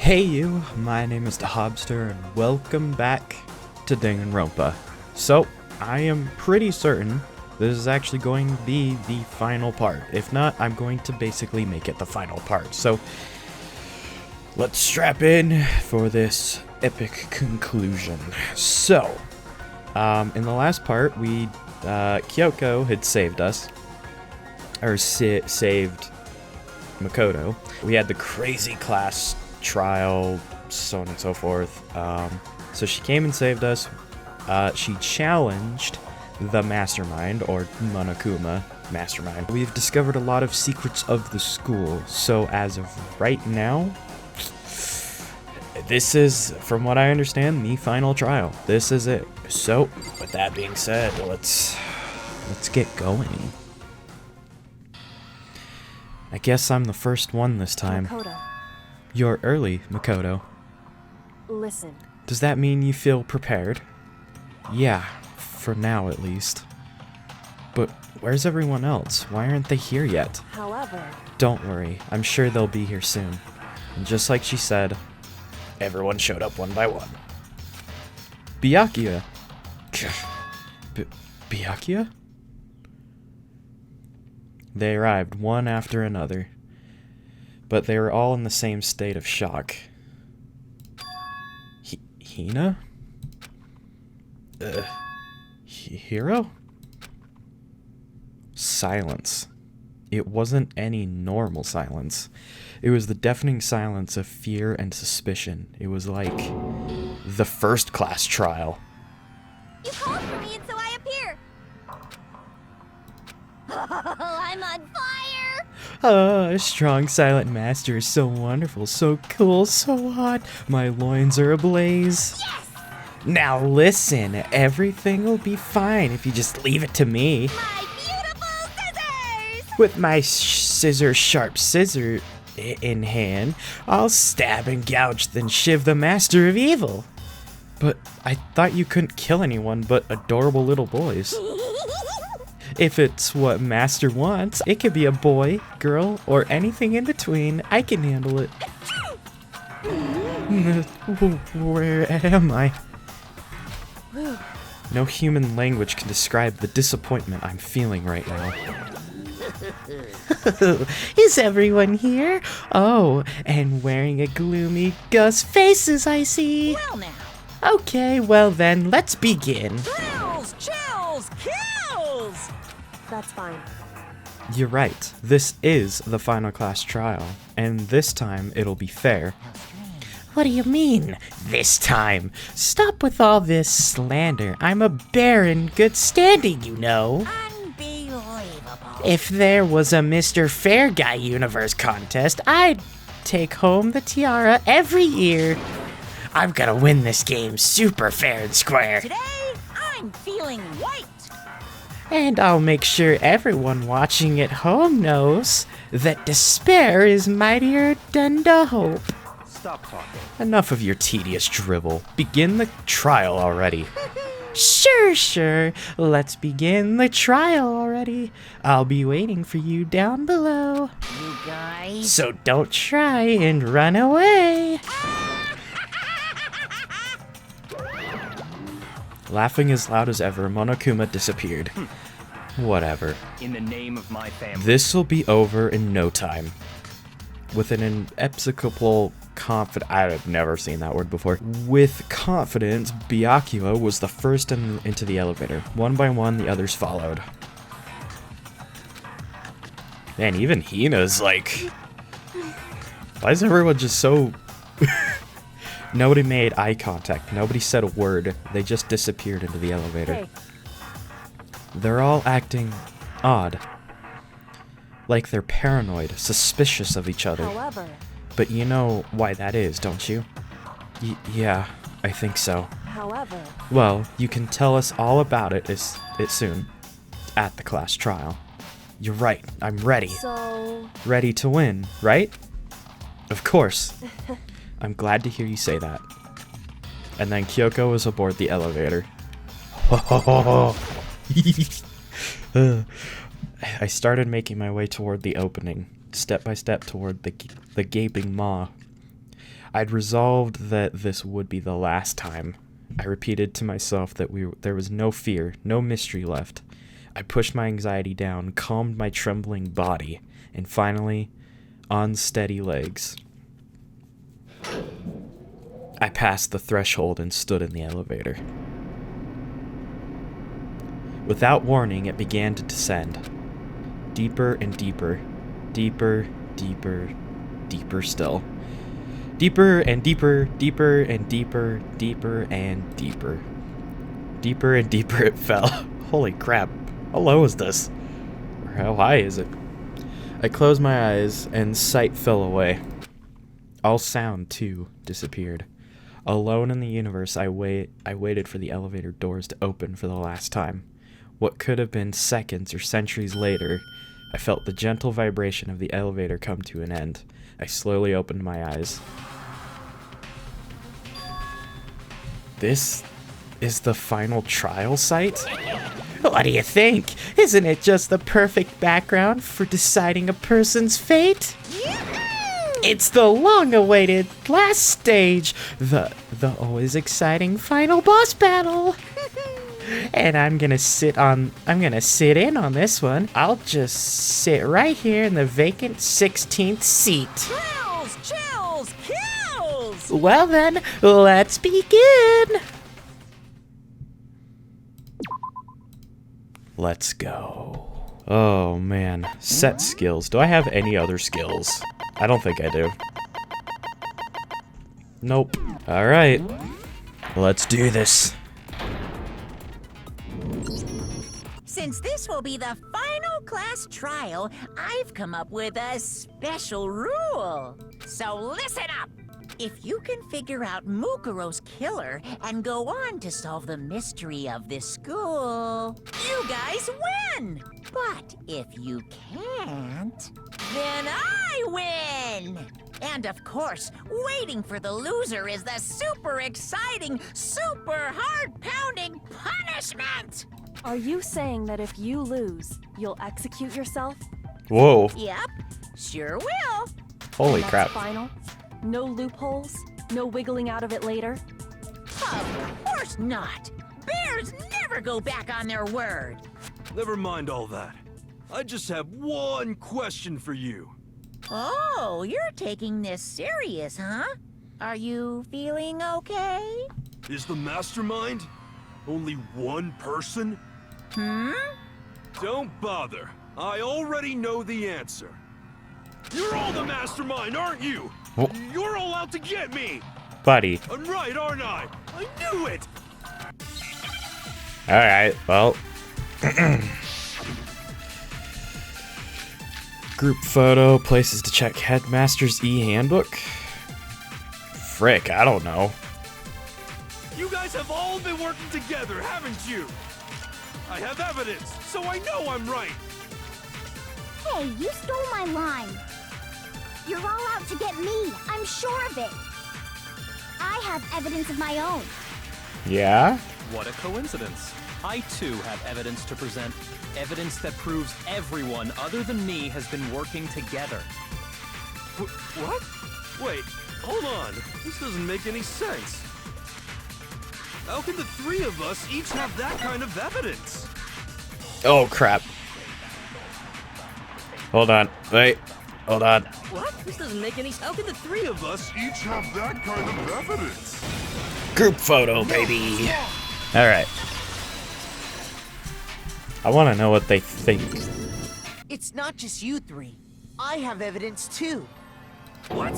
Hey you, my name is the Hobster and welcome back to Danganronpa. So, I am pretty certain this is actually going to be the final part. If not, I'm going to basically make it the final part. So, let's strap in for this epic conclusion. So, in the last part, Kyoko had saved us. Or saved Makoto. We had the crazy class trial, so on and so forth. So she came and saved us. She challenged the mastermind, or Monokuma mastermind. We've discovered a lot of secrets of the school, so as of right now, this is, from what I understand, the final trial. This is it. So, with that being said, let's get going. I guess I'm the first one this time. Makoto. You're early, Makoto. Listen. Does that mean you feel prepared? Yeah, for now at least. But where's everyone else? Why aren't they here yet? However... Don't worry, I'm sure they'll be here soon. And just like she said, everyone showed up one by one. Byakuya. Byakuya? They arrived one after another, but they were all in the same state of shock. Hina? Hiro? Silence. It wasn't any normal silence. It was the deafening silence of fear and suspicion. It was like the first class trial. You called for me and so I appear! I'm on fire! Ah, a strong silent master is so wonderful, so cool, so hot. My loins are ablaze. Yes! Now listen, everything will be fine if you just leave it to me. My beautiful scissors! With my sharp scissor in hand, I'll stab and gouge, then shiv the master of evil. But I thought you couldn't kill anyone but adorable little boys. If it's what Master wants, it could be a boy, girl, or anything in between. I can handle it. Where am I? No human language can describe the disappointment I'm feeling right now. Is everyone here? Oh, and wearing a gloomy Gus faces, I see. Well now. Okay, well then, let's begin. Thrills, chills, kills! That's fine. You're right. This is the final class trial, and this time it'll be fair. What do you mean, this time? Stop with all this slander. I'm a bear in good standing, you know. Unbelievable. If there was a Mr. Fair Guy Universe contest, I'd take home the tiara every year. I'm gonna win this game super fair and square. Today, I'm feeling white. And I'll make sure everyone watching at home knows that despair is mightier than the hope. Stop talking. Enough of your tedious drivel. Begin the trial already. Sure. Let's begin the trial already. I'll be waiting for you down below. You guys. So don't try and run away. Laughing as loud as ever, Monokuma disappeared. Whatever. In the name of my family. This'll be over in no time. With an inexplicable I've never seen that word before. With confidence, Byakuya was the first into the elevator. One by one, the others followed. Man, even Hina's like... Why is everyone just so... Nobody made eye contact. Nobody said a word. They just disappeared into the elevator. Hey. They're all acting odd. Like they're paranoid, suspicious of each other. However... But you know why that is, don't you? Yeah, I think so. However... Well, you can tell us all about it soon. At the class trial. You're right, I'm ready. So... Ready to win, right? Of course. I'm glad to hear you say that. And then Kyoko was aboard the elevator. I started making my way toward the opening, step by step toward the gaping maw. I'd resolved that this would be the last time. I repeated to myself that there was no fear, no mystery left. I pushed my anxiety down, calmed my trembling body, and finally, on steady legs, I passed the threshold and stood in the elevator. Without warning, it began to descend. Deeper and deeper. Deeper, deeper, deeper still. Deeper and deeper, deeper and deeper, deeper and deeper. Deeper and deeper it fell. Holy crap. How low is this? Or how high is it? I closed my eyes and sight fell away. All sound, too, disappeared. Alone in the universe, I waited for the elevator doors to open for the last time. What could have been seconds or centuries later, I felt the gentle vibration of the elevator come to an end. I slowly opened my eyes. This is the final trial site? What do you think? Isn't it just the perfect background for deciding a person's fate? It's the long-awaited last stage, the always exciting final boss battle. And I'm gonna sit in on this one. I'll just sit right here in the vacant 16th seat. Chills, kills! Well then, let's begin. Let's go. Oh man, set skills. Do I have any other skills? I don't think I do. Nope. Alright. Let's do this. Since this will be the final class trial, I've come up with a special rule. So listen up. If you can figure out Mukuro's killer and go on to solve the mystery of this school, you guys win! But if you can't, then I win! And of course, waiting for the loser is the super exciting, super hard-pounding punishment! Are you saying that if you lose, you'll execute yourself? Whoa. Yep, sure will. Holy And that's crap. final? No loopholes? No wiggling out of it later? Of course not! Bears never go back on their word! Never mind all that. I just have one question for you. Oh, you're taking this serious, huh? Are you feeling okay? Is the mastermind only one person? Don't bother. I already know the answer. You're all the mastermind, aren't you? Oh. You're all out to get me! Buddy. I'm right, aren't I? I knew it! Alright, well. Group photo, places to check Headmaster's e-handbook? Frick, I don't know. You guys have all been working together, haven't you? I have evidence, so I know I'm right. Hey, you stole my line. You're all out to get me. I'm sure of it. I have evidence of my own. Yeah? What a coincidence. I too have evidence to present. Evidence that proves everyone other than me has been working together. What? Wait, hold on. This doesn't make any sense. How can the three of us each have that kind of evidence? Oh, crap. Hold on. Wait. Hold on. What? This doesn't make any sense. How can the three Of us each have that kind of evidence. Group photo, baby. Alright. I want to know what they think. It's not just you three. I have evidence too. What?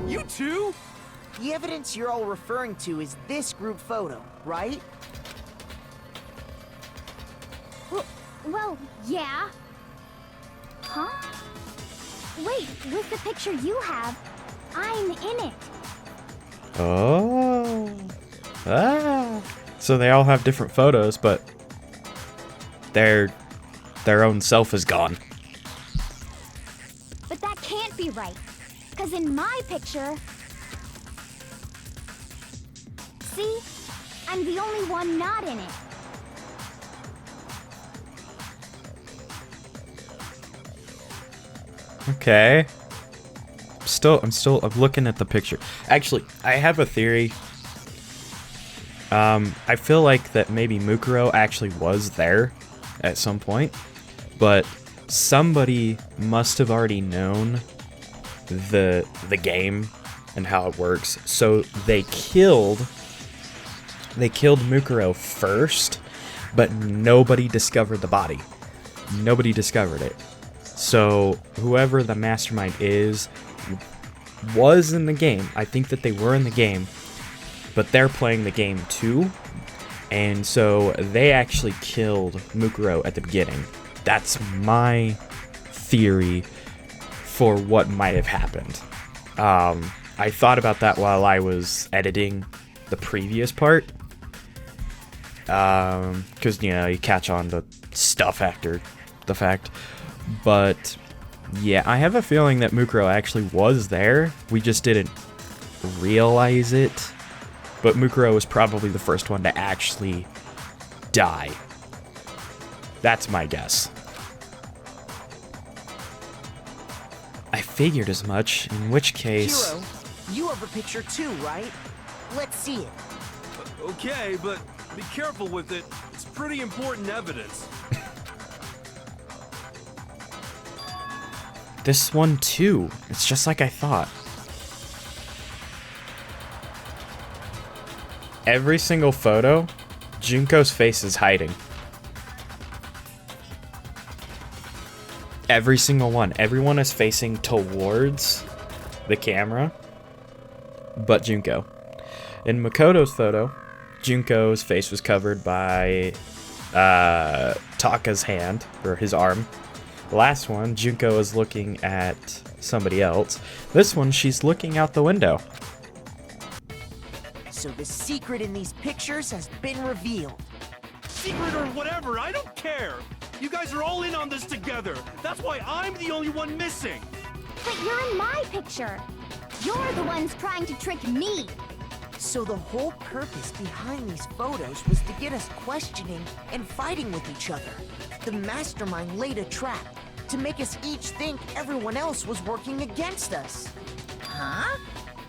You too? The evidence you're all referring to is this group photo, right? Well, yeah. Huh? Wait, with the picture you have, I'm in it. Oh. Ah. So they all have different photos, but their own self is gone. But that can't be right. Because in my picture... See? I'm the only one not in it. Okay. I'm looking at the picture. Actually, I have a theory. I feel like that maybe Mukuro actually was there at some point, but somebody must have already known the game and how it works. So they killed Mukuro first, but nobody discovered the body. Nobody discovered it. So whoever the mastermind is was in the game. I think that they were in the game, but they're playing the game too. And so they actually killed Mukuro at the beginning. That's my theory for what might have happened. I thought about that while I was editing the previous part. Because, you know, you catch on to stuff after the fact. But, yeah, I have a feeling that Mukuro actually was there. We just didn't realize it. But Mukuro was probably the first one to actually die. That's my guess. I figured as much, in which case... Hero, you have a picture too, right? Let's see it. Okay, but be careful with it. It's pretty important evidence. This one too. It's just like I thought. Every single photo, Junko's face is hiding. Every single one. Everyone is facing towards the camera, but Junko. In Makoto's photo, Junko's face was covered by Taka's hand, or his arm. The last one, Junko is looking at somebody else. This one, she's looking out the window. So the secret in these pictures has been revealed. Secret or whatever, I don't care. You guys are all in on this together. That's why I'm the only one missing. But you're in my picture. You're the ones trying to trick me. So the whole purpose behind these photos was to get us questioning and fighting with each other. The mastermind laid a trap to make us each think everyone else was working against us. Huh?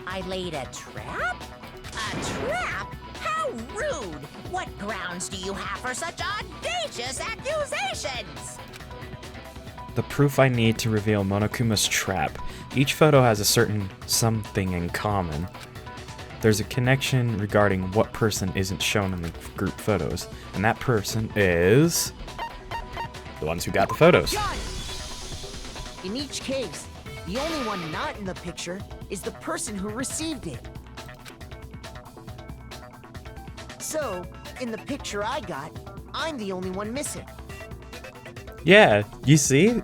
I laid a trap? A trap? How rude! What grounds do you have for such audacious accusations? The proof I need to reveal Monokuma's trap. Each photo has a certain something in common. There's a connection regarding what person isn't shown in the group photos, and that person is the ones who got the photos. Got it! In each case, the only one not in the picture is the person who received it. So, in the picture I got, I'm the only one missing. Yeah, you see?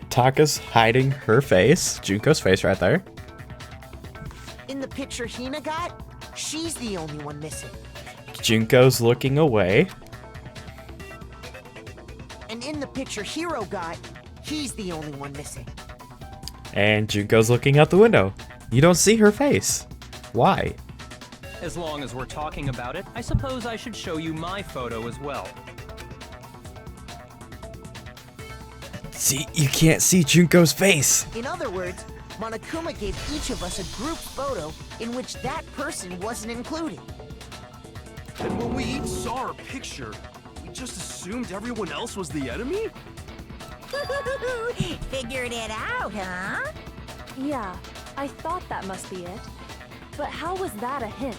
Taka's hiding her face, Junko's face right there. In the picture Hina got, she's the only one missing. Junko's looking away. And in the picture Hiro got, he's the only one missing. And Junko's looking out the window. You don't see her face. Why? As long as we're talking about it, I suppose I should show you my photo as well. See, you can't see Junko's face. In other words, Monokuma gave each of us a group photo in which that person wasn't included. And when we each saw our picture, we just assumed everyone else was the enemy? Figured it out, huh? Yeah, I thought that must be it. But how was that a hint?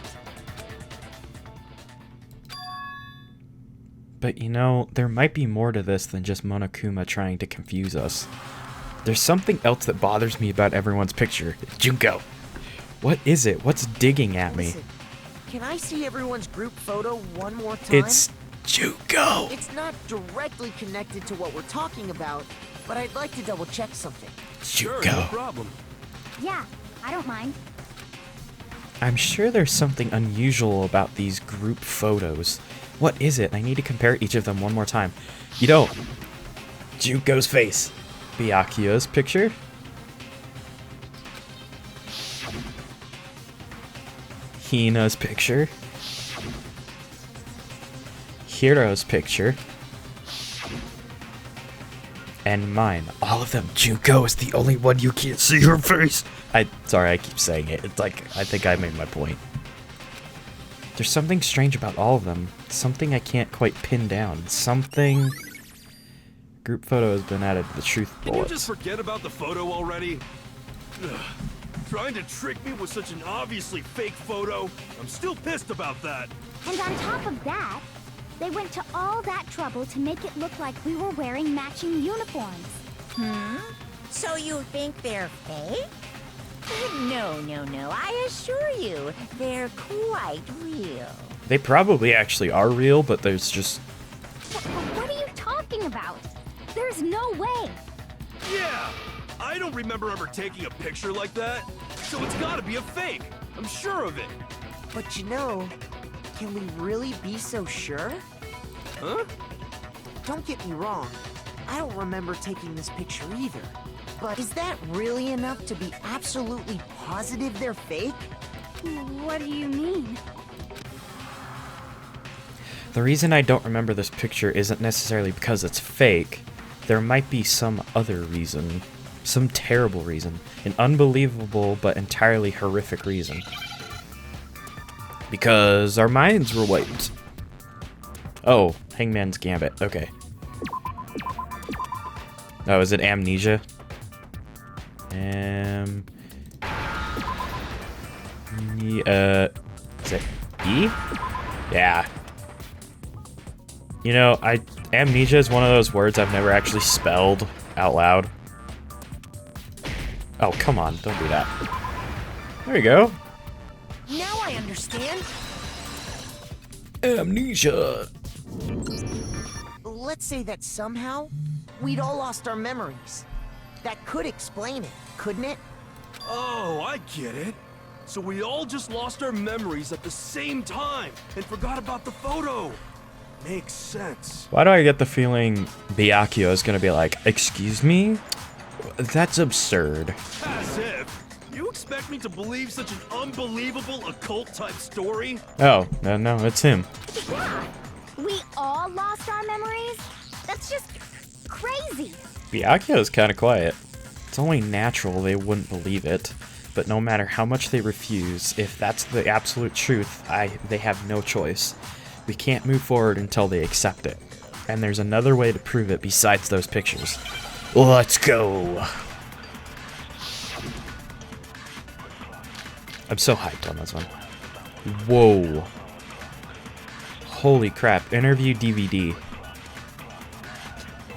But you know, there might be more to this than just Monokuma trying to confuse us. There's something else that bothers me about everyone's picture. Junko! What is it? What's digging at me? Listen, can I see everyone's group photo one more time? It's Junko! It's not directly connected to what we're talking about, but I'd like to double check something. Sure, Junko! no problem. Yeah, I don't mind. I'm sure there's something unusual about these group photos. What is it? I need to compare each of them one more time. You don't. Junko's face. Byakuya's picture. Hina's picture. Hiro's picture. and mine. All of them. Junko is the only one you can't see her face. Sorry, I keep saying it. It's like, I think I made my point. There's something strange about all of them. Something I can't quite pin down. Something... Group photo has been added to the truth Can bullets. you just forget about the photo already? Ugh. Trying to trick me with such an obviously fake photo? I'm still pissed about that. And on top of that, they went to all that trouble to make it look like we were wearing matching uniforms. So you think they're fake? No, no, no. I assure you, they're quite real. They probably actually are real, but there's just... What are you talking about? There's no way. Yeah! I don't remember ever taking a picture like that, so it's gotta be a fake. I'm sure of it. But you know, can we really be so sure? Huh? Don't get me wrong, I don't remember taking this picture either. But is that really enough to be absolutely positive they're fake? What do you mean? The reason I don't remember this picture isn't necessarily because it's fake. There might be some other reason. Some terrible reason. An unbelievable but entirely horrific reason. Because our minds were wiped. Oh, Hangman's Gambit. Okay. Oh, is it amnesia? Is it E? Yeah. You know, amnesia is one of those words I've never actually spelled out loud. Oh, come on, don't do that. There you go. Now I understand. Amnesia. Let's say that somehow we'd all lost our memories. That could explain it, couldn't it? Oh, I get it. So we all just lost our memories at the same time and forgot about the photo. Makes sense. Why do I get the feeling Byakuya is gonna be like, excuse me? That's absurd. As if. You expect me to believe such an unbelievable occult-type story? Oh, no, it's him. Yeah, we all lost our memories? That's just crazy. Byakuya is kind of quiet. It's only natural they wouldn't believe it. But no matter how much they refuse, if that's the absolute truth, they have no choice. We can't move forward until they accept it. And there's another way to prove it besides those pictures. Let's go! I'm so hyped on this one. Whoa. Holy crap, interview DVD.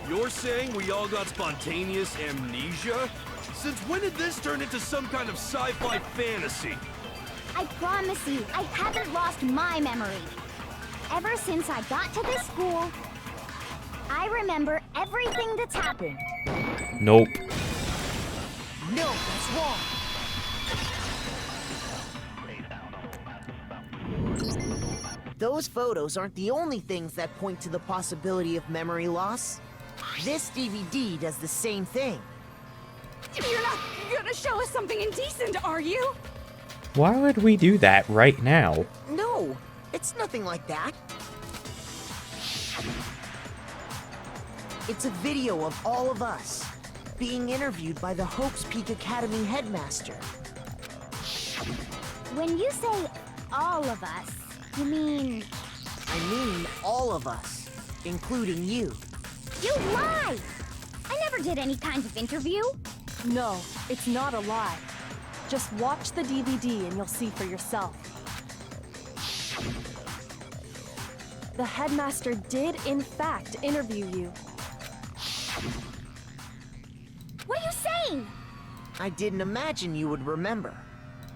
You're saying we all got spontaneous amnesia? Since when did this turn into some kind of sci-fi fantasy? I promise you, I haven't lost my memory. Ever since I got to this school, I remember everything that's happened. Nope. No, that's wrong. Those photos aren't the only things that point to the possibility of memory loss. This DVD does the same thing. You're not gonna show us something indecent, are you? Why would we do that right now? No, it's nothing like that. It's a video of all of us being interviewed by the Hope's Peak Academy headmaster. When you say all of us, you mean... I mean all of us, including you. You lie! I never did any kind of interview. No, it's not a lie. Just watch the DVD and you'll see for yourself. The headmaster did, in fact, interview you. What are you saying? I didn't imagine you would remember.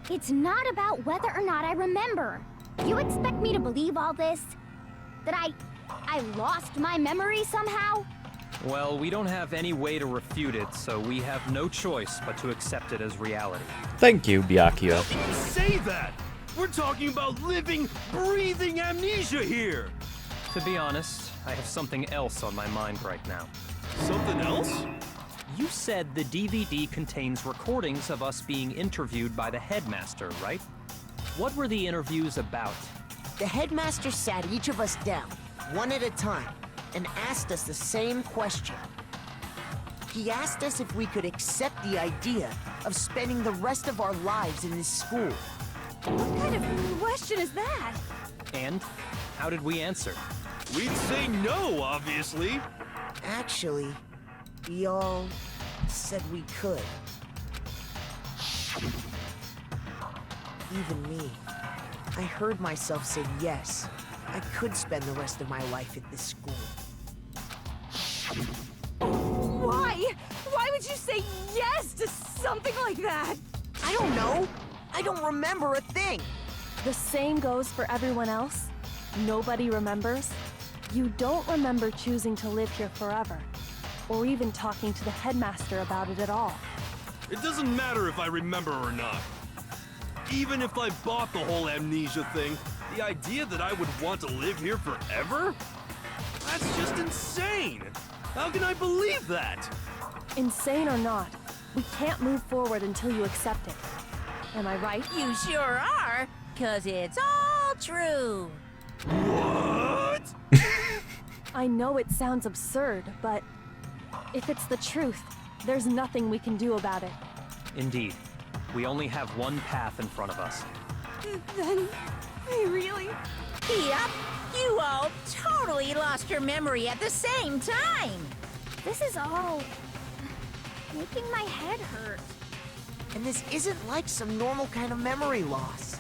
It's not about whether or not I remember. You expect me to believe all this? That I lost my memory somehow? Well, we don't have any way to refute it, so we have no choice but to accept it as reality. Thank you, Byakuya. How can you say that? We're talking about living, breathing amnesia here. To be honest, I have something else on my mind right now. Something else? You said the DVD contains recordings of us being interviewed by the headmaster, right? What were the interviews about? The headmaster sat each of us down, one at a time, and asked us the same question. He asked us if we could accept the idea of spending the rest of our lives in this school. What kind of question is that? And how did we answer? We'd say no, obviously. Actually, we all said we could. Even me. I heard myself say yes. I could spend the rest of my life at this school. Why? Why would you say yes to something like that? I don't know. I don't remember a thing. The same goes for everyone else. Nobody remembers. You don't remember choosing to live here forever, or even talking to the headmaster about it at all. It doesn't matter if I remember or not. Even if I bought the whole amnesia thing, the idea that I would want to live here forever? That's just insane! How can I believe that? Insane or not, we can't move forward until you accept it. Am I right? You sure are, 'cause it's all true. What? I know it sounds absurd, but if it's the truth, there's nothing we can do about it. Indeed. We only have one path in front of us. Then, I really... Yep, you all totally lost your memory at the same time. This is all making my head hurt. And this isn't like some normal kind of memory loss.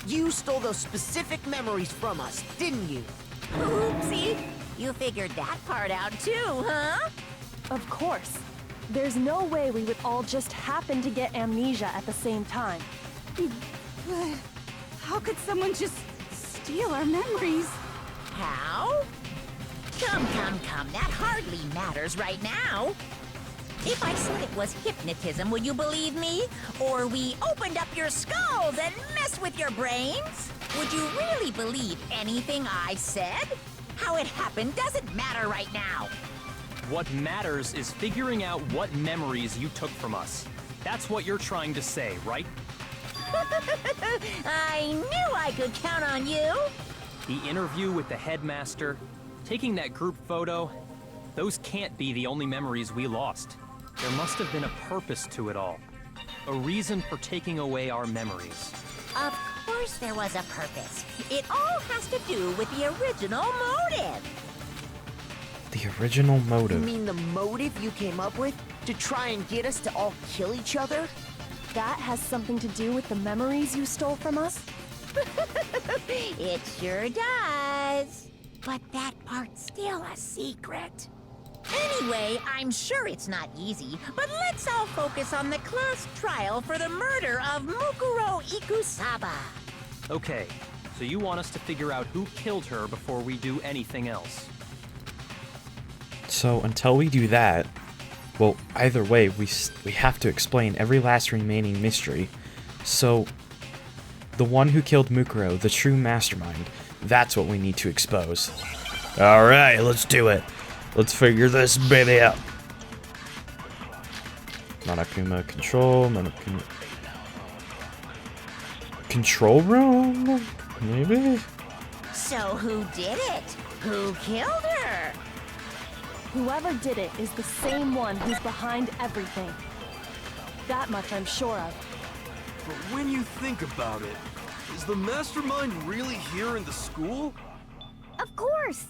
You stole those specific memories from us, didn't you? Oopsie, you figured that part out too, huh? Of course. There's no way we would all just happen to get amnesia at the same time. But how could someone just steal our memories? How? Come, that hardly matters right now. If I said it was hypnotism, would you believe me? Or we opened up your skulls and messed with your brains? Would you really believe anything I said? How it happened doesn't matter right now. What matters is figuring out what memories you took from us. That's what you're trying to say, right? I knew I could count on you. The interview with the headmaster, taking that group photo, those can't be the only memories we lost. There must have been a purpose to it all. A reason for taking away our memories. Of course there was a purpose. It all has to do with the original motive. The original You motive. mean the motive you came up with? To try and get us to all kill each other? That has something to do with the memories you stole from us? It sure does. But that part's still a secret. Anyway, I'm sure it's not easy, but let's all focus on the class trial for the murder of Mukuro Ikusaba. Okay, so you want us to figure out who killed her before we do anything else. So until we do that, well, either way, we have to explain every last remaining mystery. So, the one who killed Mukuro, the true mastermind, that's what we need to expose. Alright, let's do it. Let's figure this baby out. Monokuma control, control room? Maybe? So who did it? Who killed her? Whoever did it is the same one who's behind everything. That much I'm sure of. But when you think about it, is the mastermind really here in the school? Of course.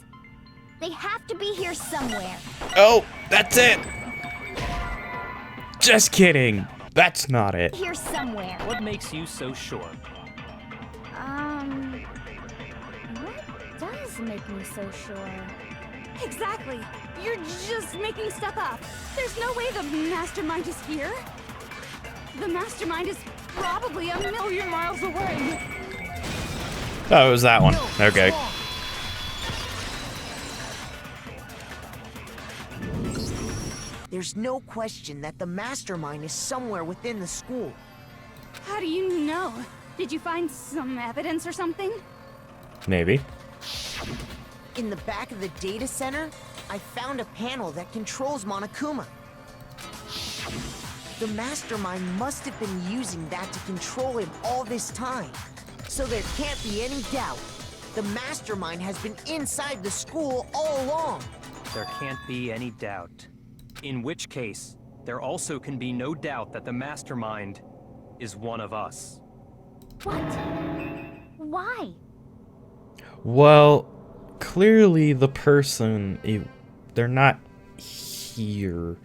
They have to be here somewhere. Oh, that's it! Just kidding. That's not it. Here somewhere. What makes you so sure? What does make me so sure? Exactly. You're just making stuff up. There's no way the mastermind is here. The mastermind is probably 1,000,000 miles away. Oh, it was that one. Okay. There's no question that the mastermind is somewhere within the school. How do you know? Did you find some evidence or something? Maybe. In the back of the data center, I found a panel that controls Monokuma. The mastermind must have been using that to control him all this time. So there can't be any doubt. The mastermind has been inside the school all along. There can't be any doubt. In which case, there also can be no doubt that the mastermind is one of us. What? Why? Well, clearly the person, they're not here,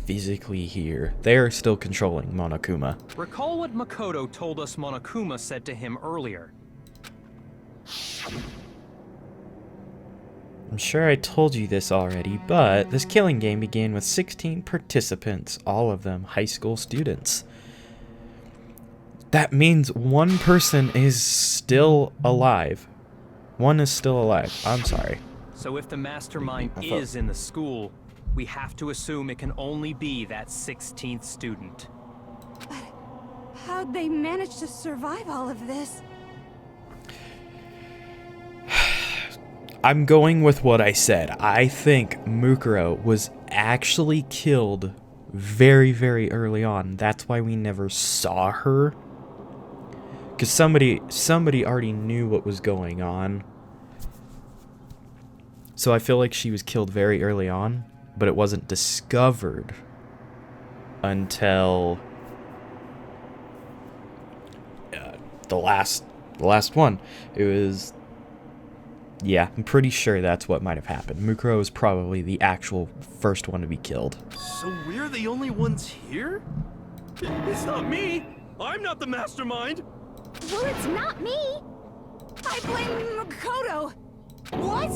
physically here. They are still controlling Monokuma. Recall what Makoto told us Monokuma said to him earlier. I'm sure I told you this already, but this killing game began with 16 participants, all of them high school students. That means one person is still alive. One is still alive. I'm sorry. So if the mastermind is in the school, we have to assume it can only be that 16th student. How'd they manage to survive all of this? I'm going with what I said. I think Mukuro was actually killed very, very early on. That's why we never saw her. Because somebody already knew what was going on. So I feel like she was killed very early on, but it wasn't discovered until the last one. It was... Yeah, I'm pretty sure that's what might have happened. Mukuro is probably the actual first one to be killed. So we're the only ones here? It's not me! I'm not the mastermind! Well, it's not me. I blame Makoto. What?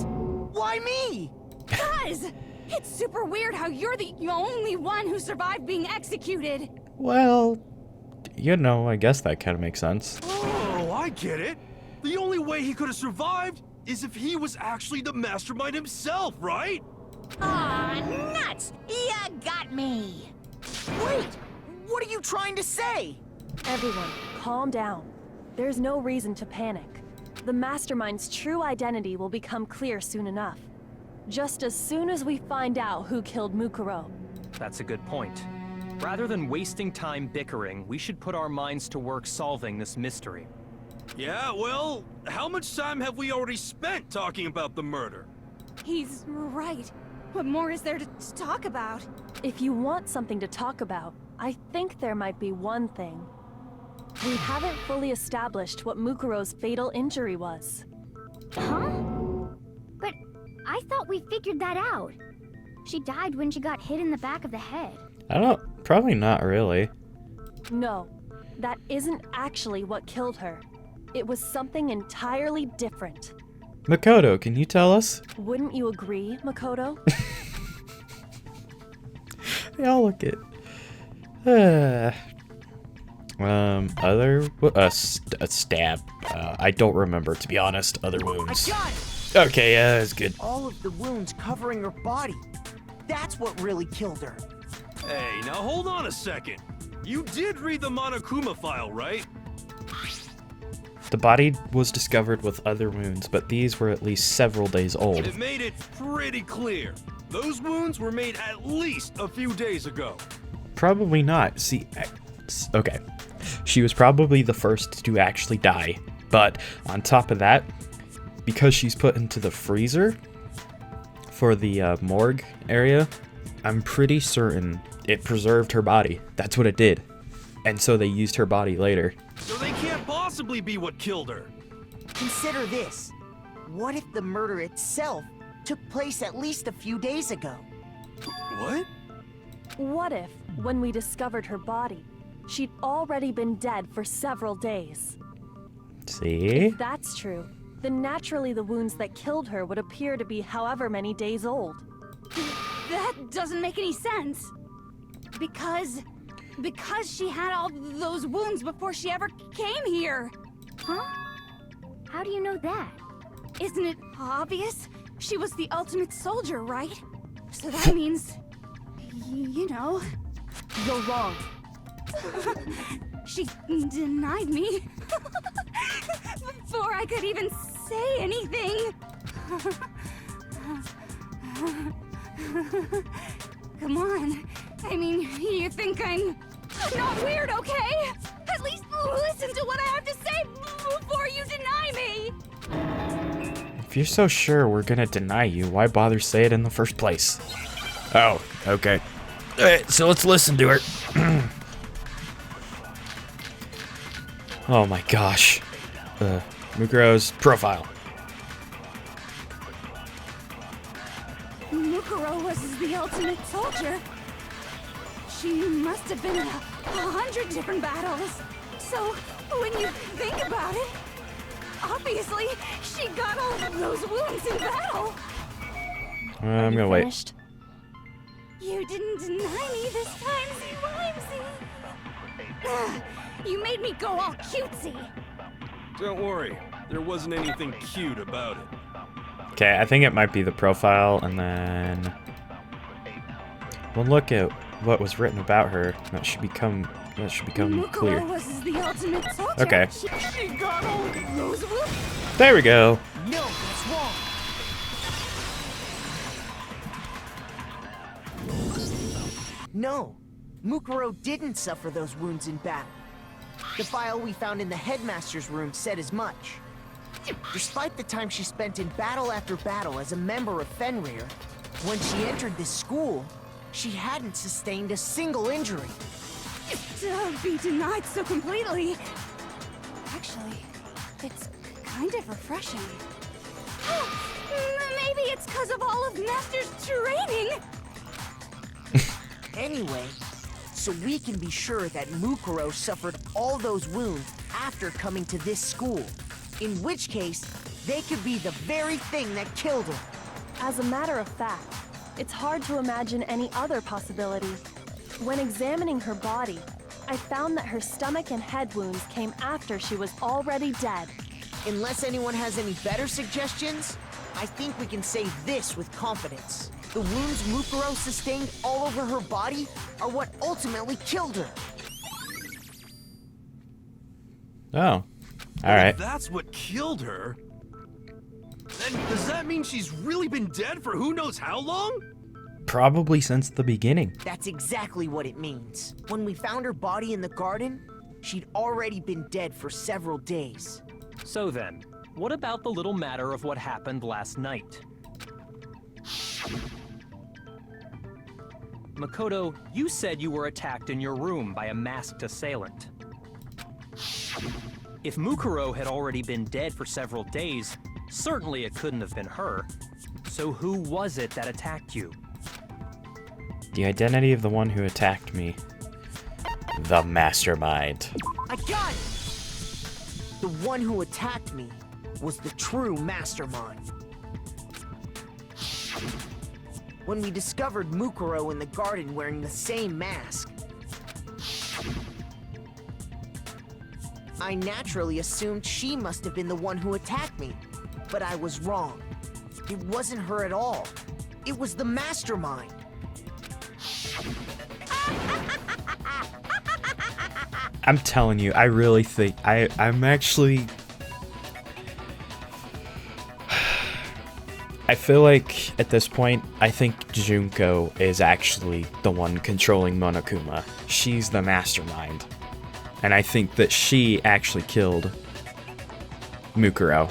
Why me? Guys, it's super weird how you're the only one who survived being executed. Well, you know, I guess that kind of makes sense. Oh, I get it! The only way he could have survived is if he was actually the mastermind himself, right? Aw, nuts! You got me! Wait! What are you trying to say? Everyone, calm down. There's no reason to panic. The mastermind's true identity will become clear soon enough. Just as soon as we find out who killed Mukuro. That's a good point. Rather than wasting time bickering, we should put our minds to work solving this mystery. Yeah, well, how much time have we already spent talking about the murder? He's right. What more is there to talk about? If you want something to talk about, I think there might be one thing. We haven't fully established what Mukuro's fatal injury was. Huh? But I thought we figured that out. She died when she got hit in the back of the head. Probably not really. No, that isn't actually what killed her. It was something entirely different. Makoto, can you tell us? Wouldn't you agree, Makoto? They all look it. A stab. I don't remember, to be honest. Other wounds. I got it! Okay, yeah, that's good. All of the wounds covering her body. That's what really killed her. Hey, now hold on a second. You did read the Monokuma file, right? The body was discovered with other wounds, but these were at least several days old. It made it pretty clear. Those wounds were made at least a few days ago. Probably not. See, okay. She was probably the first to actually die, but on top of that, because she's put into the freezer for the morgue area, I'm pretty certain it preserved her body. That's what it did. And so they used her body later. So they can't possibly be what killed her. Consider this. What if the murder itself took place at least a few days ago? What? What if, when we discovered her body, she'd already been dead for several days? See? If that's true, then naturally the wounds that killed her would appear to be however many days old. That doesn't make any sense. Because she had all those wounds before she ever came here. Huh? How do you know that? Isn't it obvious? She was the ultimate soldier, right? So that means, you know. You're wrong. She denied me before I could even say anything. Come on. I mean, you think I'm not weird, okay? At least listen to what I have to say before you deny me. If you're so sure we're gonna deny you, why bother say it in the first place? Oh, okay. Alright, so let's listen to her. Oh my gosh. Mukuro's profile. Mukuro was the ultimate soldier. She must have been in 100 different battles. So, when you think about it, obviously, she got all of those wounds in battle. I'm gonna wait. Finished? You didn't deny me this time, Wimsey. You made me go all cutesy. Don't worry, there wasn't anything cute about it. Okay, I think it might be the profile, and then we'll look at what was written about her. That should become clear. Mukuro was the ultimate soldier. Okay. She got all of those wounds. There we go. No, that's wrong. No, Mukuro didn't suffer those wounds in battle. The file we found in the headmaster's room said as much. Despite the time she spent in battle after battle as a member of Fenrir, when she entered this school, she hadn't sustained a single injury. To be denied so completely. Actually, it's kind of refreshing. Maybe it's because of all of Master's training. Anyway, so we can be sure that Mukuro suffered all those wounds after coming to this school. In which case, they could be the very thing that killed her. As a matter of fact, it's hard to imagine any other possibility. When examining her body, I found that her stomach and head wounds came after she was already dead. Unless anyone has any better suggestions, I think we can say this with confidence. The wounds Mukuro sustained all over her body are what ultimately killed her. Oh. Alright. If that's what killed her, then does that mean she's really been dead for who knows how long? Probably since the beginning. That's exactly what it means. When we found her body in the garden, she'd already been dead for several days. So then, what about the little matter of what happened last night? Makoto, you said you were attacked in your room by a masked assailant. If Mukuro had already been dead for several days, certainly it couldn't have been her. So who was it that attacked you? The identity of the one who attacked me. The mastermind. I got it! The one who attacked me was the true mastermind. When we discovered Mukuro in the garden wearing the same mask, I naturally assumed she must have been the one who attacked me. But I was wrong. It wasn't her at all. It was the mastermind. I'm telling you, I really think I'm actually I feel like at this point, I think Junko is actually the one controlling Monokuma. She's the mastermind. And I think that she actually killed Mukuro.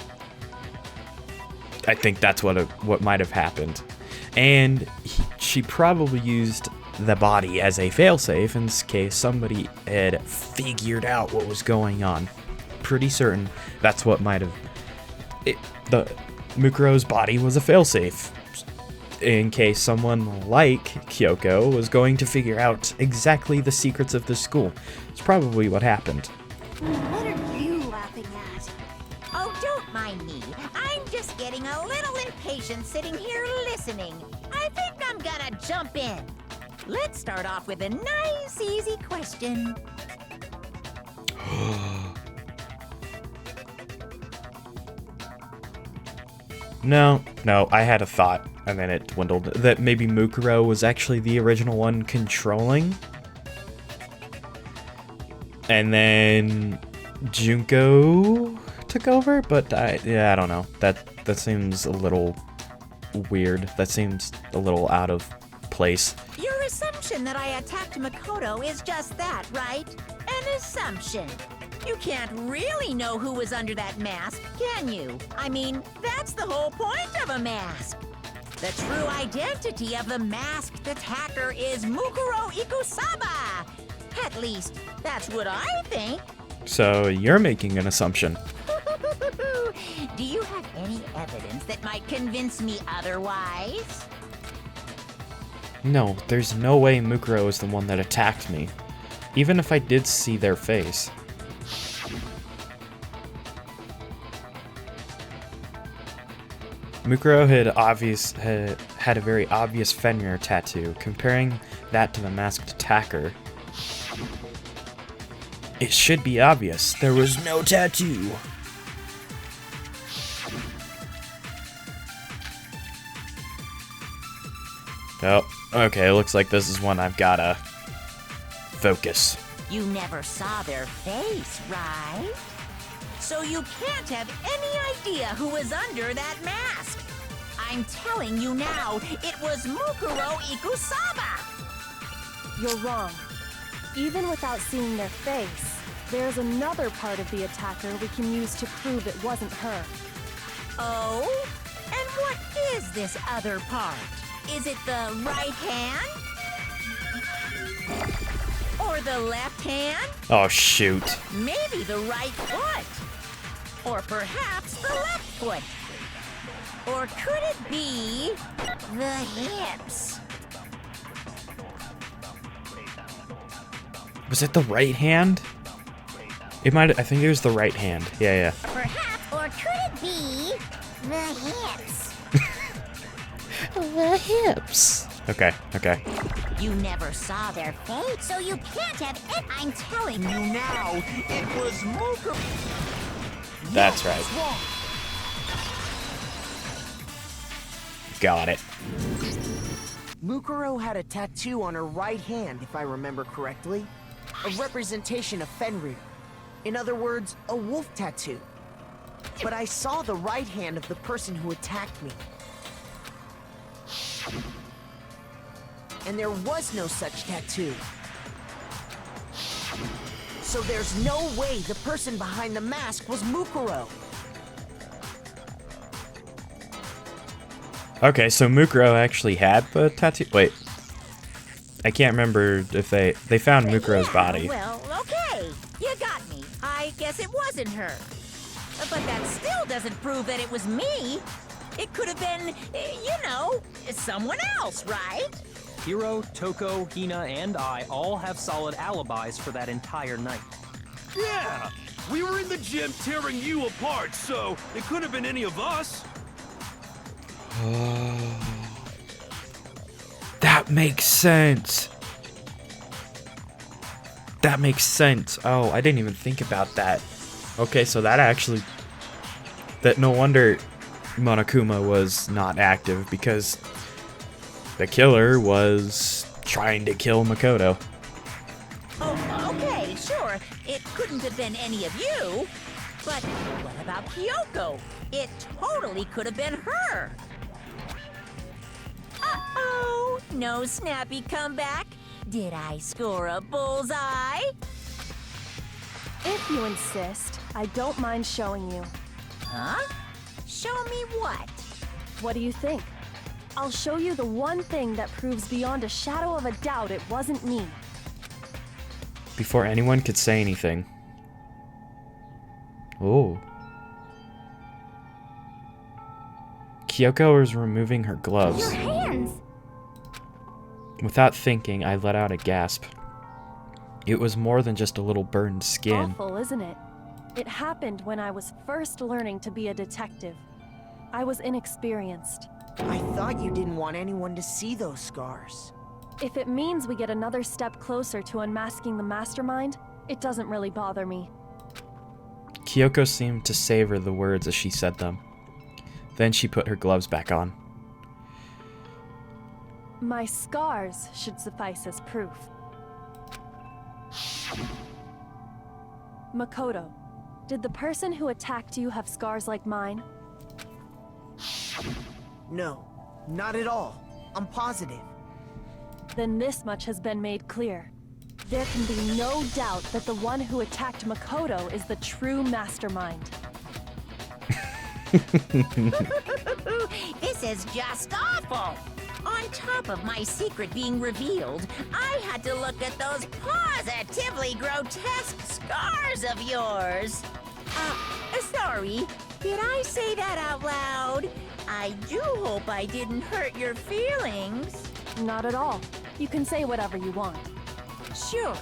I think that's what might have happened. And she probably used the body as a failsafe in case somebody had figured out what was going on. Pretty certain that's what might have... Mukuro's body was a failsafe in case someone like Kyoko was going to figure out exactly the secrets of the school. It's probably what happened. What are you laughing at? Oh, don't mind me. I'm just getting a little impatient sitting here listening. I think I'm gonna jump in. Let's start off with a nice, easy question. No, I had a thought, and then it dwindled. That maybe Mukuro was actually the original one controlling. And then Junko took over, but I don't know. That seems a little weird. That seems a little out of place. Your assumption that I attacked Makoto is just that, right? An assumption. You can't really know who was under that mask, can you? I mean, that's the whole point of a mask. The true identity of the masked attacker is Mukuro Ikusaba. At least, that's what I think. So you're making an assumption. Do you have any evidence that might convince me otherwise? No, there's no way Mukuro is the one that attacked me. Even if I did see their face. Mukuro had a very obvious Fenrir tattoo. Comparing that to the masked attacker, it should be obvious. There was no tattoo. Oh, okay, looks like this is one I've gotta focus. You never saw their face, right? So you can't have any idea who was under that mask. I'm telling you now, it was Mukuro Ikusaba. You're wrong. Even without seeing their face, there's another part of the attacker we can use to prove it wasn't her. Oh? And what is this other part? Is it the right hand? Or the left hand? Oh, shoot. Maybe the right foot. Or perhaps the left foot. Or could it be the hips? Was it the right hand? It might. I think it was the right hand. Yeah. Perhaps, or could it be the hips? The hips. Okay. You never saw their face, so you can't have it. I'm telling you now, it was Mukuro. That's right. Got it. Mukuro had a tattoo on her right hand, if I remember correctly. A representation of Fenrir. In other words, a wolf tattoo. But I saw the right hand of the person who attacked me. And there was no such tattoo. So there's no way the person behind the mask was Mukuro. Okay, so Mukuro actually had the tattoo. Wait, I can't remember if they found Mukuro's body. Well, okay, you got me. I guess it wasn't her. But that still doesn't prove that it was me. It could have been, someone else, right? Hiro, Toko, Hina, and I all have solid alibis for that entire night. Yeah! We were in the gym tearing you apart, so it could have been any of us. That makes sense. That makes sense. Oh, I didn't even think about that. Okay, so no wonder Monokuma was not active, because the killer was trying to kill Makoto. Oh, okay, sure. It couldn't have been any of you. But what about Kyoko? It totally could have been her. Uh-oh, no snappy comeback. Did I score a bullseye? If you insist, I don't mind showing you. Huh? Show me what? What do you think? I'll show you the one thing that proves beyond a shadow of a doubt it wasn't me. Before anyone could say anything. Oh. Kyoko was removing her gloves. Your hands! Without thinking, I let out a gasp. It was more than just a little burned skin. Awful, isn't it? It happened when I was first learning to be a detective. I was inexperienced. I thought you didn't want anyone to see those scars. If it means we get another step closer to unmasking the mastermind, it doesn't really bother me. Kyoko seemed to savor the words as she said them. Then she put her gloves back on. My scars should suffice as proof. Makoto, did the person who attacked you have scars like mine? No, not at all. I'm positive. Then this much has been made clear. There can be no doubt that the one who attacked Makoto is the true mastermind. This This is just awful. On top of my secret being revealed, I had to look at those positively grotesque scars of yours. Sorry, did I say that out loud? I do hope I didn't hurt your feelings. Not at all. You can say whatever you want. Sure,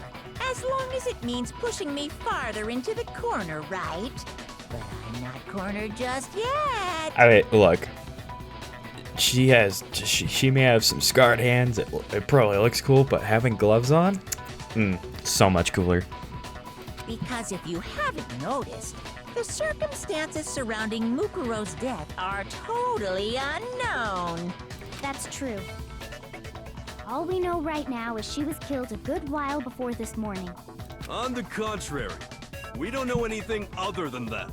as long as it means pushing me farther into the corner, right? But I'm not cornered just yet. I mean, look. She may have some scarred hands. It probably looks cool, but having gloves on, so much cooler. Because if you haven't noticed, the circumstances surrounding Mukuro's death are totally unknown. That's true. All we know right now is she was killed a good while before this morning. On the contrary, we don't know anything other than that.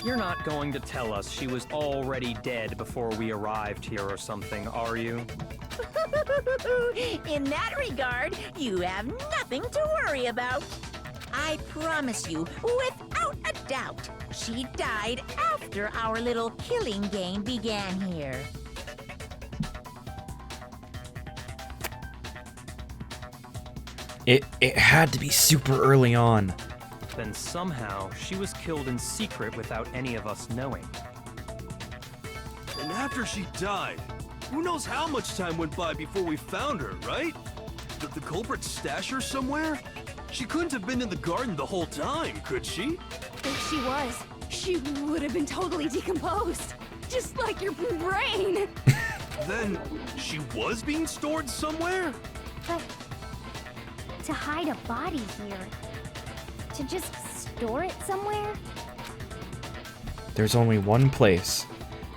You're not going to tell us she was already dead before we arrived here or something, are you? In that regard, you have nothing to worry about. I promise you, without a doubt, she died after our little killing game began here. It had to be super early on. Then somehow she was killed in secret without any of us knowing. And after she died, who knows how much time went by before we found her, right? Did the culprit stash her somewhere? She couldn't have been in the garden the whole time, could she? If she was, she would have been totally decomposed. Just like your brain. Then she was being stored somewhere? But to hide a body here, to just store it somewhere? There's only one place.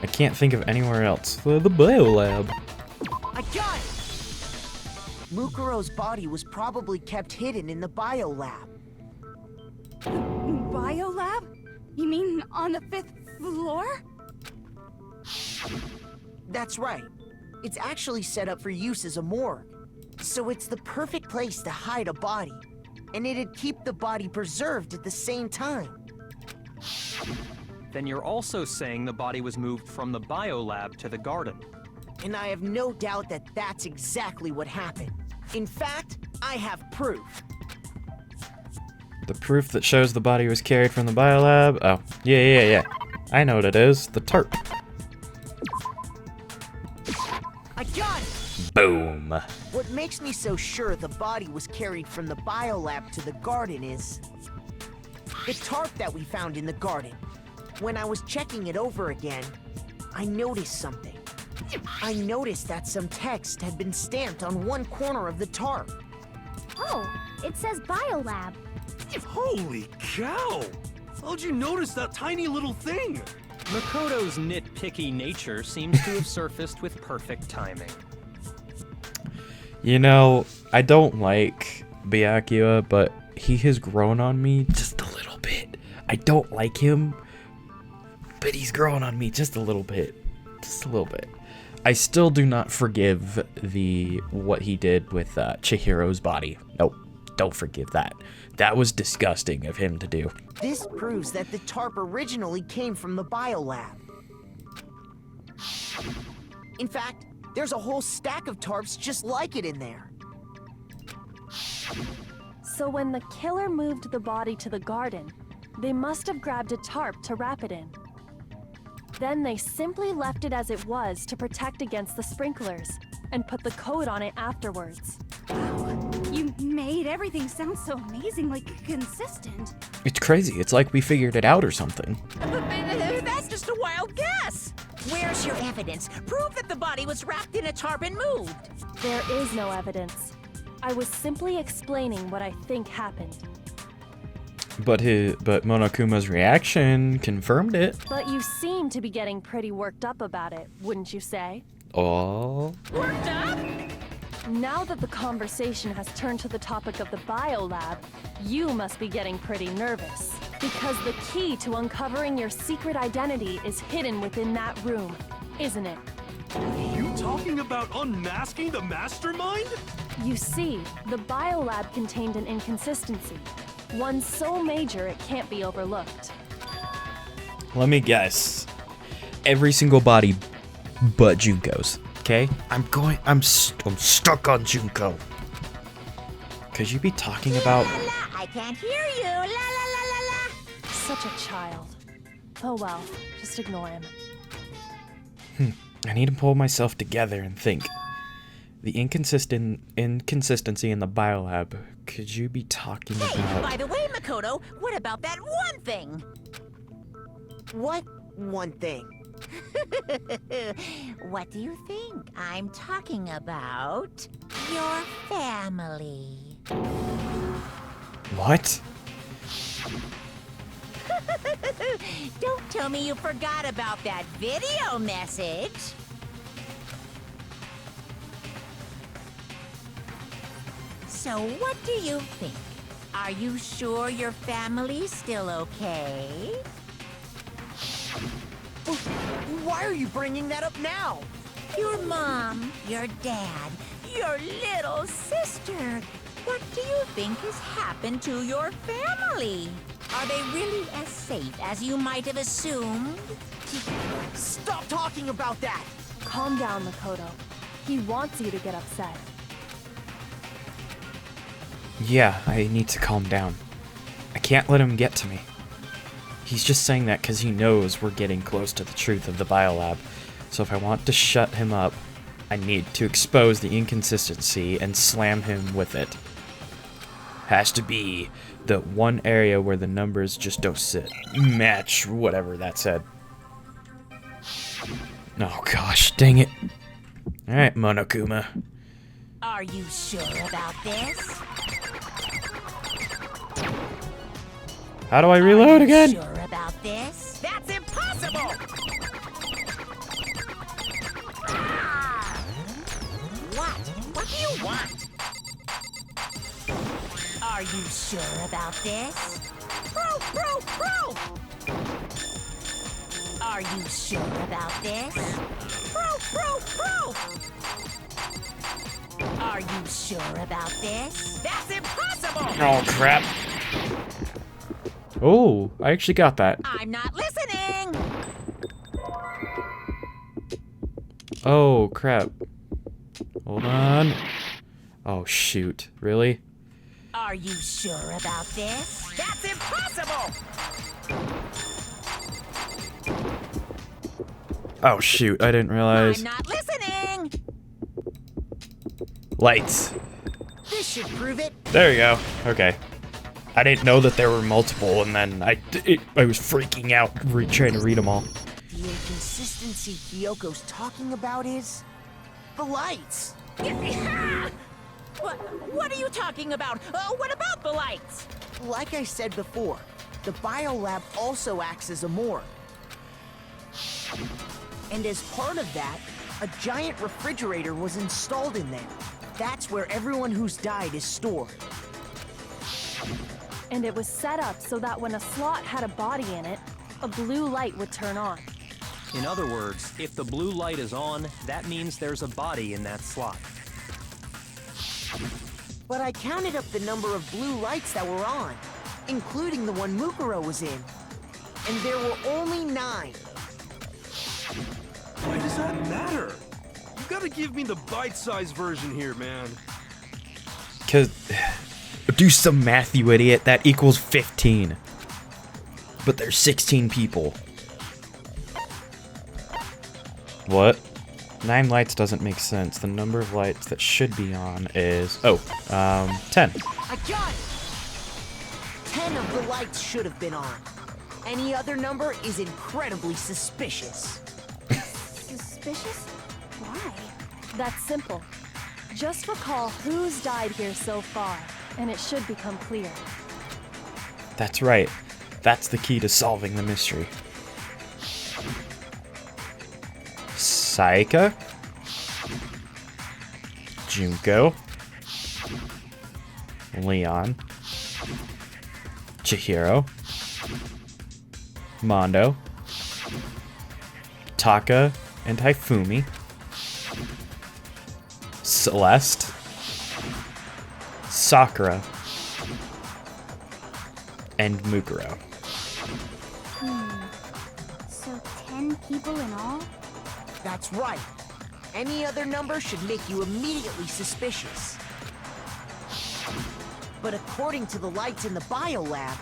I can't think of anywhere else. The biolab. I got it! Mukuro's body was probably kept hidden in the biolab. Biolab? You mean on the 5th floor? That's right. It's actually set up for use as a morgue. So it's the perfect place to hide a body. And it'd keep the body preserved at the same time. Then you're also saying the body was moved from the biolab to the garden. And I have no doubt that that's exactly what happened. In fact, I have proof. The proof that shows the body was carried from the biolab. Oh, yeah. I know what it is. The tarp. I got it! Boom. What makes me so sure the body was carried from the biolab to the garden is the tarp that we found in the garden. When I was checking it over again, I noticed something. I noticed that some text had been stamped on one corner of the tarp. Oh, it says biolab. Holy cow! How'd you notice that tiny little thing? Makoto's nitpicky nature seems to have surfaced with perfect timing. You know, I don't like Byakuya, but he has grown on me just a little bit. I don't like him, but he's grown on me just a little bit. Just a little bit. I still do not forgive what he did with Chihiro's body. Nope, don't forgive that. That was disgusting of him to do. This proves that the tarp originally came from the biolab. In fact, there's a whole stack of tarps just like it in there. So when the killer moved the body to the garden, they must have grabbed a tarp to wrap it in. Then they simply left it as it was to protect against the sprinklers, and put the coat on it afterwards. You made everything sound so amazingly consistent. It's crazy. It's like we figured it out or something. That's just a wild guess. Where's your evidence? Prove that the body was wrapped in a tarp and moved. There is no evidence. I was simply explaining what I think happened. But Monokuma's reaction confirmed it. But you seem to be getting pretty worked up about it, wouldn't you say? Oh. Worked up? Now that the conversation has turned to the topic of the biolab, you must be getting pretty nervous. Because the key to uncovering your secret identity is hidden within that room, isn't it? You talking about unmasking the mastermind? You see, the biolab contained an inconsistency. One so major it can't be overlooked. Let me guess. Every single body but Junko's. Okay? I'm stuck on Junko. Could you be talking about... La, la, I can't hear you. La, la, la, la, la. Such a child. Oh well, just ignore him. I need to pull myself together and think. The inconsistency in the biolab. Could you be talking Hey, about... by the way, Makoto, what about that one thing? What one thing? What do you think? I'm talking about your family. What? Don't tell me you forgot about that video message. So what do you think? Are you sure your family's still okay? Why are you bringing that up now? Your mom, your dad, your little sister. What do you think has happened to your family? Are they really as safe as you might have assumed? Stop talking about that! Calm down, Makoto. He wants you to get upset. Yeah, I need to calm down. I can't let him get to me. He's just saying that because he knows we're getting close to the truth of the biolab. So if I want to shut him up, I need to expose the inconsistency and slam him with it. Has to be the one area where the numbers just don't match whatever that said. Oh gosh, dang it. Alright, Monokuma. Are you sure about this? How do I reload again? Sure about this? That's impossible! Ah! What do you want? Are you sure about this? Bro! Are you sure about this? Bro! Are you sure about this? That's impossible! Oh crap. Oh, I actually got that. I'm not listening! Oh crap. Hold on. Oh shoot. Really? Are you sure about this? That's impossible! Oh shoot, I didn't realize. I'm not listening! Lights. This should prove it. There you go. Okay. I didn't know that there were multiple, and then I was freaking out trying to read them all. The inconsistency Kyoko's talking about is... the lights! What are you talking about? What about the lights? Like I said before, the biolab also acts as a morgue. And as part of that, a giant refrigerator was installed in there. That's where everyone who's died is stored. And it was set up so that when a slot had a body in it, a blue light would turn on. In other words, if the blue light is on, that means there's a body in that slot. But I counted up the number of blue lights that were on, including the one Mukuro was in. And there were only 9. Why does that matter? You gotta give me the bite-sized version here, man. Cause do some math, you idiot. That equals 15. But there's 16 people. What? 9 lights doesn't make sense. The number of lights that should be on is 10. I got it! 10 of the lights should have been on. Any other number is incredibly suspicious. Suspicious? Why? That's simple. Just recall who's died here so far, and it should become clear. That's right. That's the key to solving the mystery. Saika, Junko, Leon, Chihiro, Mondo, Taka and Hifumi, Celeste, Sakura, and Mukuro. So 10 people in all? That's right. Any other number should make you immediately suspicious. But according to the lights in the biolab,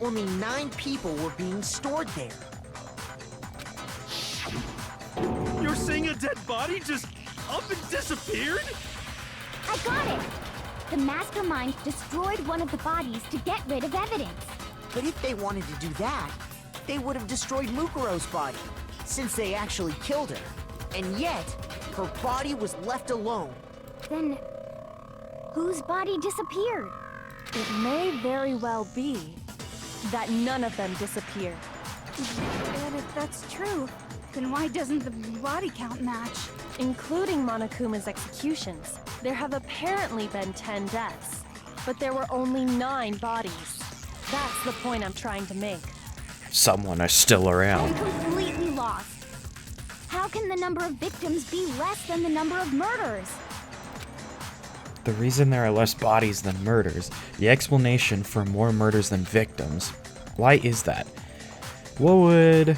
only 9 people were being stored there. You're saying a dead body just up and disappeared? I got it! The mastermind destroyed one of the bodies to get rid of evidence. But if they wanted to do that, they would have destroyed Mukuro's body, since they actually killed her. And yet, her body was left alone. Then, whose body disappeared? It may very well be that none of them disappeared. And if that's true, then why doesn't the body count match? Including Monokuma's executions, there have apparently been 10 deaths, but there were only 9 bodies. That's the point I'm trying to make. Someone is still around. I'm completely lost. How can the number of victims be less than the number of murders? The reason there are less bodies than murders, the explanation for more murders than victims. Why is that? What would...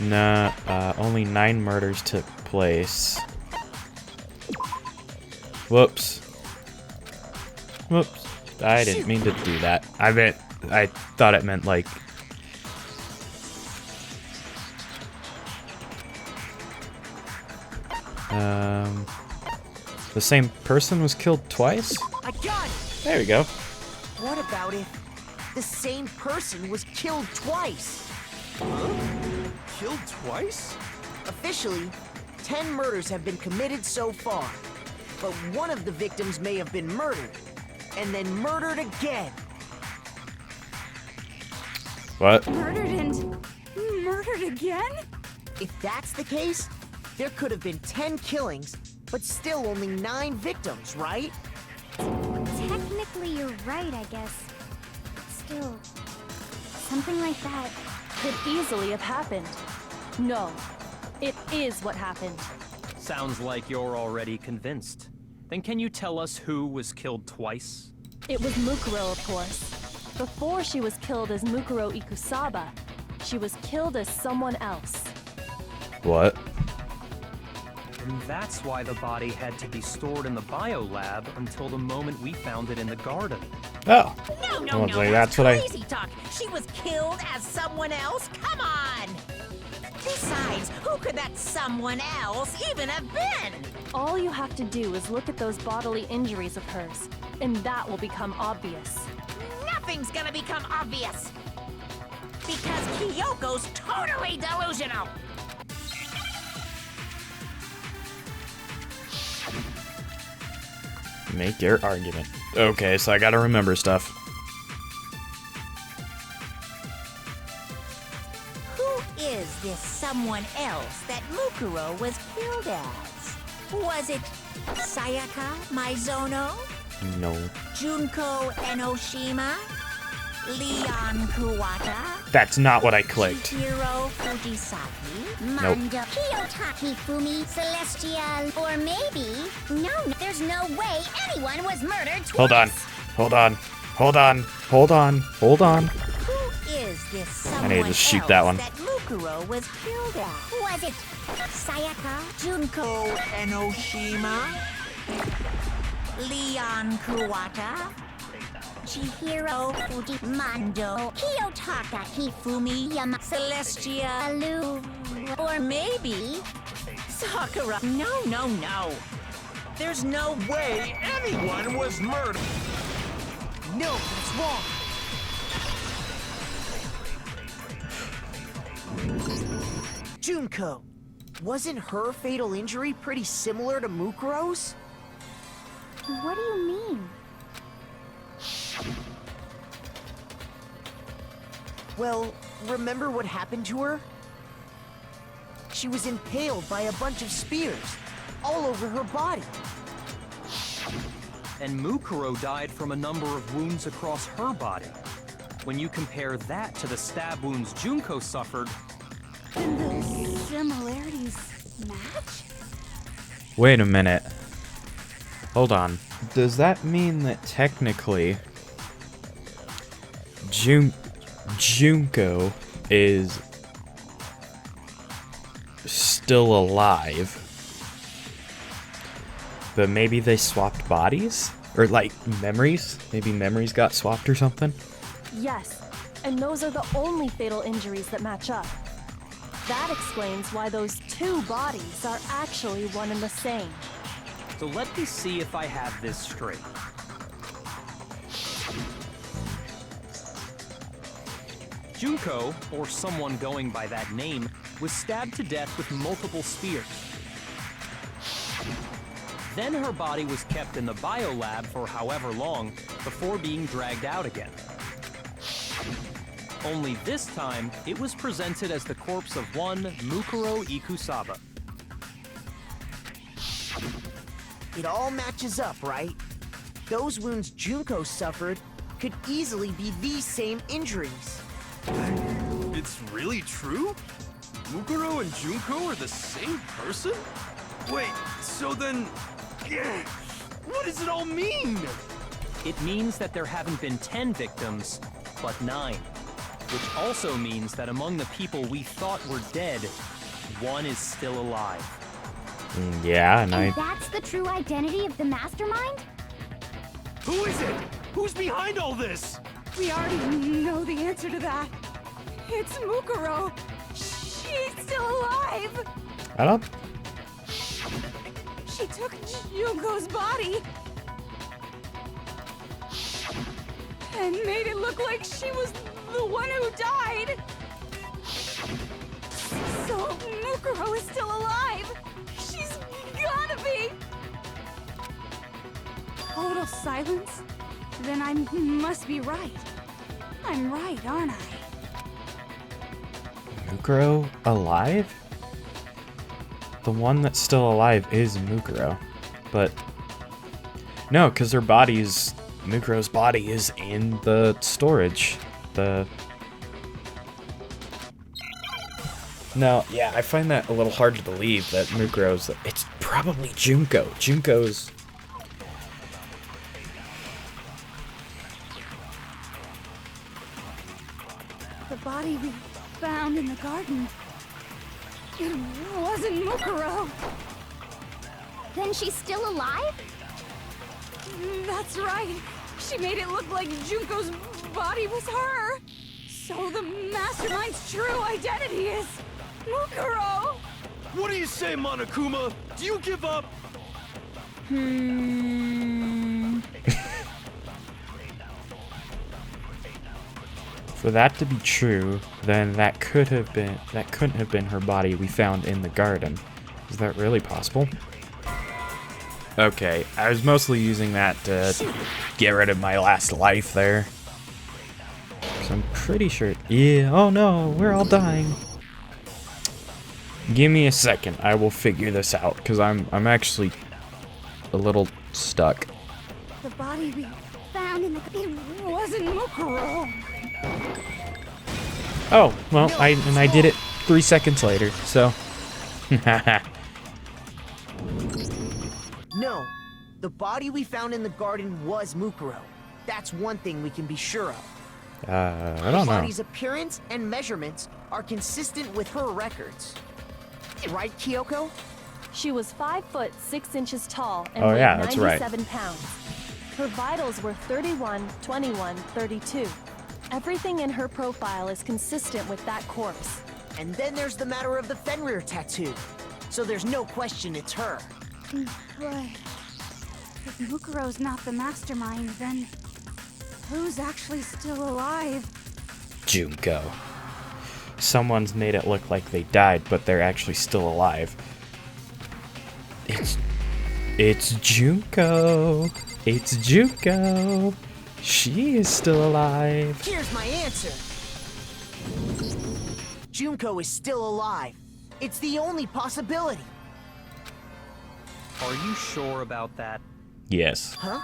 Nah, only 9 murders took place. Whoops. Whoops. I didn't mean to do that. I thought it meant like... The same person was killed twice? I got it! There we go. What about if the same person was killed twice? Killed twice? Officially, 10 murders have been committed so far. But one of the victims may have been murdered, and then murdered again. What? Murdered and murdered again? If that's the case, there could have been 10 killings, but still only 9 victims, right? Technically, you're right, I guess. But still, something like that. Could easily have happened. No, it is what happened. Sounds like you're already convinced. Then can you tell us who was killed twice? It was Mukuro, of course. Before she was killed as Mukuro Ikusaba, she was killed as someone else. What? And that's why the body had to be stored in the biolab until the moment we found it in the garden. Oh. No, I was no, like, that's that's what I- crazy talk. She was killed as someone else? Come on! Besides, who could that someone else even have been? All you have to do is look at those bodily injuries of hers, and that will become obvious. Nothing's gonna become obvious. Because Kyoko's totally delusional. Make your argument. Okay, so I gotta remember stuff. Who is this someone else that Mukuro was killed as? Was it Sayaka Maizono? No. Junko Enoshima? Leon Kuwata? That's not what I clicked. Hiro Fujisaki? Nope. Mando, Kiyotaki Fumi, Celestia, or maybe... No, there's no way anyone was murdered twice. Hold on. Hold on. Hold on. Hold on. Hold on. Who is this someone need to shoot else that one. that Mukuro was killed as? Was it Sayaka? Junko Enoshima? Leon Kuwata? Chihiro Fuji, Mando, Kiyotaka Hifumi, Yama, Celestia? Alu, Or maybe Sakura? No. There's no way anyone was murdered. No, that's wrong. Junko, wasn't her fatal injury pretty similar to Mukuro's? what do you mean? Well, remember what happened to her? She was impaled by a bunch of spears, all over her body. And Mukuro died from a number of wounds across her body. When you compare that to the stab wounds Junko suffered, And the similarities match? Wait a minute. Hold on. Does that mean that technically Junko is still alive. But maybe they swapped bodies? Or like memories? Maybe memories got swapped or something? Yes, and those are the only fatal injuries that match up. That explains why those two bodies are actually one and the same. So let me see if I have this straight. Junko, or someone going by that name, was stabbed to death with multiple spears. Then her body was kept in the biolab for however long before being dragged out again. Only this time, it was presented as the corpse of one Mukuro Ikusaba. It all matches up, right? Those wounds Junko suffered could easily be these same injuries. It's really true? Mukuro and Junko are the same person? Wait, so then... what does it all mean? It means that there haven't been 10 victims, but 9. Which also means that among the people we thought were dead, one is still alive. Yeah, and And that's the true identity of the mastermind? Who is it? Who's behind all this? We already know the answer to that. It's Mukuro. She's still alive. I don't... She took Junko's body and made it look like she was the one who died. So Mukuro is still alive. She's gotta be. Total silence? Then I must be right. I'm right, aren't I? Mukuro alive? The one that's still alive is Mukuro. But... no, because her body's... Mukuro's body is in the storage. No, yeah, I find that a little hard to believe that Mukuro's... It's probably Junko. Junko's... The body we found in the garden. It wasn't Mukuro. Then she's still alive? That's right. She made it look like Junko's body was her. So the mastermind's true identity is Mukuro. What do you say, Monokuma? Do you give up? For that to be true, then that couldn't have been her body we found in the garden. Is that really possible? Okay, I was mostly using that to get rid of my last life there. So I'm pretty sure... yeah, oh no, we're all dying. Give me a second, I will figure this out, because I'm actually a little stuck. The body we found in the... It wasn't Mukuro. Oh, well, I did it 3 seconds later, so... No, the body we found in the garden was Mukuro. That's one thing we can be sure of. I The don't know. body's appearance and measurements are consistent with her records. Right, Kyoko? She was 5 foot 6 inches tall and Oh, weighed yeah, that's right. 97 pounds. Her vitals were 31, 21, 32. Everything in her profile is consistent with that corpse. And then there's the matter of the Fenrir tattoo. So there's no question it's her. But if Mukuro's not the mastermind, then who's actually still alive? Junko. Someone's made it look like they died, but they're actually still alive. It's Junko. It's Junko. She is still alive. Here's my answer. Junko is still alive. It's the only possibility. Are you sure about that? Yes. Huh?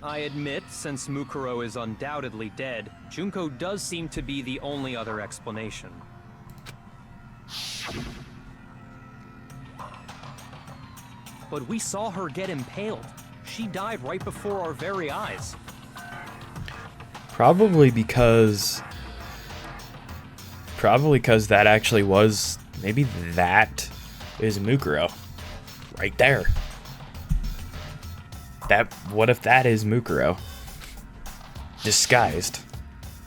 I admit, since Mukuro is undoubtedly dead, Junko does seem to be the only other explanation. But we saw her get impaled. She died right before our very eyes. Probably because that actually was Maybe that is Mukuro. Right there. What if that is Mukuro? Disguised.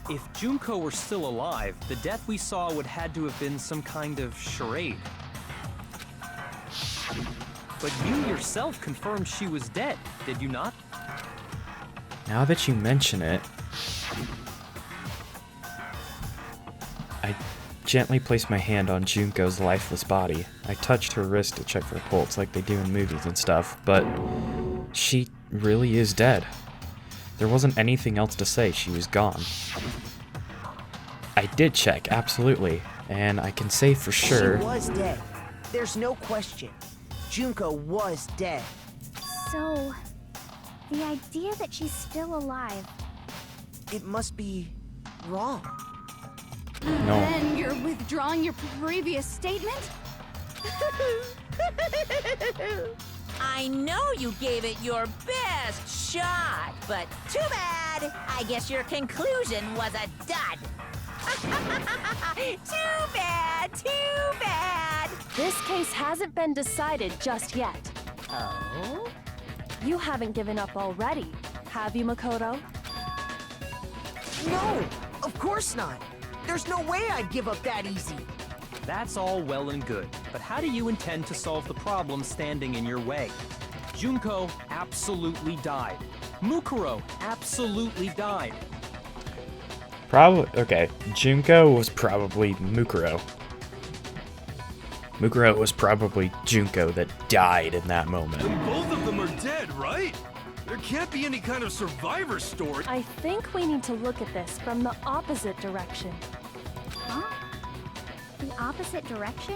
If Junko were still alive, the death we saw would had to have been some kind of charade. But you yourself confirmed she was dead, did you not? Now that you mention it, I gently placed my hand on Junko's lifeless body. I touched her wrist to check for a pulse like they do in movies and stuff, but she really is dead. There wasn't anything else to say, she was gone. I did check, absolutely, and I can say for sure... She was dead. There's no question. Junko was dead. So, the idea that she's still alive. It must be wrong. No. Then you're withdrawing your previous statement? I know you gave it your best shot, but too bad. I guess your conclusion was a dud. Too bad, too bad. This case hasn't been decided just yet. Oh? You haven't given up already, have you, Makoto? No, of course not. There's no way I'd give up that easy. That's all well and good, but how do you intend to solve the problem standing in your way? Junko absolutely died. Mukuro absolutely died. Probably, okay, Junko was probably Mukuro. Mukuro was probably Junko that died in that moment. Then both of them are dead, right? There can't be any kind of survivor story. I think we need to look at this from the opposite direction. Huh? The opposite direction?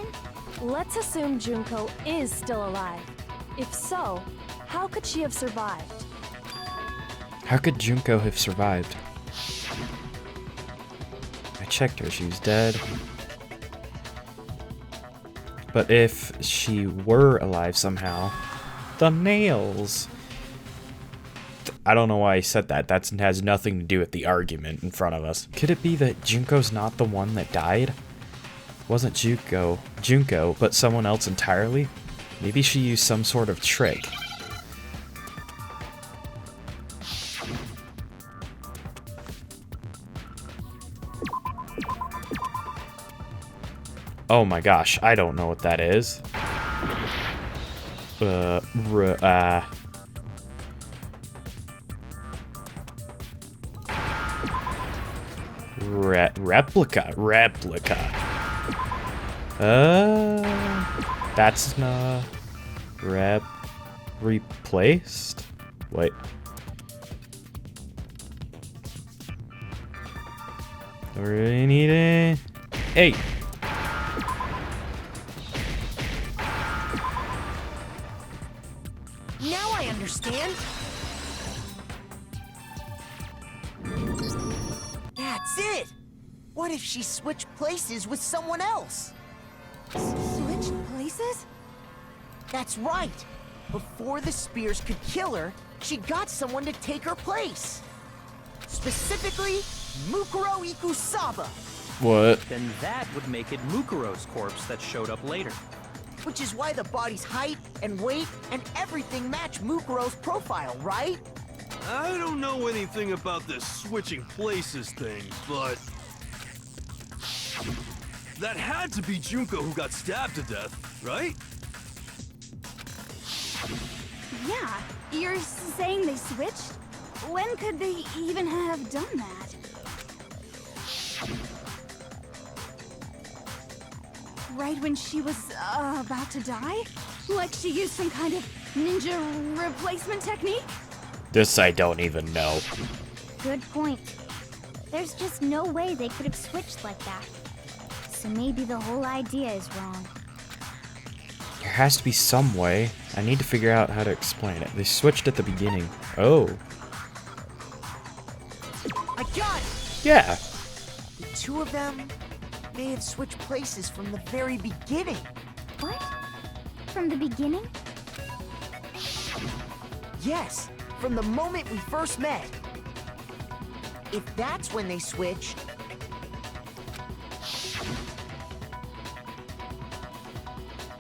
Let's assume Junko is still alive. If so, how could she have survived? How could Junko have survived? I checked her, she was dead. But if she were alive somehow, the nails. I don't know why I said that. That has nothing to do with the argument in front of us. Could it be that Junko's not the one that died? Wasn't Junko, but someone else entirely? Maybe she used some sort of trick. Oh my gosh, I don't know what that is. Replica. That's not replaced? Wait. Do we really need it? Hey! Now I understand. That's it. What if she switched places with someone else? Switched places? That's right. Before the spears could kill her, she got someone to take her place. Specifically, Mukuro Ikusaba. What? Then that would make it Mukuro's corpse that showed up later. Which is why the body's height and weight and everything match Mukuro's profile, right? I don't know anything about this switching places thing, but... that had to be Junko who got stabbed to death, right? Yeah, you're saying they switched? When could they even have done that? Right when she was about to die? Like she used some kind of ninja replacement technique? This I don't even know. Good point. There's just no way they could have switched like that. So maybe the whole idea is wrong. There has to be some way. I need to figure out how to explain it. They switched at the beginning. Oh. I got it! Yeah. The two of them may have switched places from the very beginning. What? From the beginning? Yes, from the moment we first met. If that's when they switched,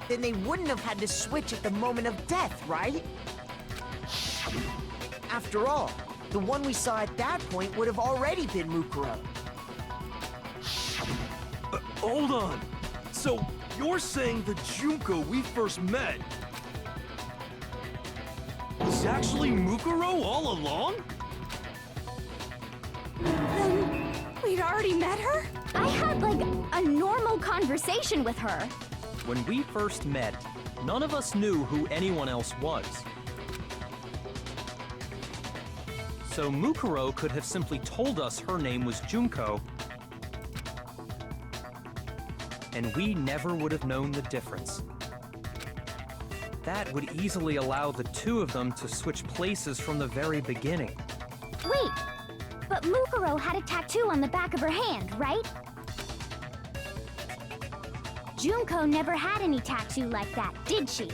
Then they wouldn't have had to switch at the moment of death, right? After all, the one we saw at that point would have already been Mukuro. Hold on. So, you're saying the Junko we first met was actually Mukuro all along? Then we'd already met her? I had, like, a normal conversation with her. When we first met, none of us knew who anyone else was. So Mukuro could have simply told us her name was Junko, and we never would have known the difference. That would easily allow the two of them to switch places from the very beginning. Wait, but Mukuro had a tattoo on the back of her hand, right? Junko never had any tattoo like that, did she?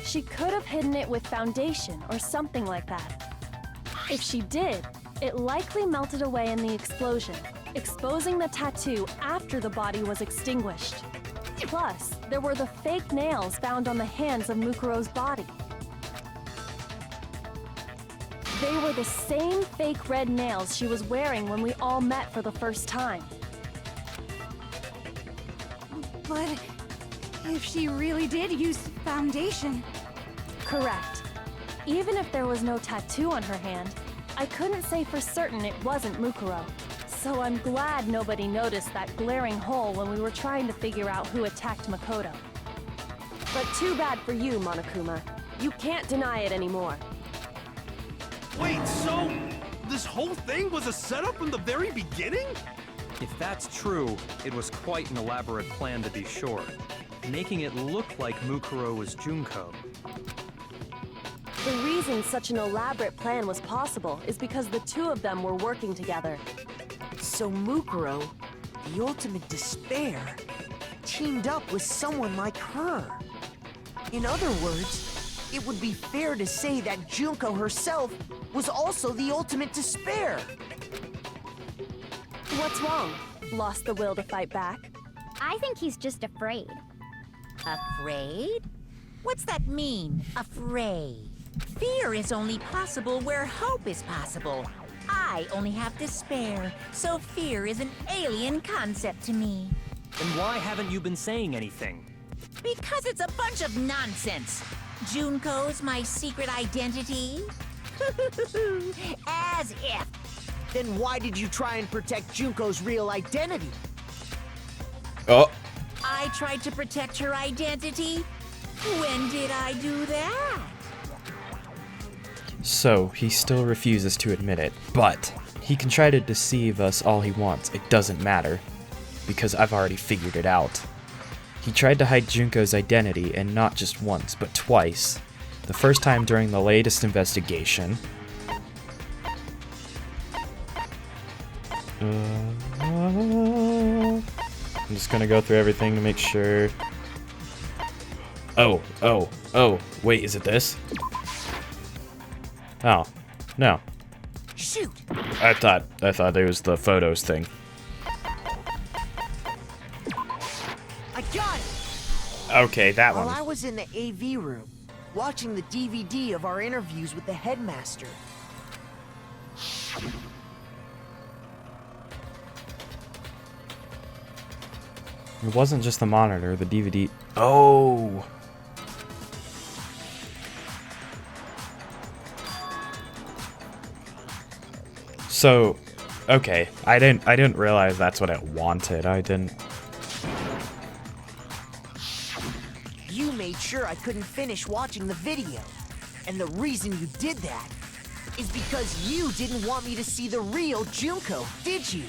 She could have hidden it with foundation or something like that. If she did, it likely melted away in the explosion, exposing the tattoo after the body was extinguished. Plus, there were the fake nails found on the hands of Mukuro's body. They were the same fake red nails she was wearing when we all met for the first time. But if she really did use foundation... Correct. Even if there was no tattoo on her hand, I couldn't say for certain it wasn't Mukuro. So I'm glad nobody noticed that glaring hole when we were trying to figure out who attacked Makoto. But too bad for you, Monokuma. You can't deny it anymore. Wait, so this whole thing was a setup from the very beginning? If that's true, it was quite an elaborate plan to be sure, making it look like Mukuro was Junko. The reason such an elaborate plan was possible is because the two of them were working together. So Mukuro, the ultimate despair, teamed up with someone like her. In other words, it would be fair to say that Junko herself was also the ultimate despair. What's wrong? Lost the will to fight back? I think he's just afraid. Afraid? What's that mean, afraid? Fear is only possible where hope is possible. I only have despair, so fear is an alien concept to me. Then why haven't you been saying anything? Because it's a bunch of nonsense. Junko's my secret identity? As if. Then why did you try and protect Junko's real identity? Oh. I tried to protect her identity? When did I do that? So, he still refuses to admit it, but he can try to deceive us all he wants. It doesn't matter, because I've already figured it out. He tried to hide Junko's identity, and not just once, but twice. The first time during the latest investigation. I'm just gonna go through everything to make sure. Oh, wait, is it this? Oh, no. Shoot! I thought it was the photos thing. I got it! Okay, that While one. I was in the AV room, watching the DVD of our interviews with the headmaster. It wasn't just the monitor, the DVD. Oh! So, okay, I didn't realize that's what it wanted. I didn't. You made sure I couldn't finish watching the video. And the reason you did that is because you didn't want me to see the real Junko, did you?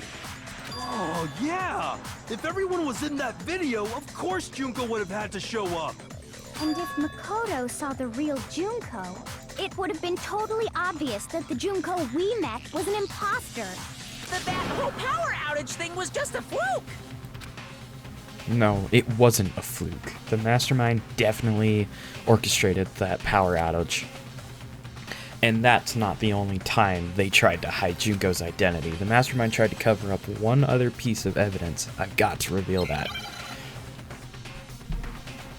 Oh, yeah! If everyone was in that video, of course Junko would have had to show up. And if Makoto saw the real Junko, it would have been totally obvious that the Junko we met was an imposter. That whole power outage thing was just a fluke! No, it wasn't a fluke. The mastermind definitely orchestrated that power outage. And that's not the only time they tried to hide Junko's identity. The mastermind tried to cover up one other piece of evidence. I've got to reveal that.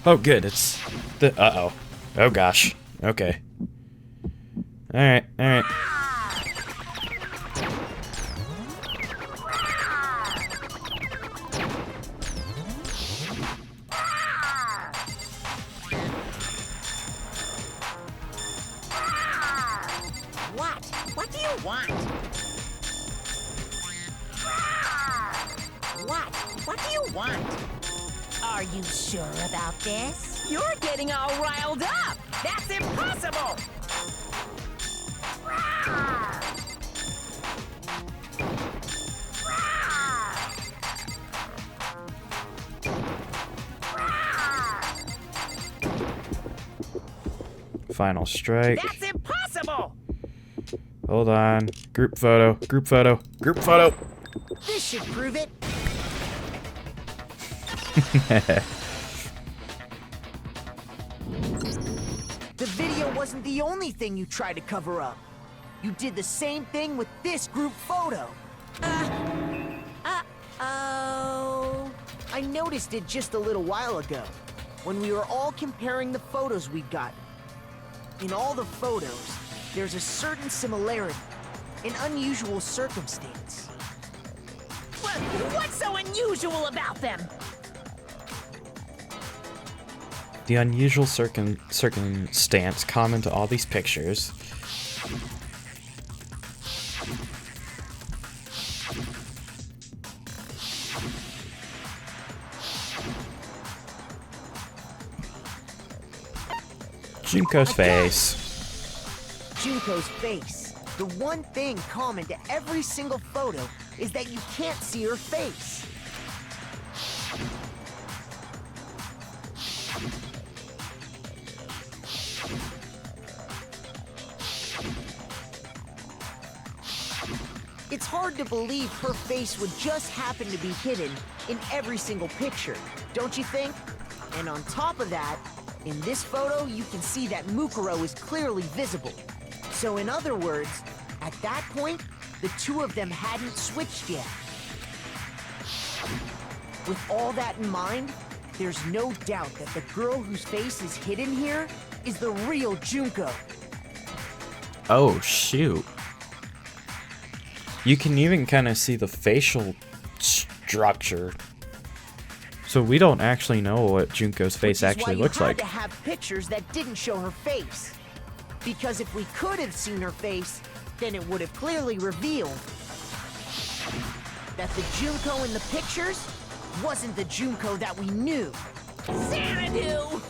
Oh, good. It's the. Uh-oh. Oh, gosh. Okay. Alright, alright. What? What do you want? What? What do you want? Are you sure about this? You're getting all riled up! That's impossible! Final strike. That's impossible! Hold on. Group photo. Group photo. Group photo. This should prove it. The video wasn't the only thing you tried to cover up. You did the same thing with this group photo. Oh. I noticed it just a little while ago, when we were all comparing the photos we'd gotten. In all the photos, there's a certain similarity, an unusual circumstance. What's so unusual about them? The unusual circumstance common to all these pictures. Junko's face. Junko's face. The one thing common to every single photo is that you can't see her face. It's hard to believe her face would just happen to be hidden in every single picture, don't you think? And on top of that, in this photo, you can see that Mukuro is clearly visible. So in other words, at that point, the two of them hadn't switched yet. With all that in mind, there's no doubt that the girl whose face is hidden here is the real Junko. Oh, shoot. You can even kind of see the facial structure. So we don't actually know what Junko's face actually looks like. Which is why you had to have pictures that didn't show her face. Because if we could have seen her face, then it would have clearly revealed that the Junko in the pictures wasn't the Junko that we knew. Xanadu!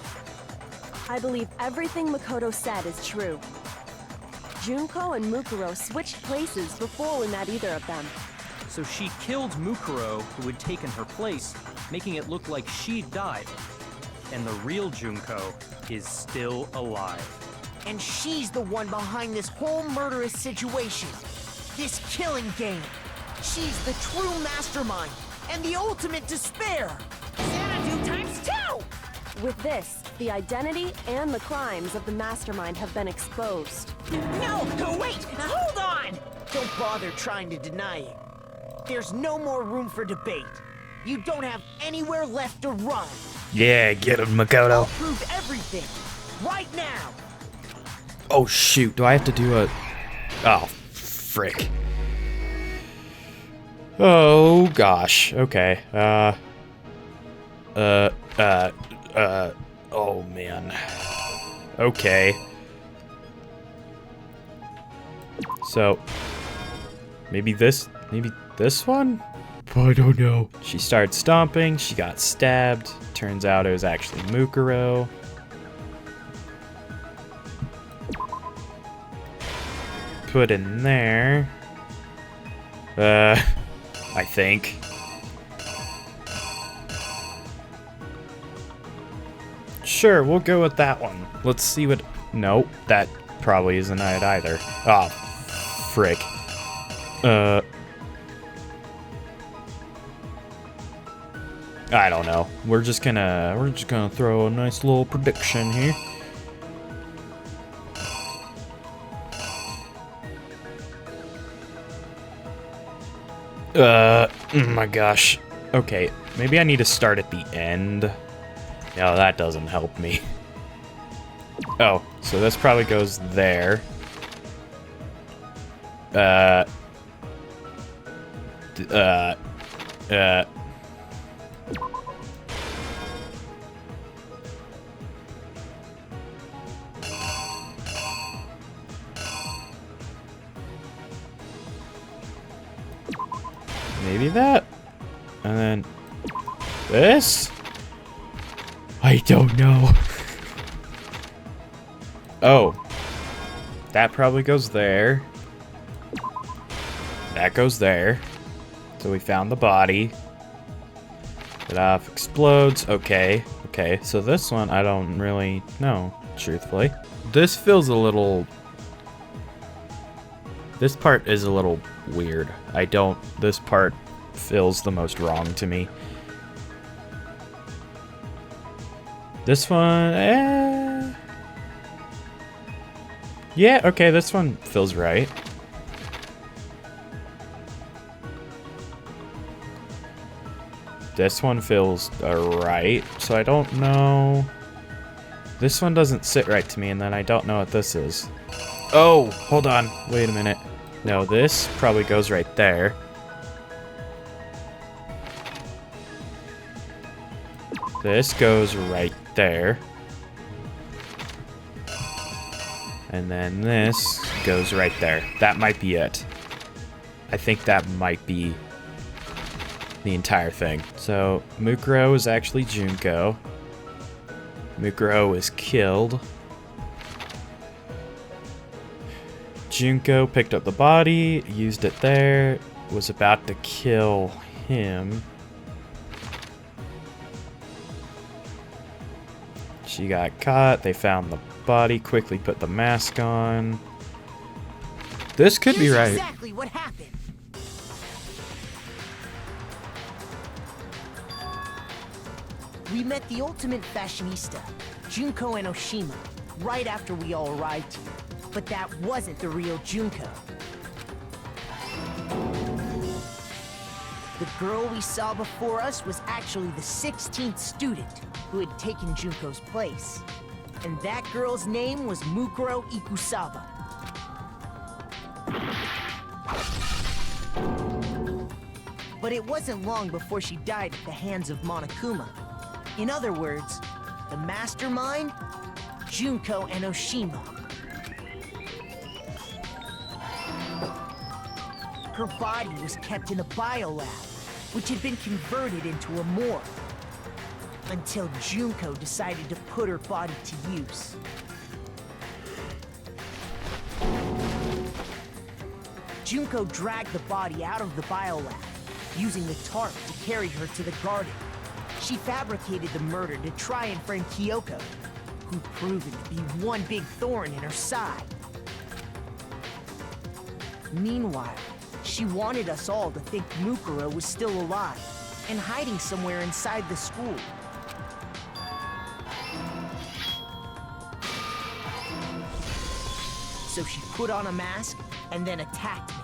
I believe everything Makoto said is true. Junko and Mukuro switched places before we met either of them. So she killed Mukuro, who had taken her place, making it look like she'd died. And the real Junko is still alive. And she's the one behind this whole murderous situation. This killing game. She's the true mastermind and the ultimate despair. Xanadu times 2! With this, the identity and the crimes of the mastermind have been exposed. No, wait! Hold on! Don't bother trying to deny it. There's no more room for debate. You don't have anywhere left to run. Yeah, get him, I'll Makoto. prove everything. Right now. Oh, shoot. Do I have to do a... Oh, frick. Oh, gosh. Okay. Oh, man. Okay. So, maybe this one? I don't know. She starts stomping, she got stabbed. Turns out it was actually Mukuro. Put in there. I think. Sure, we'll go with that one. Let's see what... Nope, that probably isn't it either. Oh, frick. I don't know. We're just gonna throw a nice little prediction here. Oh my gosh. Okay, maybe I need to start at the end. Yeah, that doesn't help me. Oh, so this probably goes there. Maybe that? And then this? I don't know. Oh. That probably goes there. That goes there. So we found the body. It off explodes. Okay. Okay. So this one I don't really know, truthfully. This feels a little... This part is a little weird. This part feels the most wrong to me. This one, yeah, okay, this one feels right. This one feels right, so I don't know. This one doesn't sit right to me, and then I don't know what this is. Oh, hold on. Wait a minute. No, this probably goes right there. This goes right there. And then this goes right there. That might be it. I think that might be the entire thing. So, Mukuro is actually Junko. Mukuro is killed. Junko picked up the body, used it there, was about to kill him. She got caught, they found the body, quickly put the mask on. This could be right. Exactly what happened. We met the ultimate fashionista, Junko Enoshima, right after we all arrived here. But that wasn't the real Junko. The girl we saw before us was actually the 16th student who had taken Junko's place. And that girl's name was Mukuro Ikusaba. But it wasn't long before she died at the hands of Monokuma. In other words, the mastermind, Junko Enoshima. Her body was kept in a biolab, which had been converted into a morgue. Until Junko decided to put her body to use. Junko dragged the body out of the biolab, using the tarp to carry her to the garden. She fabricated the murder to try and frame Kyoko, who'd proven to be one big thorn in her side. Meanwhile, she wanted us all to think Mukuro was still alive and hiding somewhere inside the school. So she put on a mask and then attacked me.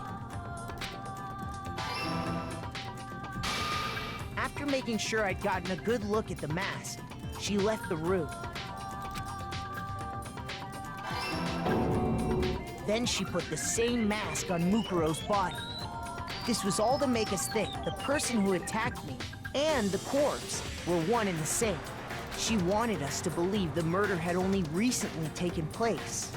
After making sure I'd gotten a good look at the mask, she left the room. Then she put the same mask on Mukuro's body. This was all to make us think the person who attacked me and the corpse were one and the same. She wanted us to believe the murder had only recently taken place.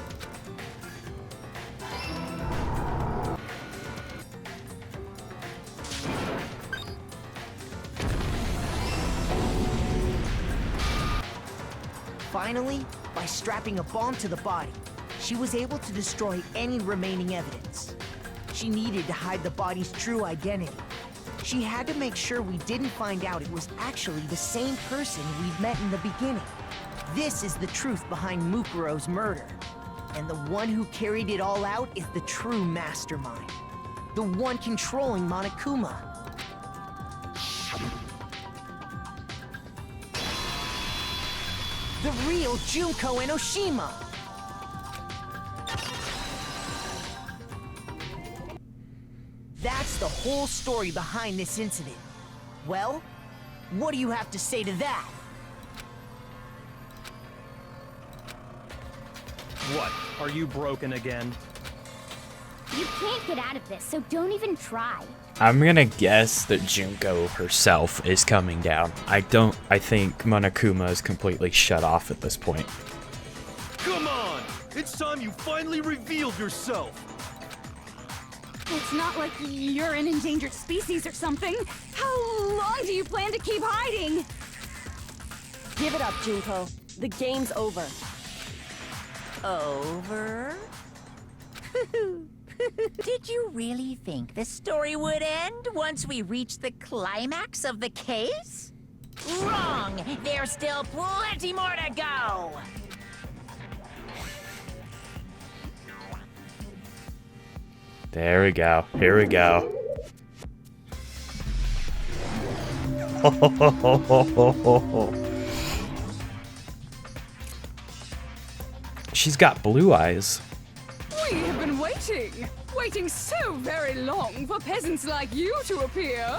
Finally, by strapping a bomb to the body, she was able to destroy any remaining evidence. She needed to hide the body's true identity. She had to make sure we didn't find out it was actually the same person we'd met in the beginning. This is the truth behind Mukuro's murder. And the one who carried it all out is the true mastermind. The one controlling Monokuma. The real Junko Enoshima! That's the whole story behind this incident. Well, what do you have to say to that? What, are you broken again? You can't get out of this, so don't even try. I'm gonna guess that Junko herself is coming down. I think Monokuma is completely shut off at this point. Come on! It's time you finally revealed yourself! It's not like you're an endangered species or something. How long do you plan to keep hiding? Give it up, Junko. The game's over. Over? Did you really think the story would end once we reached the climax of the case? Wrong! There's still plenty more to go! There we go. Here we go. She's got blue eyes. We have been waiting so very long for peasants like you to appear.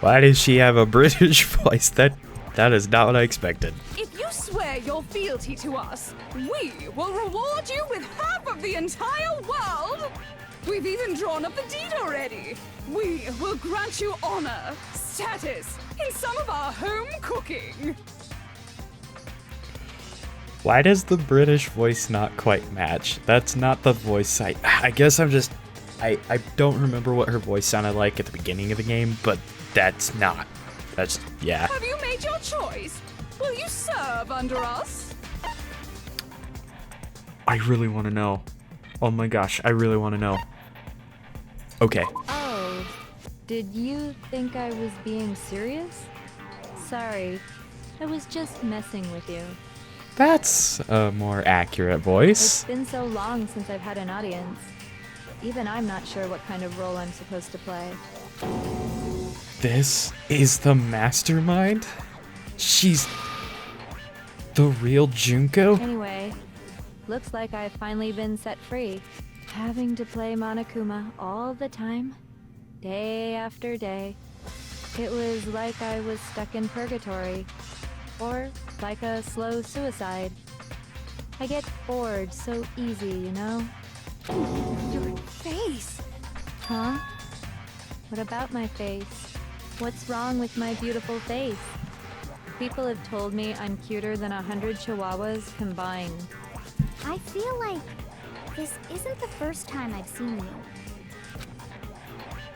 Why does she have a British voice? That is not what I expected. If you swear your fealty to us, we will reward you with half of the entire world. We've even drawn up the deed already. We will grant you honor, status, in some of our home cooking. Why does the British voice not quite match? That's not the voice I guess I don't remember what her voice sounded like at the beginning of the game, but that's, yeah. Have you made your choice? Will you serve under us? I really want to know. Oh my gosh, I really want to know. Okay. Oh, did you think I was being serious? Sorry, I was just messing with you. That's a more accurate voice. It's been so long since I've had an audience. Even I'm not sure what kind of role I'm supposed to play. This is the mastermind? She's the real Junko? Anyway, looks like I've finally been set free. Having to play Monokuma all the time, day after day. It was like I was stuck in purgatory. Or like a slow suicide. I get bored so easy, you know? Your face. Huh? What about my face? What's wrong with my beautiful face? People have told me I'm cuter than 100 chihuahuas combined. I feel like this isn't the first time I've seen you.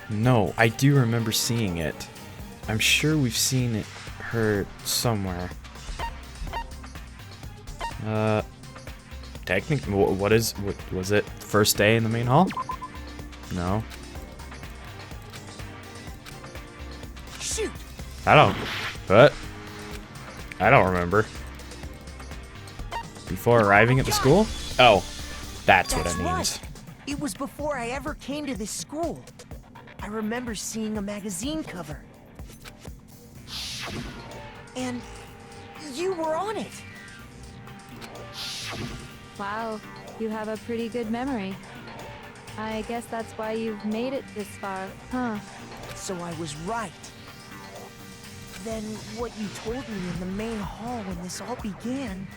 No, I do remember seeing it. I'm sure we've seen her somewhere. Technically, was it first day in the main hall? No. Shoot! I don't remember. Before arriving at the school? Oh, that's what it means. Right. It was before I ever came to this school. I remember seeing a magazine cover. And you were on it. Wow, you have a pretty good memory. I guess that's why you've made it this far, huh? So I was right. Then what you told me in the main hall when this all began...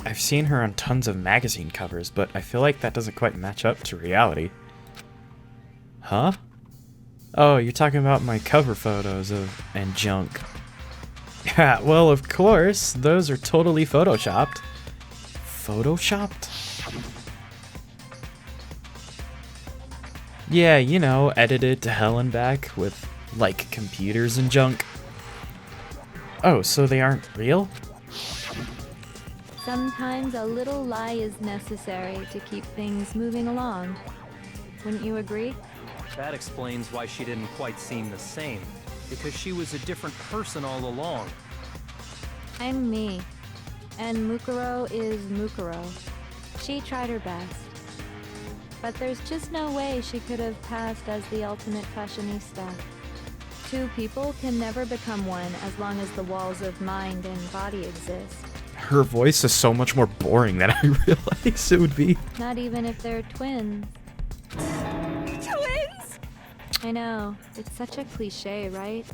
I've seen her on tons of magazine covers, but I feel like that doesn't quite match up to reality. Huh? Oh, you're talking about my cover photos and junk. Yeah, well, of course, those are totally photoshopped. Photoshopped? Yeah, you know, edited to hell and back with, like, computers and junk. Oh, so they aren't real? Sometimes a little lie is necessary to keep things moving along. Wouldn't you agree? That explains why she didn't quite seem the same. Because she was a different person all along. I'm me. And Mukuro is Mukuro. She tried her best. But there's just no way she could have passed as the ultimate fashionista. Two people can never become one as long as the walls of mind and body exist. Her voice is so much more boring than I realized it would be. Not even if they're twins. Twins? I know, it's such a cliche, right?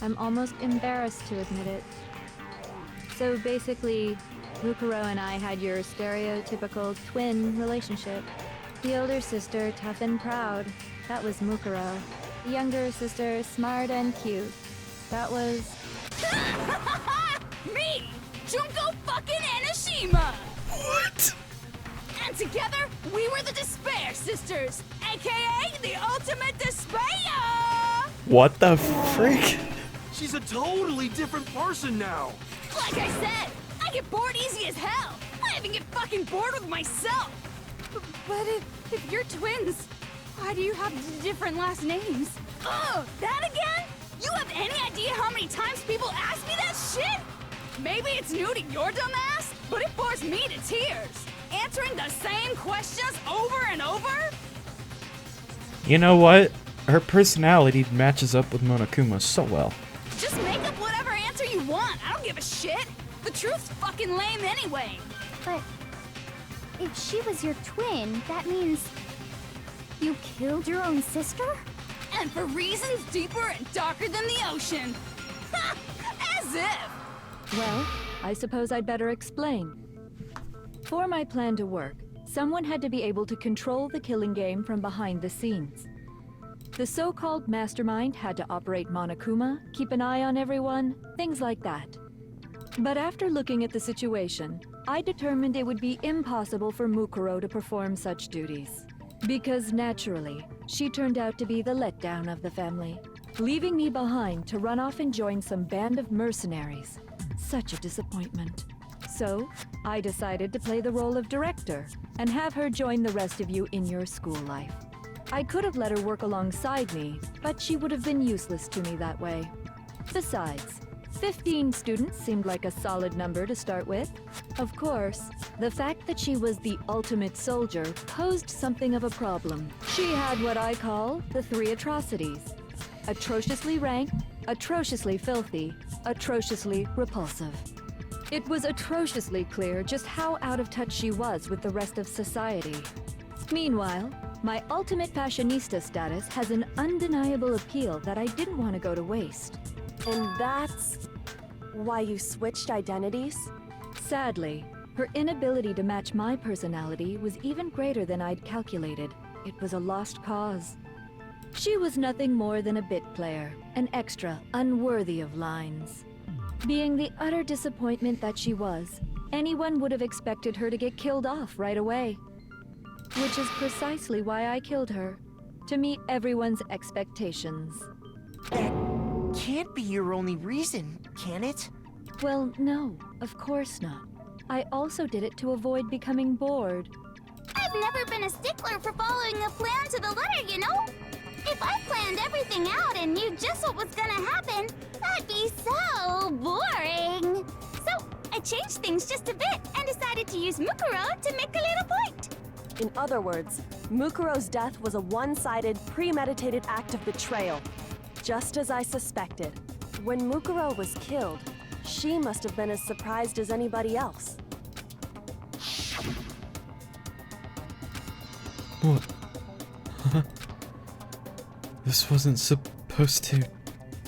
I'm almost embarrassed to admit it. So basically, Mukuro and I had your stereotypical twin relationship. The older sister, tough and proud. That was Mukuro. The younger sister, smart and cute. That was... Me! Junko fucking Enoshima! What? And together, we were the Despair Sisters, aka the Ultimate Despair! What the frick? She's a totally different person now. Like I said, I get bored easy as hell. I even get fucking bored with myself. But if you're twins, why do you have different last names? Ugh, that again? You have any idea how many times people ask me that shit? Maybe it's new to your dumb ass, but it bores me to tears. Answering the same questions over and over? You know what? Her personality matches up with Monokuma so well. Just make up whatever answer you want. I don't give a shit. The truth's fucking lame anyway. But if she was your twin, that means you killed your own sister? And for reasons deeper and darker than the ocean. Ha! As if! Well, I suppose I'd better explain. For my plan to work, someone had to be able to control the killing game from behind the scenes. The so-called mastermind had to operate Monokuma, keep an eye on everyone, things like that. But after looking at the situation, I determined it would be impossible for Mukuro to perform such duties. Because naturally, she turned out to be the letdown of the family, leaving me behind to run off and join some band of mercenaries. Such a disappointment. So, I decided to play the role of director and have her join the rest of you in your school life. I could have let her work alongside me, but she would have been useless to me that way. Besides, 15 students seemed like a solid number to start with. Of course, the fact that she was the ultimate soldier posed something of a problem. She had what I call the 3 atrocities. Atrociously rank, atrociously filthy, atrociously repulsive. It was atrociously clear just how out of touch she was with the rest of society. Meanwhile, my ultimate fashionista status has an undeniable appeal that I didn't want to go to waste. And that's why you switched identities? Sadly, her inability to match my personality was even greater than I'd calculated. It was a lost cause. She was nothing more than a bit player, an extra unworthy of lines. Being the utter disappointment that she was, anyone would have expected her to get killed off right away. Which is precisely why I killed her, to meet everyone's expectations. That can't be your only reason, can it? Well, no, of course not. I also did it to avoid becoming bored. I've never been a stickler for following a plan to the letter, you know? If I planned everything out and knew just what was gonna happen, that'd be so boring. So I changed things just a bit and decided to use Mukuro to make a little point. In other words, Mukuro's death was a one-sided, premeditated act of betrayal. Just as I suspected. When Mukuro was killed, she must have been as surprised as anybody else. What? Huh? This wasn't supposed to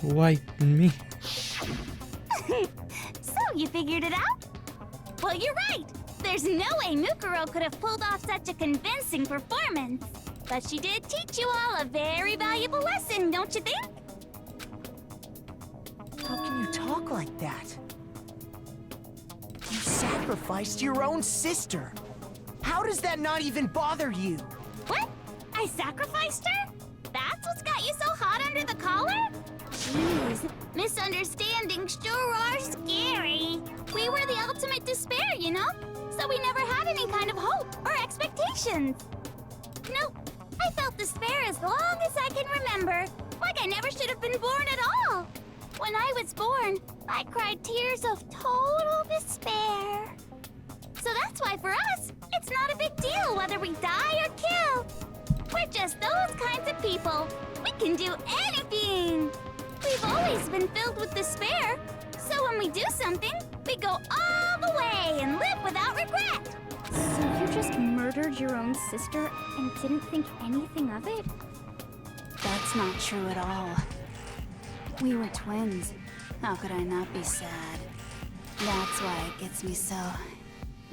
wipe me. So you figured it out? Well, you're right. There's no way Mukuro could have pulled off such a convincing performance. But she did teach you all a very valuable lesson, don't you think? How can you talk like that? You sacrificed your own sister. How does that not even bother you? What? I sacrificed her? That's what's got you so hot under the collar? Jeez, misunderstandings sure are scary. We were the ultimate despair, you know? So we never had any kind of hope or expectations. Nope, I felt despair as long as I can remember. Like I never should have been born at all. When I was born, I cried tears of total despair. So that's why for us, it's not a big deal whether we die or kill. We're just those kinds of people. We can do anything. We've always been filled with despair. So when we do something, we go all the way and live without regret. So you just murdered your own sister and didn't think anything of it? That's not true at all. We were twins. How could I not be sad? That's why it gets me so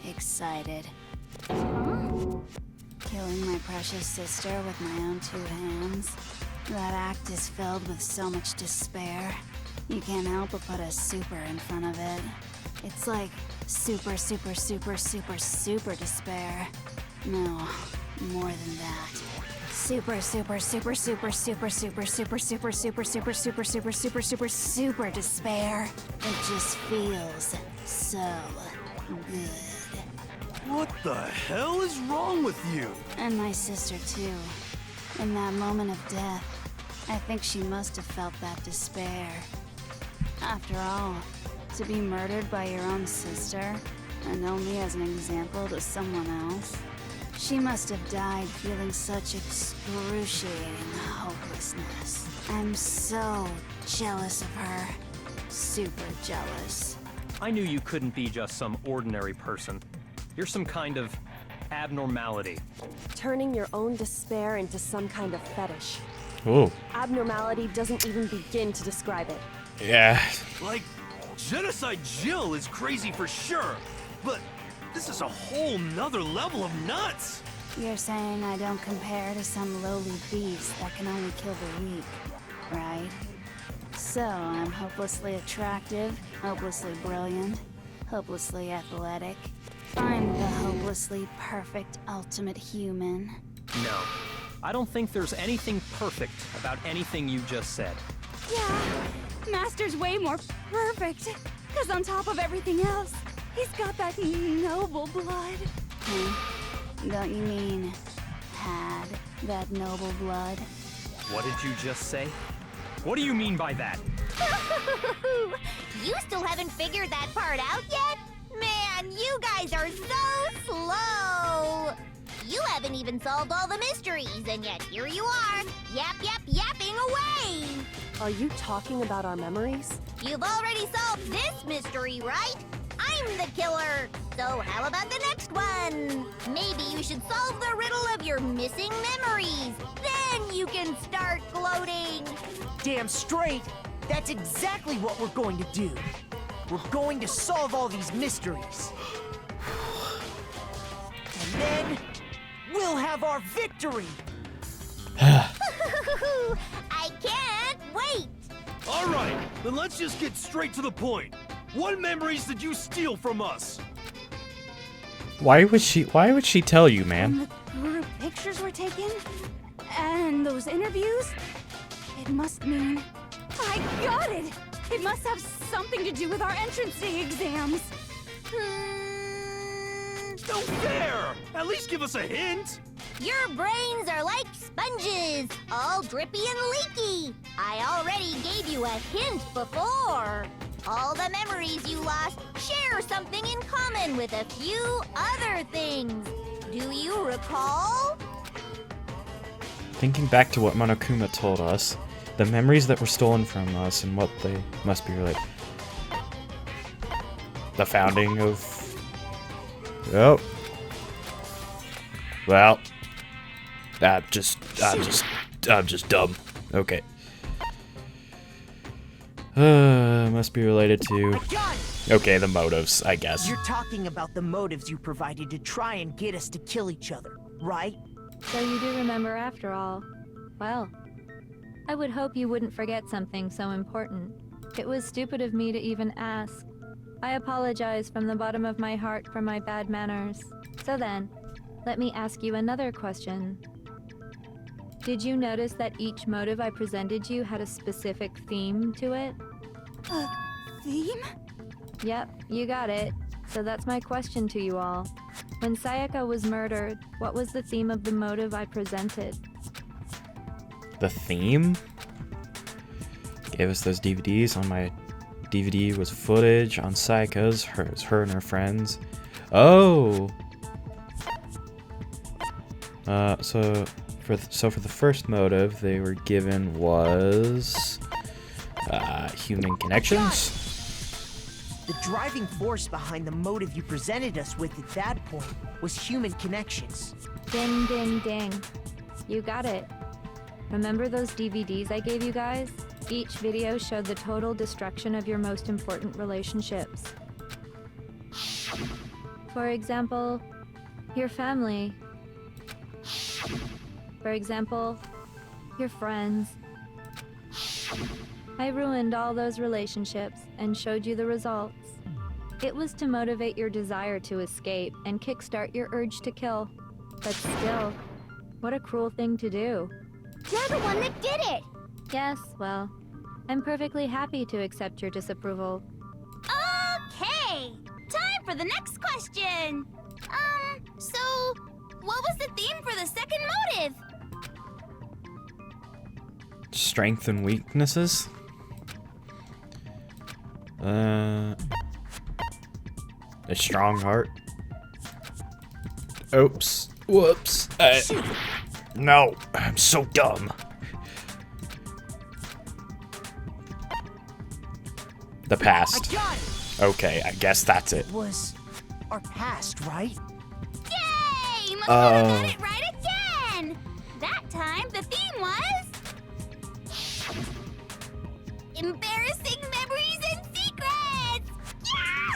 excited. Killing my precious sister with my own 2 hands. That act is filled with so much despair. You can't help but put a super in front of it. It's like super, super, super, super, super despair. No, more than that. Super, super, super, super, super, super, super, super, super, super, super, super, super, super, super despair. It just feels so good. What the hell is wrong with you? And my sister too. In that moment of death, I think she must have felt that despair. After all, to be murdered by your own sister, and only as an example to someone else, she must have died feeling such excruciating hopelessness. I'm so jealous of her. Super jealous. I knew you couldn't be just some ordinary person. You're some kind of abnormality. Turning your own despair into some kind of fetish. Ooh. Abnormality doesn't even begin to describe it. Yeah. Like, Genocide Jill is crazy for sure, but this is a whole nother level of nuts! You're saying I don't compare to some lowly beast that can only kill the weak, right? So I'm hopelessly attractive, hopelessly brilliant, hopelessly athletic. I'm the hopelessly perfect ultimate human. No. I don't think there's anything perfect about anything you just said. Yeah, Master's way more perfect. Because on top of everything else, he's got that noble blood. Don't you mean had that noble blood? What did you just say? What do you mean by that? You still haven't figured that part out yet? Man, you guys are so slow! You haven't even solved all the mysteries, and yet here you are, yapping away! Are you talking about our memories? You've already solved this mystery, right? I'm the killer! So how about the next one? Maybe you should solve the riddle of your missing memories. Then you can start gloating. Damn straight! That's exactly what we're going to do. We're going to solve all these mysteries. And then, we'll have our victory! I can't wait! Alright, then let's just get straight to the point. What memories did you steal from us? Why would she tell you, man? And the group pictures were taken? And those interviews? It must mean... I got it! It must have something to do with our entrance day exams. No fair! At least give us a hint! Your brains are like sponges, all drippy and leaky. I already gave you a hint before. All the memories you lost share something in common with a few other things. Do you recall? Thinking back to what Monokuma told us, the memories that were stolen from us and what they must be related. The founding of... Oh. Well. I'm just dumb. Okay. Must be related to... I got it! Okay, the motives, I guess. You're talking about the motives you provided to try and get us to kill each other, right? So you do remember after all. Well, I would hope you wouldn't forget something so important. It was stupid of me to even ask. I apologize from the bottom of my heart for my bad manners. So then, let me ask you another question. Did you notice that each motive I presented you had a specific theme to it? A theme? Yep, you got it. So that's my question to you all. When Sayaka was murdered, what was the theme of the motive I presented? The theme? Gave us those DVDs. On my DVD was footage on Sayaka's, her and her friends. Oh! So for the first motive they were given was human connections. The driving force behind the motive you presented us with at that point was human connections. Ding, ding, ding. You got it. Remember those DVDs I gave you guys? Each video showed the total destruction of your most important relationships. For example, your family. For example, your friends. I ruined all those relationships and showed you the results. It was to motivate your desire to escape and kickstart your urge to kill. But still, what a cruel thing to do. You're the one that did it! Yes, well, I'm perfectly happy to accept your disapproval. Okay! Time for the next question! So, what was the theme for the second motive? Strength and weaknesses? A strong heart. Oops. Whoops. No, I'm so dumb. The past. I got it! Okay, I guess that's it. It was our past, right? Yay! Makoto got it right again! That time, the theme was... embarrassing memories and secrets! Yeah!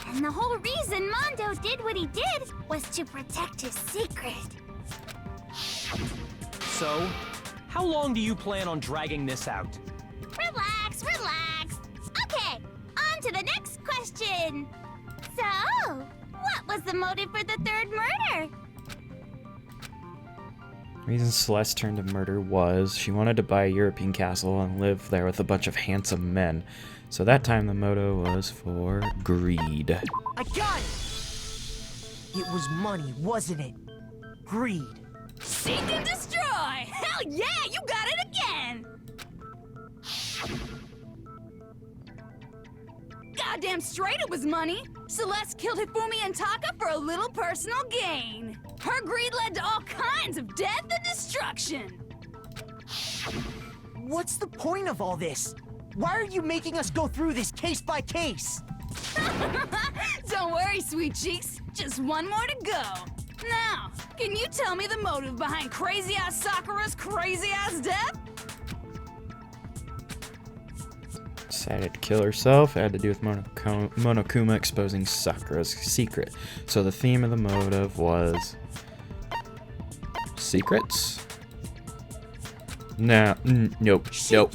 And the whole reason Mondo did what he did was to protect his secret. So, how long do you plan on dragging this out? Relax, relax. Okay, on to the next question. So, what was the motive for the third murder? Reason Celeste turned to murder was she wanted to buy a European castle and live there with a bunch of handsome men. So that time the motto was for greed. I got it! It was money, wasn't it? Greed. Seek and destroy! Hell yeah, you got it again! Goddamn straight it was money! Celeste killed Hifumi and Taka for a little personal gain. Her greed led to all kinds of death and destruction. What's the point of all this? Why are you making us go through this case by case? Don't worry, sweet cheeks. Just one more to go. Now, can you tell me the motive behind crazy-ass Sakura's crazy-ass death? Decided to kill herself. It had to do with Monokuma exposing Sakura's secret. So the theme of the motive was... secrets? No, nope, nope.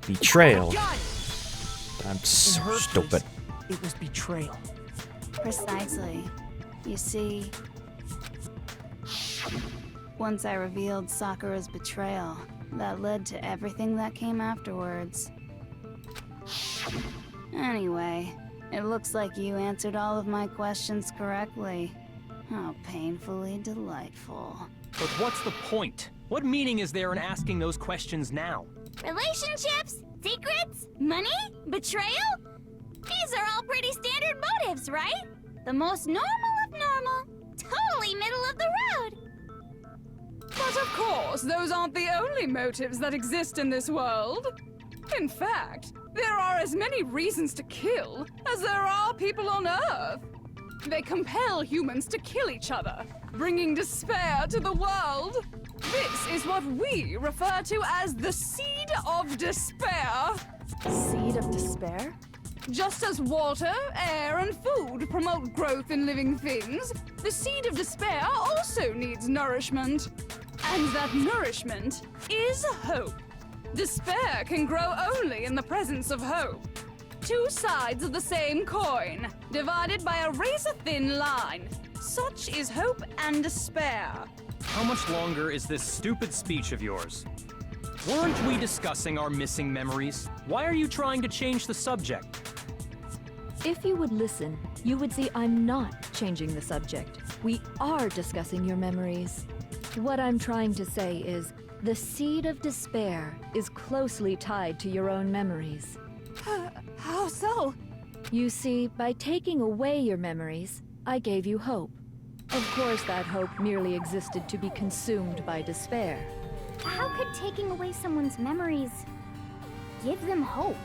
Betrayal. I got it! I'm In so her stupid. case, it was betrayal. Precisely. You see, once I revealed Sakura's betrayal, that led to everything that came afterwards. Anyway, it looks like you answered all of my questions correctly. How painfully delightful. But what's the point? What meaning is there in asking those questions now? Relationships? Secrets? Money? Betrayal? These are all pretty standard motives, right? The most normal of normal. Totally middle of the road. But of course, those aren't the only motives that exist in this world. In fact, there are as many reasons to kill as there are people on Earth. They compel humans to kill each other, bringing despair to the world. This is what we refer to as the seed of despair. Seed of despair? Just as water, air, and food promote growth in living things, the seed of despair also needs nourishment. And that nourishment is hope. Despair can grow only in the presence of hope. Two sides of the same coin, divided by a razor-thin line. Such is hope and despair. How much longer is this stupid speech of yours? Weren't we discussing our missing memories? Why are you trying to change the subject? If you would listen, you would see I'm not changing the subject. We are discussing your memories. What I'm trying to say is, the seed of despair is closely tied to your own memories. How so? You see, by taking away your memories, I gave you hope. Of course, that hope merely existed to be consumed by despair. How could taking away someone's memories give them hope?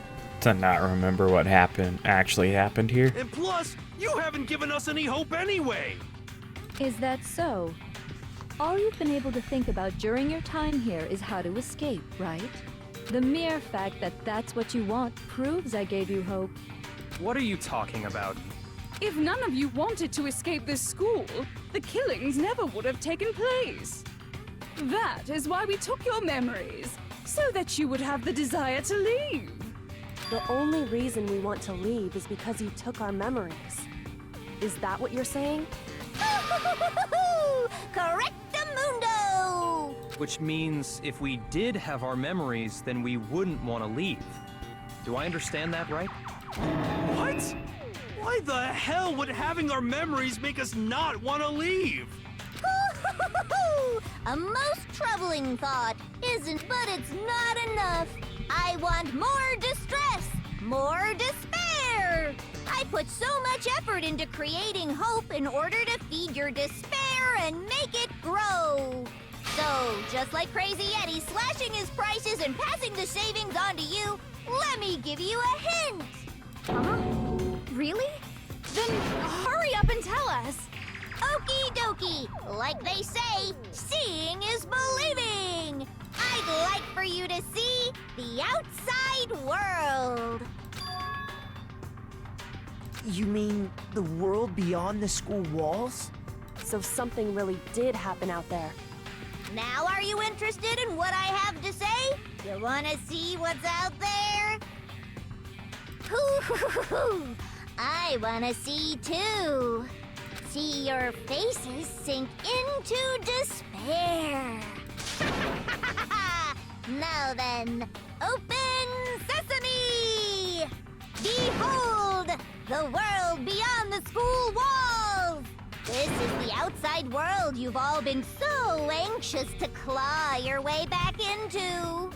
To not remember what actually happened here. And plus, you haven't given us any hope anyway! Is that so? All you've been able to think about during your time here is how to escape, right? The mere fact that that's what you want proves I gave you hope. What are you talking about? If none of you wanted to escape this school, the killings never would have taken place. That is why we took your memories, so that you would have the desire to leave. The only reason we want to leave is because you took our memories. Is that what you're saying? Correctamundo! Which means if we did have our memories, then we wouldn't want to leave. Do I understand that right? What? Why the hell would having our memories make us not want to leave? A most troubling thought, isn't, but it's not enough. I want more distress, more despair. I put so much effort into creating hope in order to feed your despair and make it grow. So, just like Crazy Eddie slashing his prices and passing the savings on to you, let me give you a hint. Huh? Really? Then hurry up and tell us. Okie dokie. Like they say, seeing is believing. I'd like for you to see the outside world. You mean the world beyond the school walls? So something really did happen out there. Now are you interested in what I have to say? You wanna see what's out there? Hoo-hoo-hoo-hoo. I wanna see too. See your faces sink into despair. Now then, open sesame! Behold, the world beyond the school walls! This is the outside world you've all been so anxious to claw your way back into.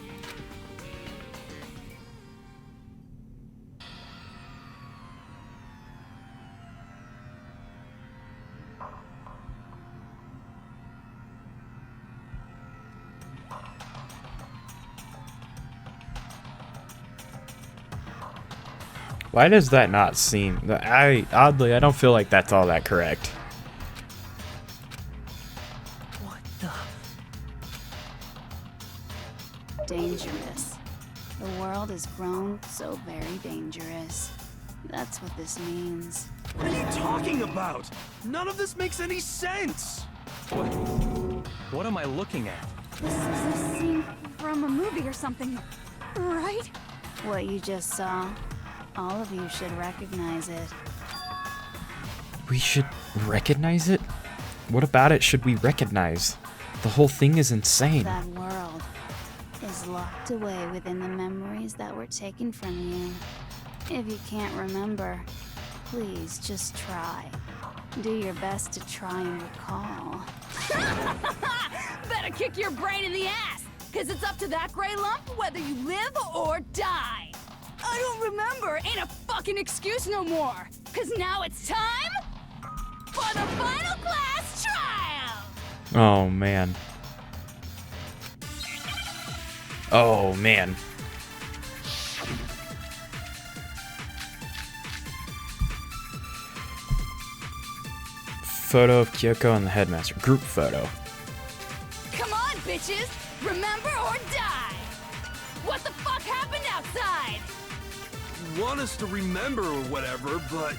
Why does that not seem... Oddly, I don't feel like that's all that correct. What the? Dangerous. The world has grown so very dangerous. That's what this means. What are you talking about? None of this makes any sense. What am I looking at? This is a scene from a movie or something, right? What you just saw, all of you should recognize it. We should recognize it? What about it should we recognize? The whole thing is insane. That world is locked away within the memories that were taken from you. If you can't remember, please just try. Do your best to try and recall. Better kick your brain in the ass, because it's up to that gray lump whether you live or die. I don't remember ain't a fucking excuse no more, because now it's time for the final class trial! Oh, man. Oh, man. Photo of Kyoko and the headmaster. Group photo. Come on, bitches! Remember or die! What the fuck happened outside? You want us to remember or whatever, but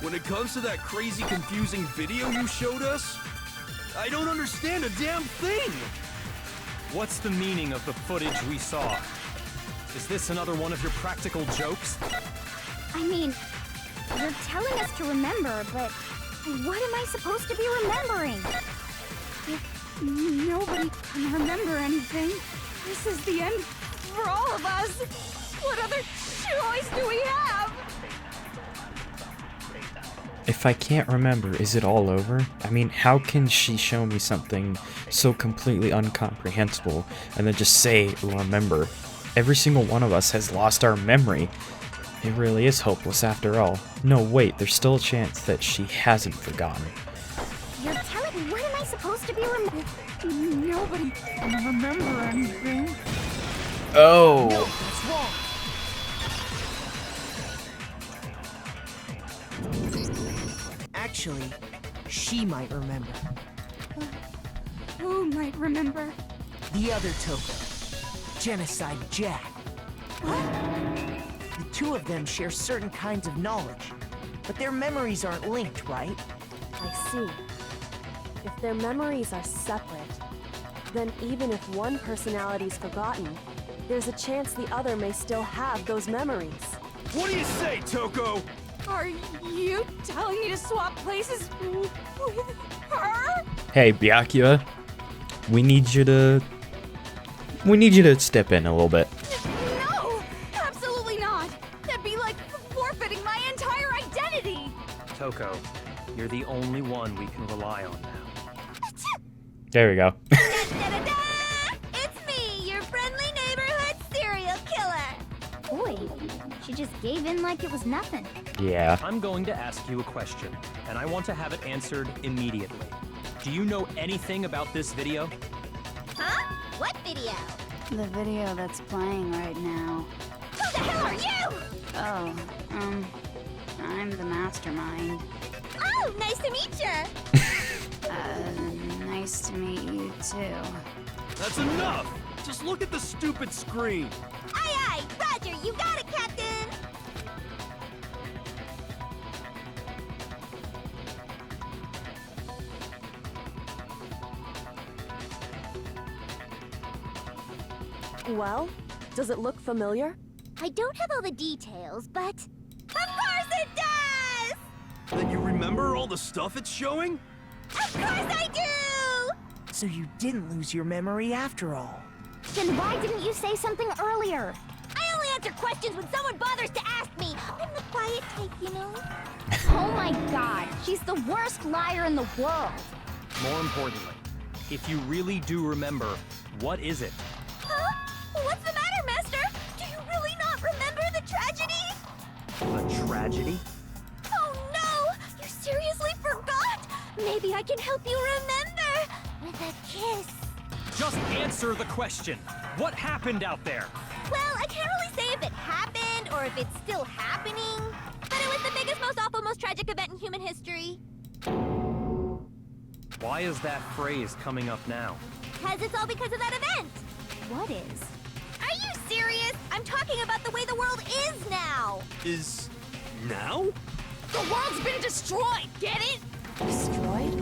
when it comes to that crazy, confusing video you showed us, I don't understand a damn thing! What's the meaning of the footage we saw? Is this another one of your practical jokes? I mean, you're telling us to remember, but what am I supposed to be remembering? If nobody can remember anything, this is the end for all of us. What other choice do we have? If I can't remember, is it all over? I mean, how can she show me something so completely incomprehensible and then just say, remember? Every single one of us has lost our memory. It really is hopeless after all. No, wait, there's still a chance that she hasn't forgotten. You're telling me, what am I supposed to be remembering? Nobody can remember anything. Oh! No, that's wrong. Actually, she might remember. Who might remember? The other Toko. Genocide Jack. The two of them share certain kinds of knowledge, but their memories aren't linked, right? I see. If their memories are separate, then even if one personality's forgotten, there's a chance the other may still have those memories. What do you say, Toko? Are you telling me to swap places with her? Hey, Byakuya, we need you to step in a little bit. No! Absolutely not! That'd be like forfeiting my entire identity! Toko, you're the only one we can rely on now. There we go. Da-da-da! It's me, your friendly neighborhood serial killer. Boy, she just gave in like it was nothing. Yeah. I'm going to ask you a question, and I want to have it answered immediately. Do you know anything about this video? Huh? What video? The video that's playing right now. Who the hell are you? Oh, I'm the mastermind. Oh, nice to meet you. Nice to meet you too. That's enough! Just look at the stupid screen. Aye, aye, Roger, you got it, Captain. Well, does it look familiar? I don't have all the details, but... Of course it does! Then you remember all the stuff it's showing? Of course I do! So you didn't lose your memory after all. Then why didn't you say something earlier? I only answer questions when someone bothers to ask me. I'm the quiet type, you know? Oh my god, she's the worst liar in the world. More importantly, if you really do remember, what is it? Huh? What's the matter, Master? Do you really not remember the tragedy? A tragedy? Oh no! You seriously forgot? Maybe I can help you remember with a kiss. Just answer the question. What happened out there? Well, I can't really say if it happened or if it's still happening, but it was the biggest, most awful, most tragic event in human history. Why is that phrase coming up now? Because it's all because of that event. What is? Are you serious? I'm talking about the way the world is now. Is... now? The world's been destroyed, get it? Destroyed?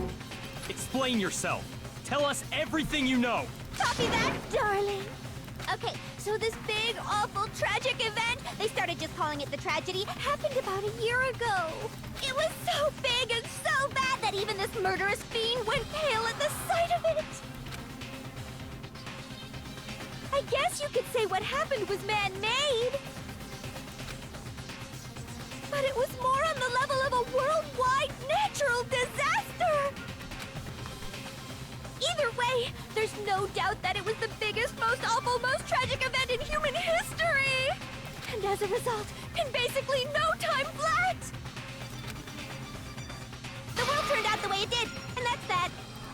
Explain yourself. Tell us everything you know. Copy that, darling. Okay, so this big, awful, tragic event, they started just calling it the tragedy, happened about a year ago. It was so big and so bad that even this murderous fiend went pale at the sight of it. I guess you could say what happened was man-made. But it was more on the level of a worldwide natural disaster. Either way, there's no doubt that it was the biggest, most awful, most tragic event in human history! And as a result, in basically no time flat! The world turned out the way it did, and that's that.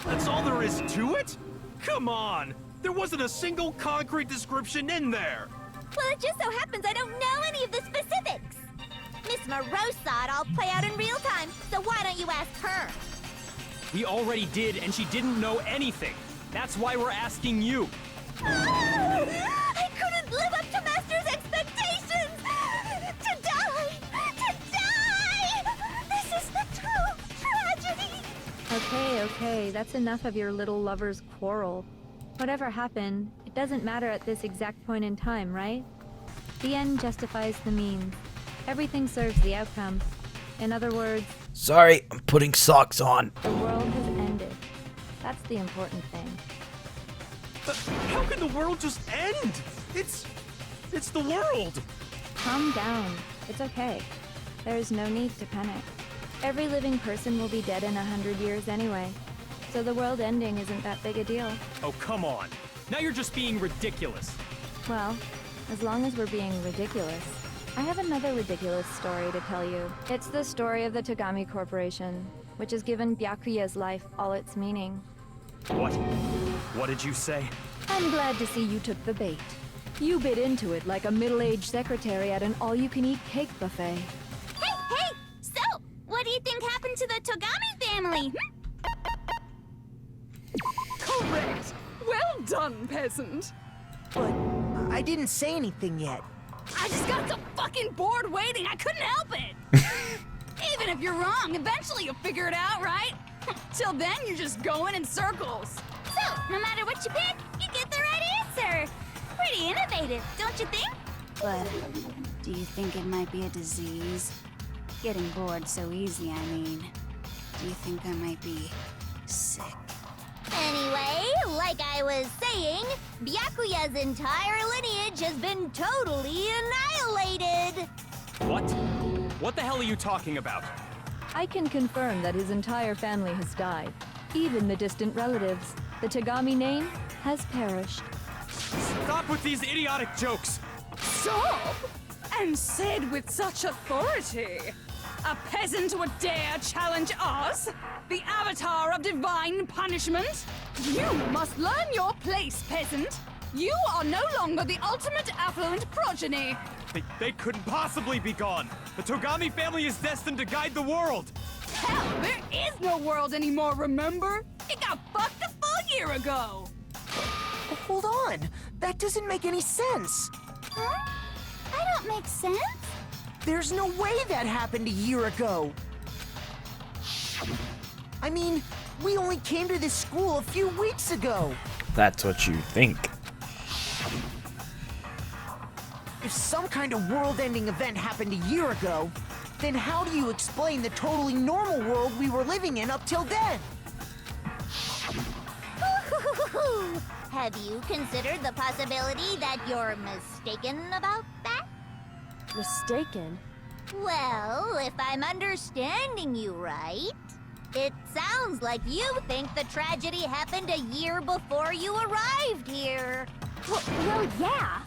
That's all there is to it? Come on! There wasn't a single concrete description in there! Well, it just so happens I don't know any of the specifics. Miss Moreau saw it all play out in real time, so why don't you ask her? We already did, and she didn't know anything. That's why we're asking you. I couldn't live up to Master's expectations! To die! To die! This is the true tragedy! Okay, that's enough of your little lover's quarrel. Whatever happened, it doesn't matter at this exact point in time, right? The end justifies the means. Everything serves the outcome. In other words, Sorry, I'm putting socks on. the world has ended. That's the important thing. How can the world just end? It's the world! Calm down. It's okay. There's no need to panic. Every living person will be dead in 100 years anyway. So the world ending isn't that big a deal. Oh, come on. Now you're just being ridiculous. Well, as long as we're being ridiculous. I have another ridiculous story to tell you. It's the story of the Togami Corporation, which has given Byakuya's life all its meaning. What? What did you say? I'm glad to see you took the bait. You bit into it like a middle-aged secretary at an all-you-can-eat cake buffet. Hey! So, what do you think happened to the Togami family? Correct! Well done, peasant! But I didn't say anything yet. I just got so fucking bored waiting, I couldn't help it! Even if you're wrong, eventually you'll figure it out, right? Till then, you're just going in circles. So, no matter what you pick, you get the right answer. Pretty innovative, don't you think? But do you think it might be a disease? Getting bored so easy, I mean. Do you think I might be sick? Anyway, like I was saying, Byakuya's entire lineage has been totally annihilated. What? What the hell are you talking about? I can confirm that his entire family has died. Even the distant relatives. The Tagami name has perished. Stop with these idiotic jokes! Stop! And said with such authority. A peasant would dare challenge us? The avatar of divine punishment? You must learn your place, peasant. You are no longer the ultimate affluent progeny. They couldn't possibly be gone! The Togami family is destined to guide the world! Hell, there is no world anymore, remember? It got fucked a full year ago. Hold on. That doesn't make any sense. Huh? I don't make sense. There's no way that happened a year ago. I mean, we only came to this school a few weeks ago. That's what you think. If some kind of world-ending event happened a year ago, then how do you explain the totally normal world we were living in up till then? Have you considered the possibility that you're mistaken about that? Mistaken? Well, if I'm understanding you right, it sounds like you think the tragedy happened a year before you arrived here. Well, yeah.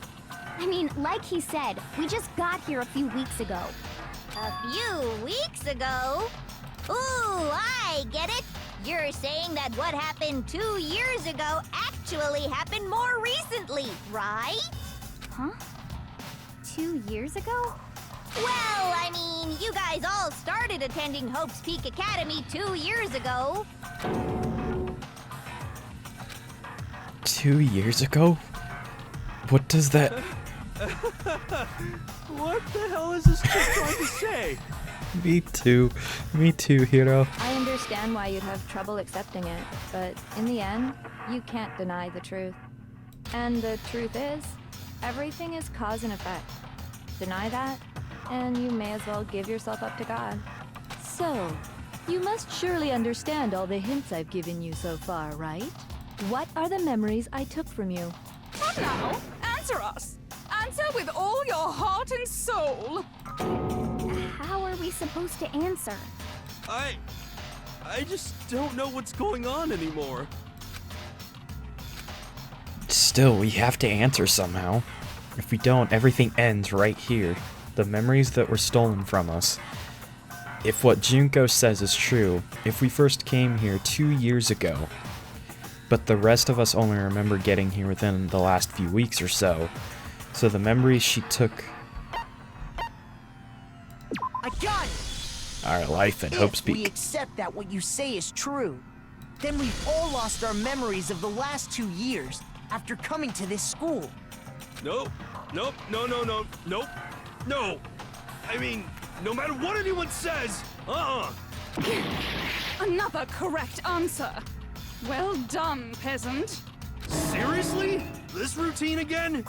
I mean, like he said, we just got here a few weeks ago. A few weeks ago? Ooh, I get it. You're saying that what happened 2 years ago actually happened more recently, right? Huh? 2 years ago? Well, I mean, you guys all started attending Hope's Peak Academy 2 years ago. 2 years ago? What does that... What the hell is this chick trying to say? Me too, Hiro. I understand why you'd have trouble accepting it, but in the end, you can't deny the truth. And the truth is, everything is cause and effect. Deny that, and you may as well give yourself up to God. So, you must surely understand all the hints I've given you so far, right? What are the memories I took from you? Come now, answer us. Answer with all your heart and soul. How are we supposed to answer? I just don't know what's going on anymore. Still, we have to answer somehow. If we don't, everything ends right here. The memories that were stolen from us. If what Junko says is true, if we first came here 2 years ago, but the rest of us only remember getting here within the last few weeks or so, so the memories she took... I got it! Our life in Hope's If we Peak. accept that what you say is true, then we've all lost our memories of the last 2 years after coming to this school. Nope. Nope. No. No. I mean, no matter what anyone says, Another correct answer. Well done, peasant. Seriously? This routine again?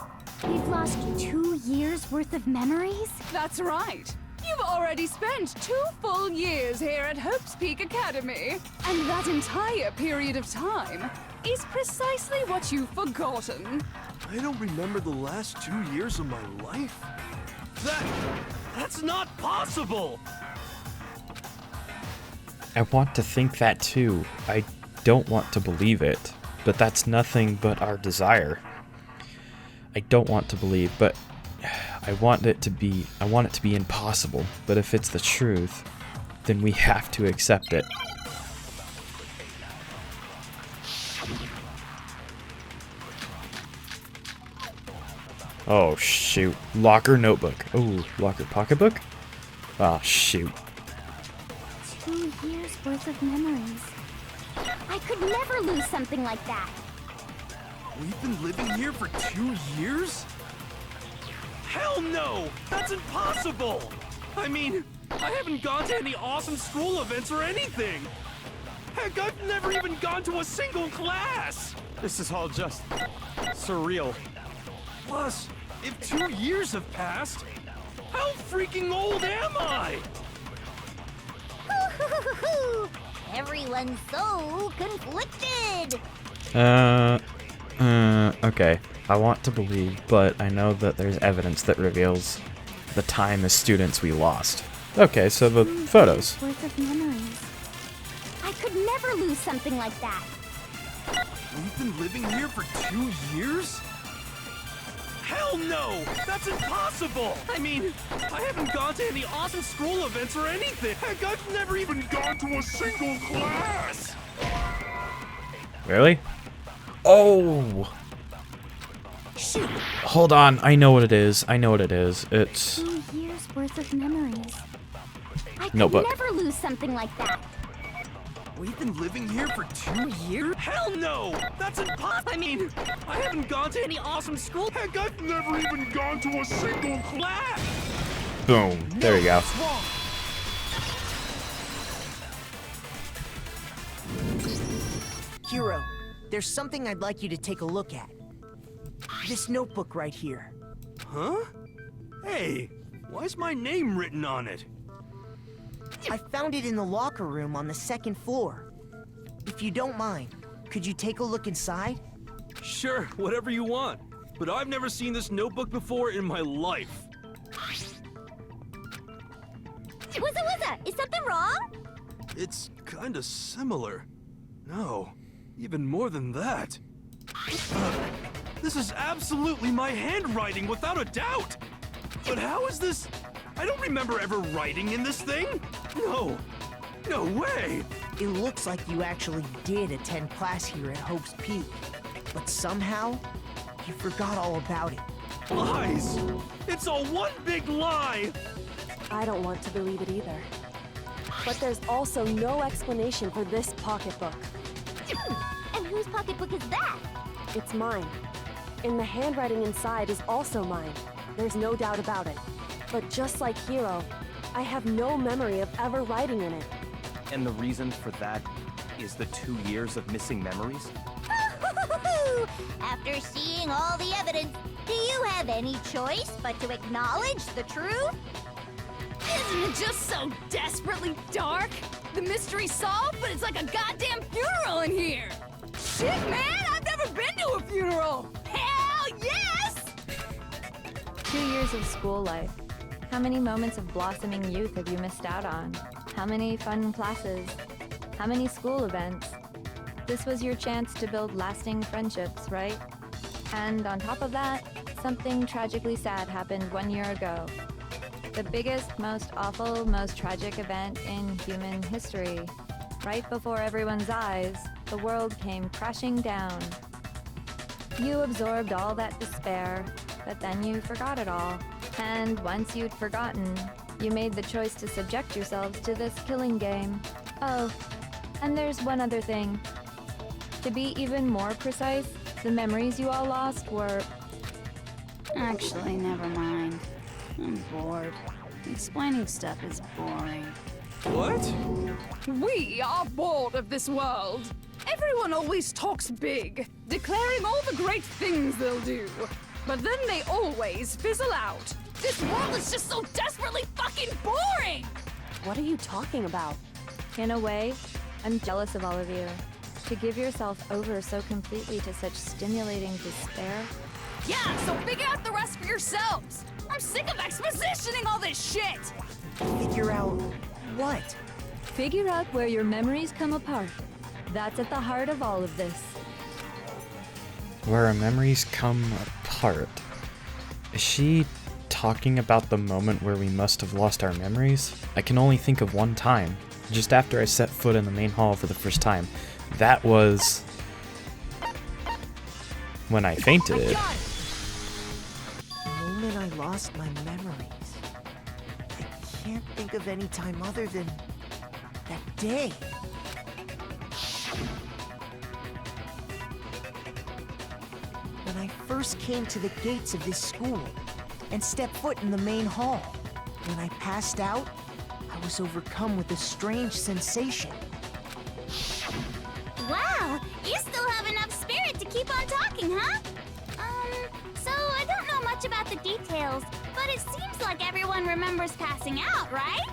We've lost 2 years worth of memories? That's right. You've already spent 2 full years here at Hope's Peak Academy. And that entire period of time is precisely what you've forgotten. I don't remember the last 2 years of my life. That's not possible! I want to think that too. I don't want to believe it, but that's nothing but our desire. I don't want to believe, but I want it to be impossible. But if it's the truth, then we have to accept it. Oh shoot. Locker notebook. Oh, locker pocketbook? Oh shoot. 2 years worth of memories. I could never lose something like that. We've been living here for 2 years? Hell no! That's impossible! I mean, I haven't gone to any awesome school events or anything! Heck, I've never even gone to a single class! This is all just surreal. Plus, if 2 years have passed, how freaking old am I? Everyone's so conflicted. Okay. I want to believe, but I know that there's evidence that reveals the time as students we lost. Okay, so the photos. Worth of memories. I could never lose something like that. We've been living here for 2 years? Hell no! That's impossible! I mean, I haven't gone to any awesome school events or anything. Heck, I've never even gone to a single class! Really? Oh! Shoot! Hold on, I know what it is. It's 2 years worth of memories. I could Notebook. never lose something like that. We've been living here for 2 years? Hell no! That's impossible! I mean, I haven't gone to any awesome school. Heck, I've never even gone to a single class! boom. There you go. What's wrong? Hero, there's something I'd like you to take a look at. This notebook right here. Huh? Hey, why's my name written on it? I found it in the locker room on the 2nd floor. If you don't mind, could you take a look inside? Sure, whatever you want. But I've never seen this notebook before in my life. Wuzza, is something wrong? It's kinda similar. No, even more than that. This is absolutely my handwriting, without a doubt! But how is this? I don't remember ever writing in this thing! No! No way! It looks like you actually did attend class here at Hope's Peak. But somehow, you forgot all about it. Lies! It's all one big lie! I don't want to believe it either. But there's also no explanation for this pocketbook. And whose pocketbook is that? It's mine. And the handwriting inside is also mine. There's no doubt about it. But just like Hiro, I have no memory of ever writing in it. And the reason for that is the 2 years of missing memories? After seeing all the evidence, do you have any choice but to acknowledge the truth? Isn't it just so desperately dark? The mystery's solved, but it's like a goddamn funeral in here! Shit, man! I've never been to a funeral! Hell yes! 2 years of school life. How many moments of blossoming youth have you missed out on? How many fun classes? How many school events? This was your chance to build lasting friendships, right? And on top of that, something tragically sad happened 1 year ago. The biggest, most awful, most tragic event in human history. Right before everyone's eyes, the world came crashing down. You absorbed all that despair, but then you forgot it all. And once you'd forgotten, you made the choice to subject yourselves to this killing game. Oh, and there's one other thing. To be even more precise, the memories you all lost were... Actually, never mind. I'm bored. Explaining stuff is boring. What? We are bored of this world. Everyone always talks big, declaring all the great things they'll do. But then they always fizzle out. This world is just so desperately fucking boring! What are you talking about? In a way, I'm jealous of all of you. To give yourself over so completely to such stimulating despair. Yeah, so figure out the rest for yourselves! I'm sick of expositioning all this shit! Figure out what? Figure out where your memories come apart. That's at the heart of all of this. Where our memories come apart. Is she talking about the moment where we must have lost our memories? I can only think of one time. Just after I set foot in the main hall for the first time. That was... when I fainted. I got it! The moment I lost my memories. I can't think of any time other than that day. When I first came to the gates of this school, and stepped foot in the main hall. When I passed out, I was overcome with a strange sensation. Wow, you still have enough spirit to keep on talking, huh? So I don't know much about the details, but it seems like everyone remembers passing out, right?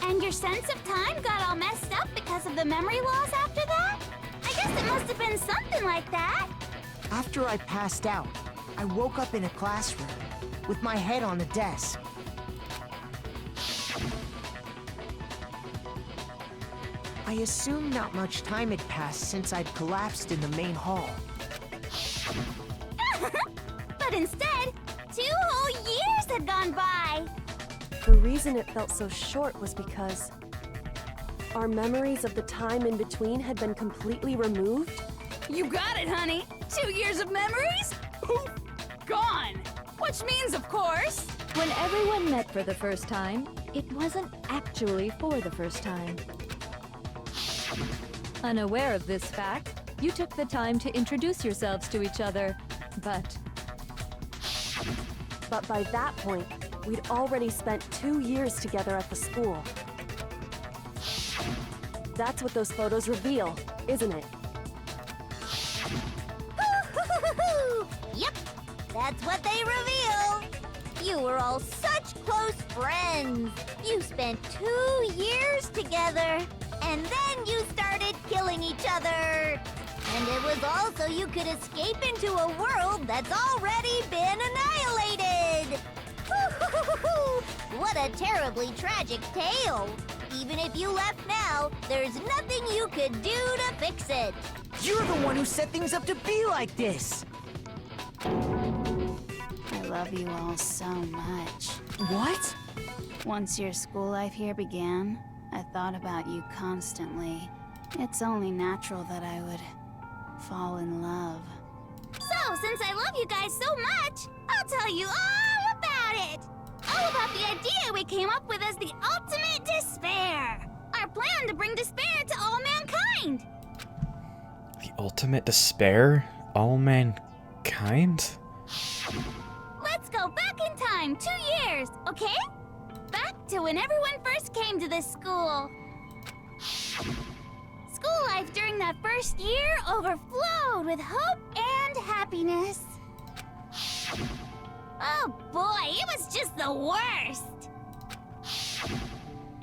And your sense of time got all messed up because of the memory loss after that? I guess it must have been something like that. After I passed out, I woke up in a classroom with my head on a desk. I assumed not much time had passed since I'd collapsed in the main hall. But instead, 2 whole years had gone by. The reason it felt so short was because our memories of the time in between had been completely removed. You got it, honey. 2 years of memories? Poof! Gone! Which means, of course... When everyone met for the first time, it wasn't actually for the first time. Unaware of this fact, you took the time to introduce yourselves to each other, but by that point, we'd already spent 2 years together at the school. That's what those photos reveal, isn't it? Yep, that's what they reveal. You were all such close friends. You spent 2 years together, and then you started killing each other. And it was all so you could escape into a world that's already been annihilated. What a terribly tragic tale. Even if you left now, there's nothing you could do to fix it. You're the one who set things up to be like this! I love you all so much. What? Once your school life here began, I thought about you constantly. It's only natural that I would fall in love. So, since I love you guys so much, I'll tell you all about it. All about the idea we came up with as the ultimate despair. Our plan to bring despair to all mankind. The ultimate despair? All mankind? Let's go back in time 2 years, okay? Back to when everyone first came to this school. School life during that first year overflowed with hope and happiness. Oh boy, it was just the worst.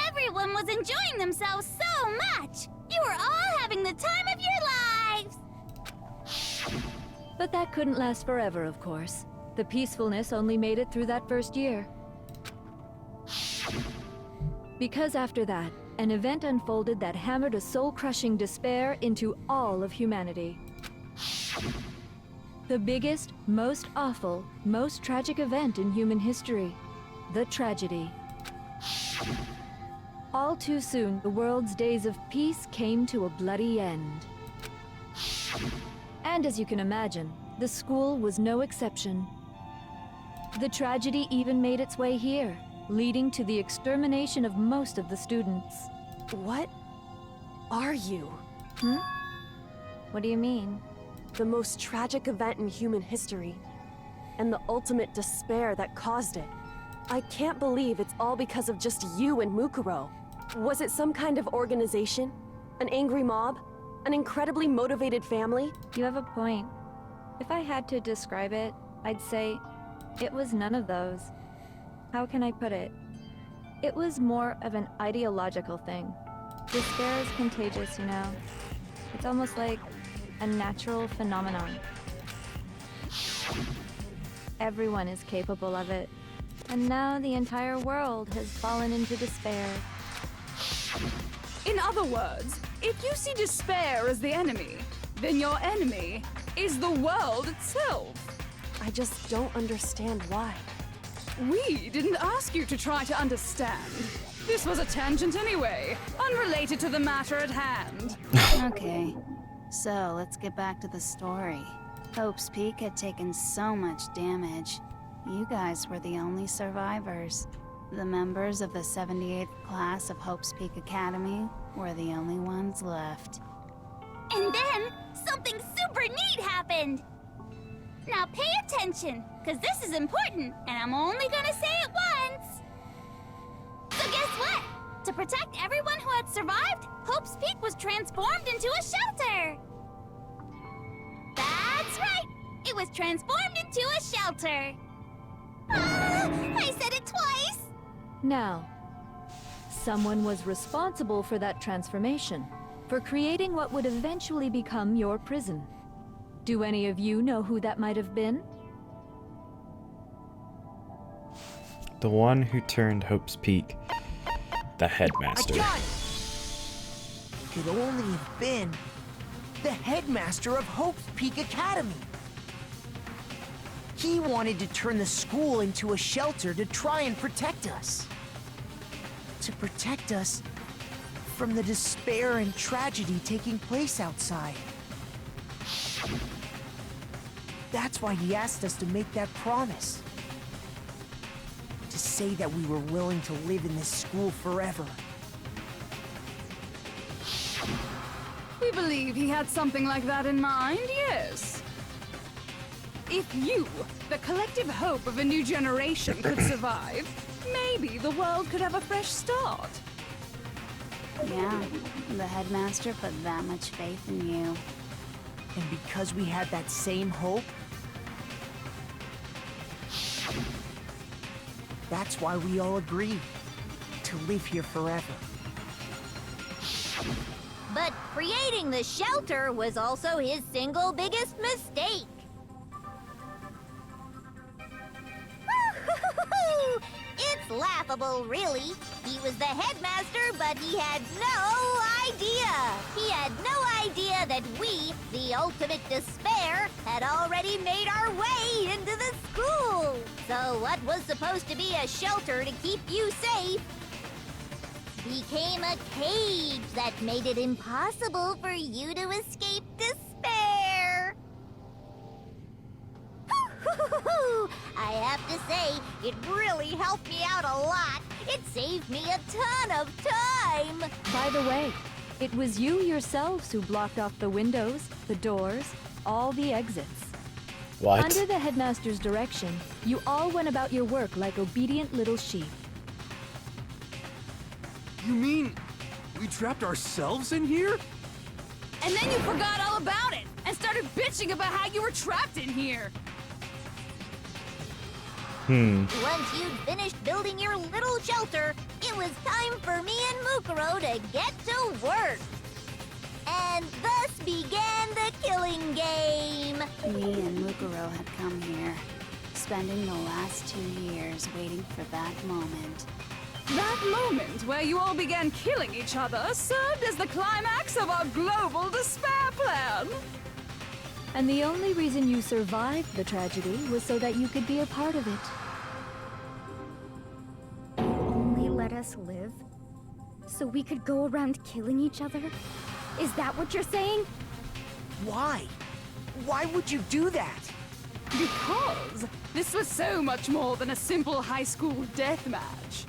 Everyone was enjoying themselves so much. You were all having the time of your lives. But that couldn't last forever, of course. The peacefulness only made it through that first year. Because after that, an event unfolded that hammered a soul-crushing despair into all of humanity. The biggest, most awful, most tragic event in human history. The tragedy. All too soon, the world's days of peace came to a bloody end. And as you can imagine, the school was no exception. The tragedy even made its way here, leading to the extermination of most of the students. What are you? What do you mean? The most tragic event in human history, and the ultimate despair that caused it. I can't believe it's all because of just you and Mukuro. Was it some kind of organization? An angry mob? An incredibly motivated family? You have a point. If I had to describe it, I'd say it was none of those. How can I put it? It was more of an ideological thing. Despair is contagious, you know. It's almost like a natural phenomenon. Everyone is capable of it. And now the entire world has fallen into despair. In other words, if you see despair as the enemy, then your enemy is the world itself. I just don't understand why. We didn't ask you to try to understand. This was a tangent anyway, unrelated to the matter at hand. Okay, so let's get back to the story. Hope's Peak had taken so much damage. You guys were the only survivors. The members of the 78th class of Hope's Peak Academy were the only ones left. And then, something super neat happened. Now pay attention, because this is important, and I'm only gonna say it once. So guess what? To protect everyone who had survived, Hope's Peak was transformed into a shelter. That's right. It was transformed into a shelter. I said it twice. Now, someone was responsible for that transformation, for creating what would eventually become your prison. Do any of you know who that might have been? The one who turned Hope's Peak. The headmaster. I got it! Could only have been the headmaster of Hope's Peak Academy. He wanted to turn the school into a shelter to try and protect us. To protect us from the despair and tragedy taking place outside. That's why he asked us to make that promise. To say that we were willing to live in this school forever. We believe he had something like that in mind, yes. If you, the collective hope of a new generation, could survive, maybe the world could have a fresh start. Yeah, the headmaster put that much faith in you. And because we had that same hope, that's why we all agreed to live here forever. But creating the shelter was also his single biggest mistake. It's laughable, really. He was the headmaster, but he had no idea. He had no idea that we, the ultimate despair, had already made our way into the school. So what was supposed to be a shelter to keep you safe became a cage that made it impossible for you to escape despair. I have to say, it really helped me out a lot. It saved me a ton of time. By the way, it was you yourselves who blocked off the windows, the doors, all the exits. What? Under the headmaster's direction, you all went about your work like obedient little sheep. You mean we trapped ourselves in here? And then you forgot all about it and started bitching about how you were trapped in here. Once you'd finished building your little shelter, it was time for me and Mukuro to get to work. And thus began the killing game. Me and Mukuro had come here, spending the last 2 years waiting for that moment. That moment where you all began killing each other served as the climax of our global despair plan. And the only reason you survived the tragedy was so that you could be a part of it. Only let us live? So we could go around killing each other? Is that what you're saying? Why? Why would you do that? Because this was so much more than a simple high school death match.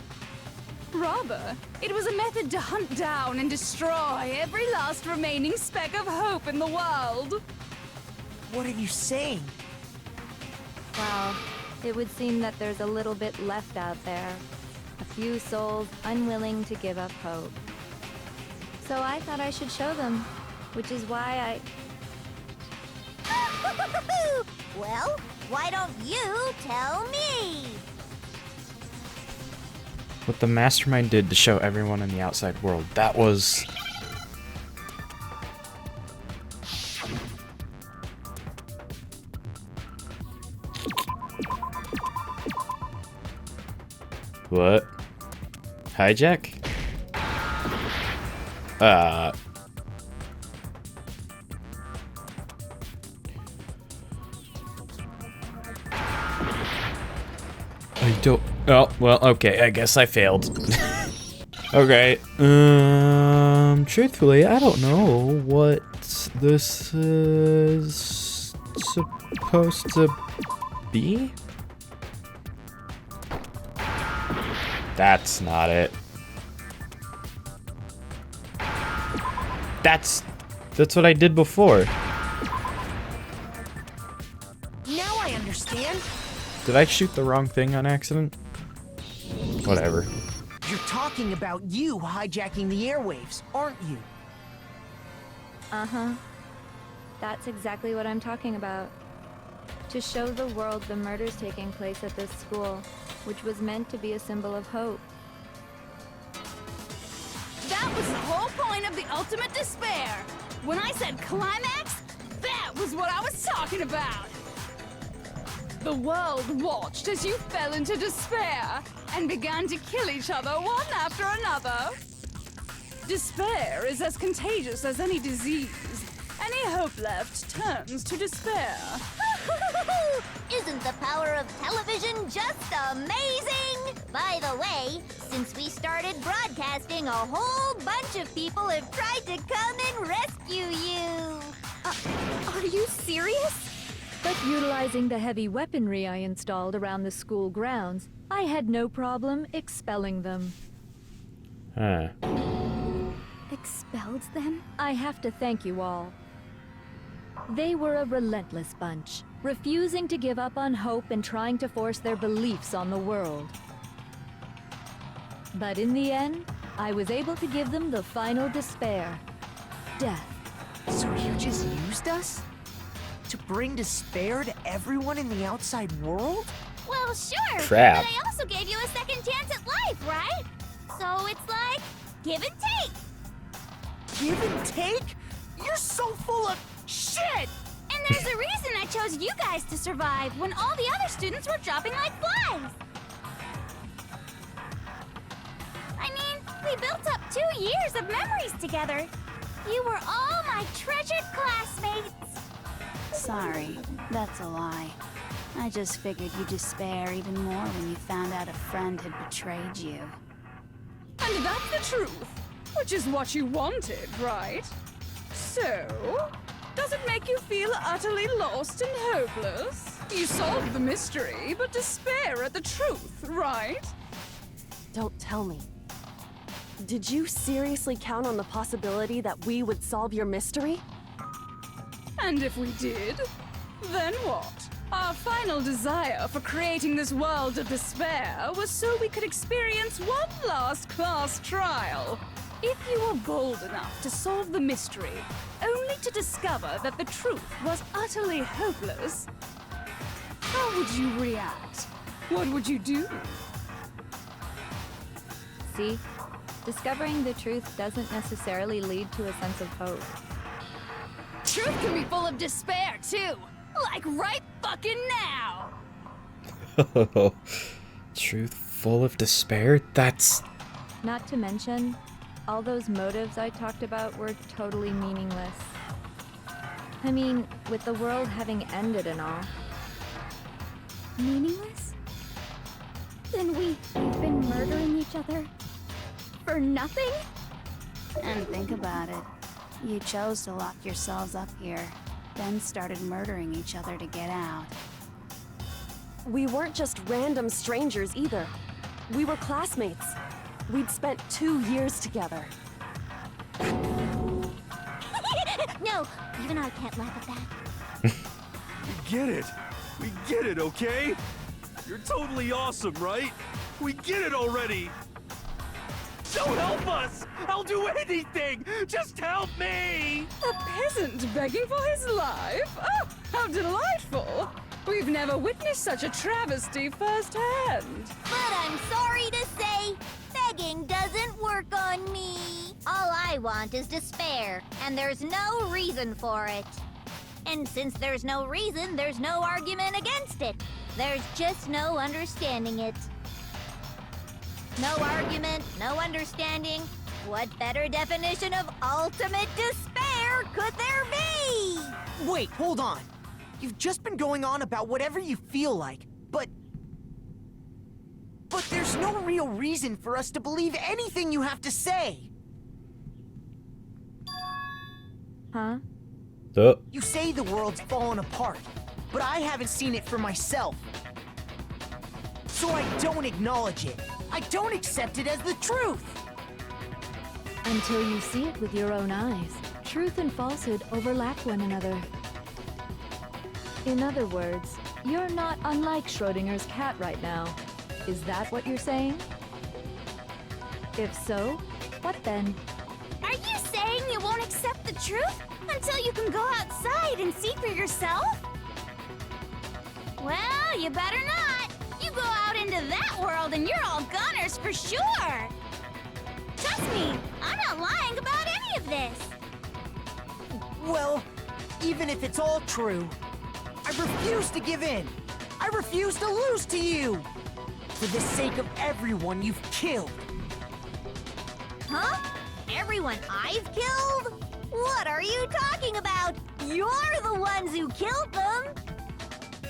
Rather, it was a method to hunt down and destroy every last remaining speck of hope in the world. What are you saying? Well, it would seem that there's a little bit left out there. A few souls unwilling to give up hope. So I thought I should show them, which is why Well, why don't you tell me? What the mastermind did to show everyone in the outside world, that was... What? Hijack? I don't... Oh, well, okay, I guess I failed. Okay, truthfully, I don't know what this is supposed to be? That's not it. That's what I did before. Now Did I shoot the wrong thing on accident? Whatever. You're talking about you hijacking the airwaves, aren't you? Uh-huh. That's exactly what I'm talking about. To show the world the murders taking place at this school, which was meant to be a symbol of hope. That was the whole point of the ultimate despair. When I said climax, that was what I was talking about. The world watched as you fell into despair and began to kill each other one after another. Despair is as contagious as any disease. Any hope left turns to despair. Isn't the power of television just amazing? By the way, since we started broadcasting, a whole bunch of people have tried to come and rescue you. Are you serious? But utilizing the heavy weaponry I installed around the school grounds, I had no problem expelling them. Huh. Expelled them? I have to thank you all. They were a relentless bunch, refusing to give up on hope and trying to force their beliefs on the world. But in the end, I was able to give them the final despair. Death. So you just used us? To bring despair to everyone in the outside world? Well, sure. Crap. But I also gave you a second chance at life, right? So it's like, give and take. Give and take? You're so full of shit! And there's a reason I chose you guys to survive when all the other students were dropping like flies. I mean, we built up 2 years of memories together. You were all my treasured classmates. Sorry, that's a lie. I just figured you'd despair even more when you found out a friend had betrayed you. And that's the truth, which is what you wanted, right? So, does it make you feel utterly lost and hopeless? You solved the mystery, but despair at the truth, right? Don't tell me. Did you seriously count on the possibility that we would solve your mystery? And if we did, then what? Our final desire for creating this world of despair was so we could experience one last class trial. If you were bold enough to solve the mystery, only to discover that the truth was utterly hopeless, how would you react? What would you do? See? Discovering the truth doesn't necessarily lead to a sense of hope. Truth can be full of despair, too! Like right fucking now! Truth full of despair? That's... Not to mention, all those motives I talked about were totally meaningless. I mean, with the world having ended and all. Meaningless? Then we've been murdering each other for nothing? And think about it. You chose to lock yourselves up here, then started murdering each other to get out. We weren't just random strangers either. We were classmates. We'd spent 2 years together. No, even I can't laugh at that. We get it. We get it, okay? You're totally awesome, right? We get it already. Don't help us! I'll do anything! Just help me! A peasant begging for his life? Oh, how delightful! We've never witnessed such a travesty firsthand. But I'm sorry to say, begging doesn't work on me. All I want is despair, and there's no reason for it. And since there's no reason, there's no argument against it. There's just no understanding it. No argument, no understanding. What better definition of ultimate despair could there be? Wait, hold on. You've just been going on about whatever you feel like, but there's no real reason for us to believe anything you have to say. Huh? You say the world's fallen apart, but I haven't seen it for myself. So I don't acknowledge it. I don't accept it as the truth. Until you see it with your own eyes, truth and falsehood overlap one another. In other words, You're not unlike Schrodinger's cat right now. Is that what you're saying? If so, what then? Are you saying you won't accept the truth until you can go outside and see for yourself? Well, you better not. You go out into that world and you're all goners for sure. Trust me, I'm not lying about any of this. Well, even if it's all true, I refuse to give in. I refuse to lose to you. For the sake of everyone you've killed. Huh? Everyone I've killed? What are you talking about? You're the ones who killed them!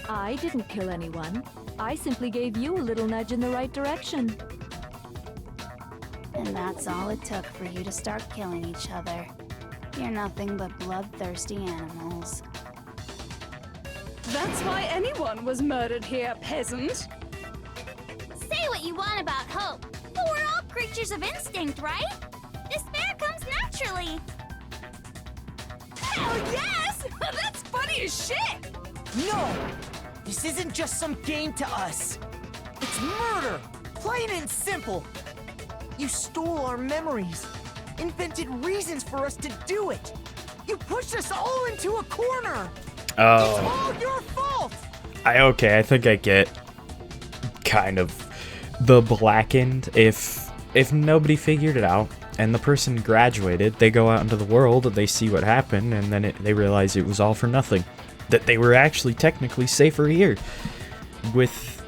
I didn't kill anyone. I simply gave you a little nudge in the right direction. And that's all it took for you to start killing each other. You're nothing but bloodthirsty animals. That's why anyone was murdered here, peasant. Say what you want about hope, but we're all creatures of instinct, right? Despair comes naturally. Hell yes! That's funny as shit! No! This isn't just some game to us. It's murder! Plain and simple! You stole our memories, invented reasons for us to do it. You pushed us all into a corner! Oh. It's all your fault! Okay, I think I get kind of the blackened. If nobody figured it out and the person graduated, they go out into the world, they see what happened, and then they realize it was all for nothing. That they were actually technically safer here. With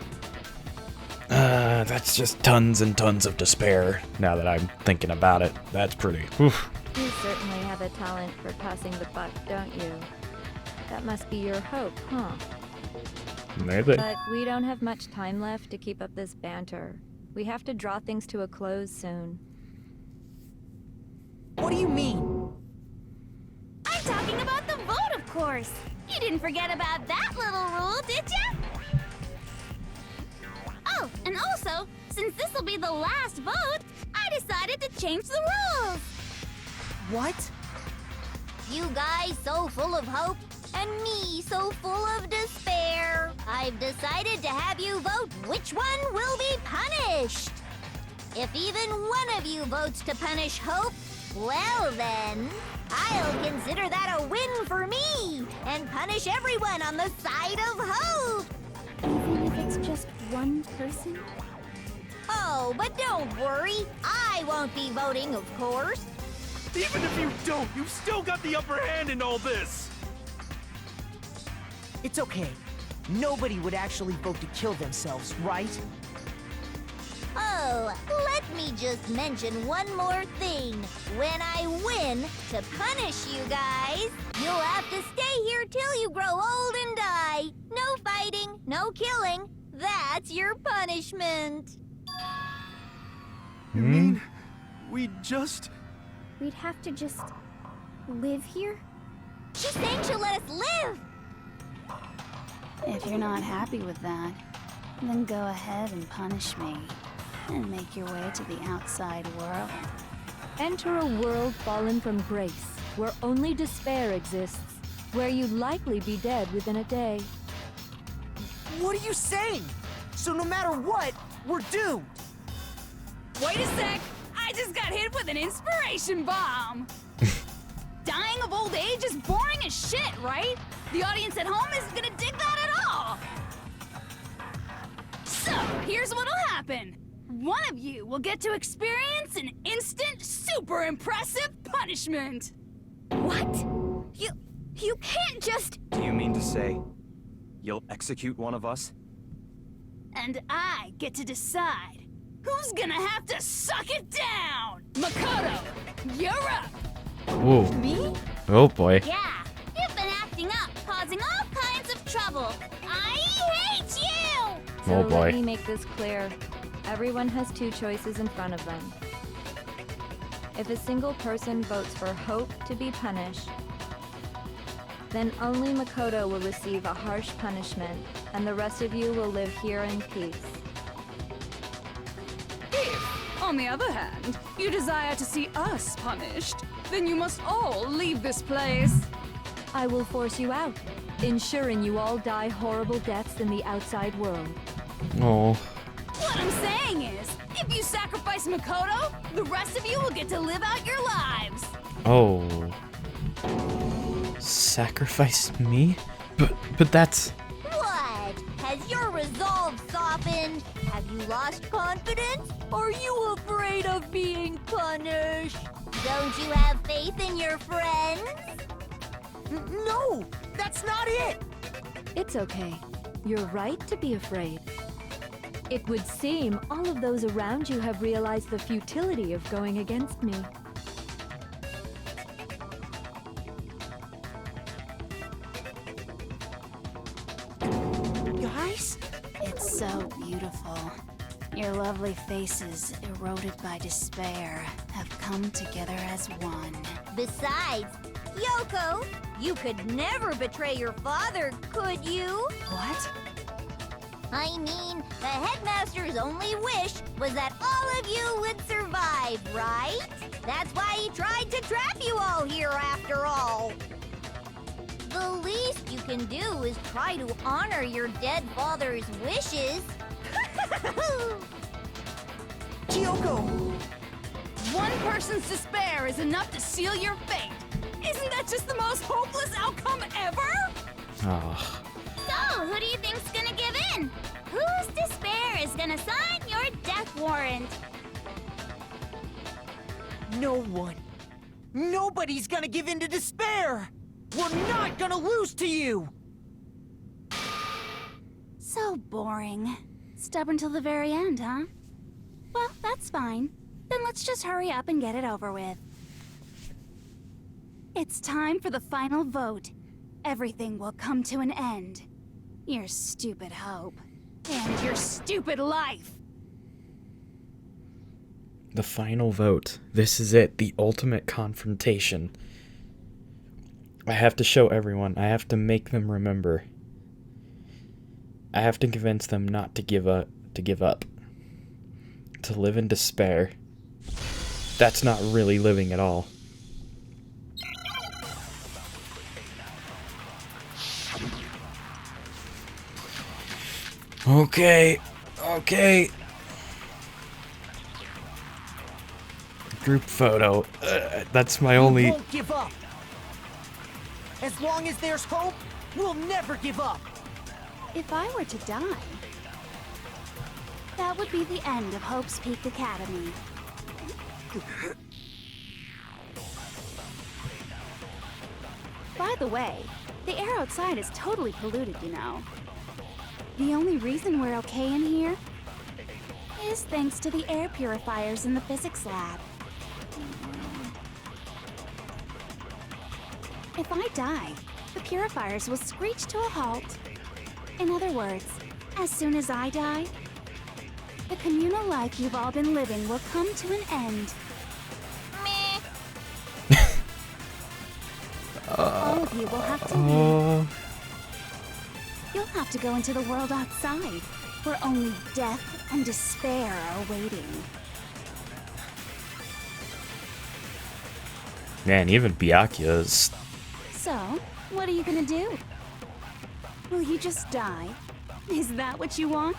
that's just tons and tons of despair. Now that I'm thinking about it, that's pretty. Oof. You certainly have a talent for passing the buck, don't you? That must be your hope, huh? Maybe. But we don't have much time left to keep up this banter. We have to draw things to a close soon. What do you mean? I'm talking about the vote, of course. You didn't forget about that little rule, did ya? Oh, and also, since this will be the last vote, I decided to change the rules. What? You guys so full of hope, and me so full of despair. I've decided to have you vote which one will be punished. If even one of you votes to punish Hope, well then, I'll consider that a win for me, and punish everyone on the side of Hope. Even if it's just one person? Oh, but don't worry, I won't be voting, of course. Even if you don't, you've still got the upper hand in all this! It's okay. Nobody would actually vote to kill themselves, right? Oh, let me just mention one more thing. When I win, to punish you guys, you'll have to stay here till you grow old and die. No fighting, no killing. That's your punishment. You mean we just... We'd have to just live here? She's saying she'll let us live! If you're not happy with that, then go ahead and punish me. And make your way to the outside world. Enter a world fallen from grace, where only despair exists, where you'd likely be dead within a day. What are you saying? So no matter what, we're doomed! Wait a sec! I just got hit with an inspiration bomb! Dying of old age is boring as shit, right? The audience at home isn't gonna dig that at all! So, here's what'll happen. One of you will get to experience an instant, super impressive punishment! What? You can't just... Do you mean to say you'll execute one of us? And I get to decide who's gonna have to suck it down! Makoto, you're up! Whoa. Me? Oh boy. Yeah, you've been acting up, causing all kinds of trouble. I hate you! So Oh boy. let me make this clear. Everyone has two choices in front of them. If a single person votes for Hope to be punished, then only Makoto will receive a harsh punishment, and the rest of you will live here in peace. If, on the other hand, you desire to see us punished, then you must all leave this place. I will force you out. ensuring you all die horrible deaths in the outside world. Oh. What I'm saying is, if you sacrifice Makoto, the rest of you will get to live out your lives. Oh. Sacrifice me? But that's... What? Has your resolve softened? Have you lost confidence? Are you afraid of being punished? Don't you have faith in your friends? No! That's not it! It's okay. You're right to be afraid. It would seem all of those around you have realized the futility of going against me. Guys? It's so beautiful. Your lovely faces, eroded by despair, have come together as one. Besides, Yoko, you could never betray your father, could you? What? I mean, the headmaster's only wish was that all of you would survive, right? That's why he tried to trap you all here after all. The least you can do is try to honor your dead father's wishes. Kyoko! One person's despair is enough to seal your fate. Isn't that just the most hopeless outcome ever? Oh. So, who do you think's gonna give in? Whose despair is gonna sign your death warrant? No one. Nobody's gonna give in to despair! We're not gonna lose to you! So boring. Stubborn till the very end, huh? Well, that's fine. Then let's just hurry up and get it over with. It's time for the final vote. Everything will come to an end. Your stupid hope. And your stupid life! The final vote. This is it. The ultimate confrontation. I have to show everyone. I have to make them remember. I have to convince them not to give up. To live in despair. That's not really living at all. Okay. Group photo. That's my only... We won't give up! As long as there's hope, we'll never give up! If I were to die, that would be the end of Hope's Peak Academy. By the way, the air outside is totally polluted, you know. The only reason we're okay in here is thanks to the air purifiers in the physics lab. If I die, the purifiers will screech to a halt. In other words, as soon as I die, the communal life you've all been living will come to an end. Meh. All of you will have to leave. You'll have to go into the world outside, where only death and despair are waiting. Man, even Byakuya's... So, what are you gonna do? Will you just die? Is that what you want?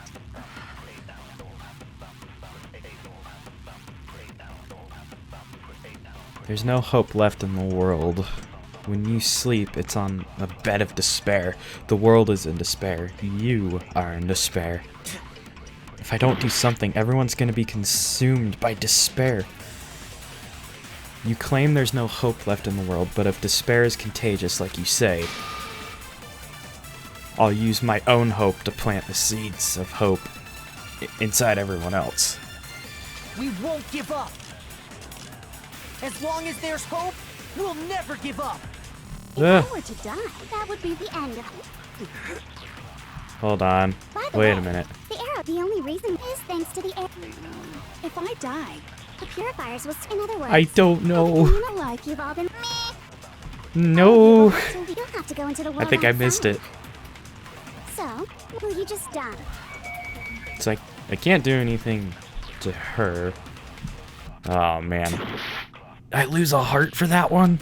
There's no hope left in the world. When you sleep, it's on a bed of despair. The world is in despair. You are in despair. If I don't do something, everyone's gonna be consumed by despair. You claim there's no hope left in the world, but if despair is contagious, like you say, I'll use my own hope to plant the seeds of hope inside everyone else. We won't give up! As long as there's hope, we'll never give up! If I were to die, that would be the end of it. Hold on. By the Wait way, a minute. The only reason is thanks to the air. If I die, The purifiers will, in other words, I don't know. communal life you've all been. No. You'll have to go into the world I think I missed outside. it. So, will you just die? It's like, I can't do anything to her. Oh, man. I lose a heart for that one?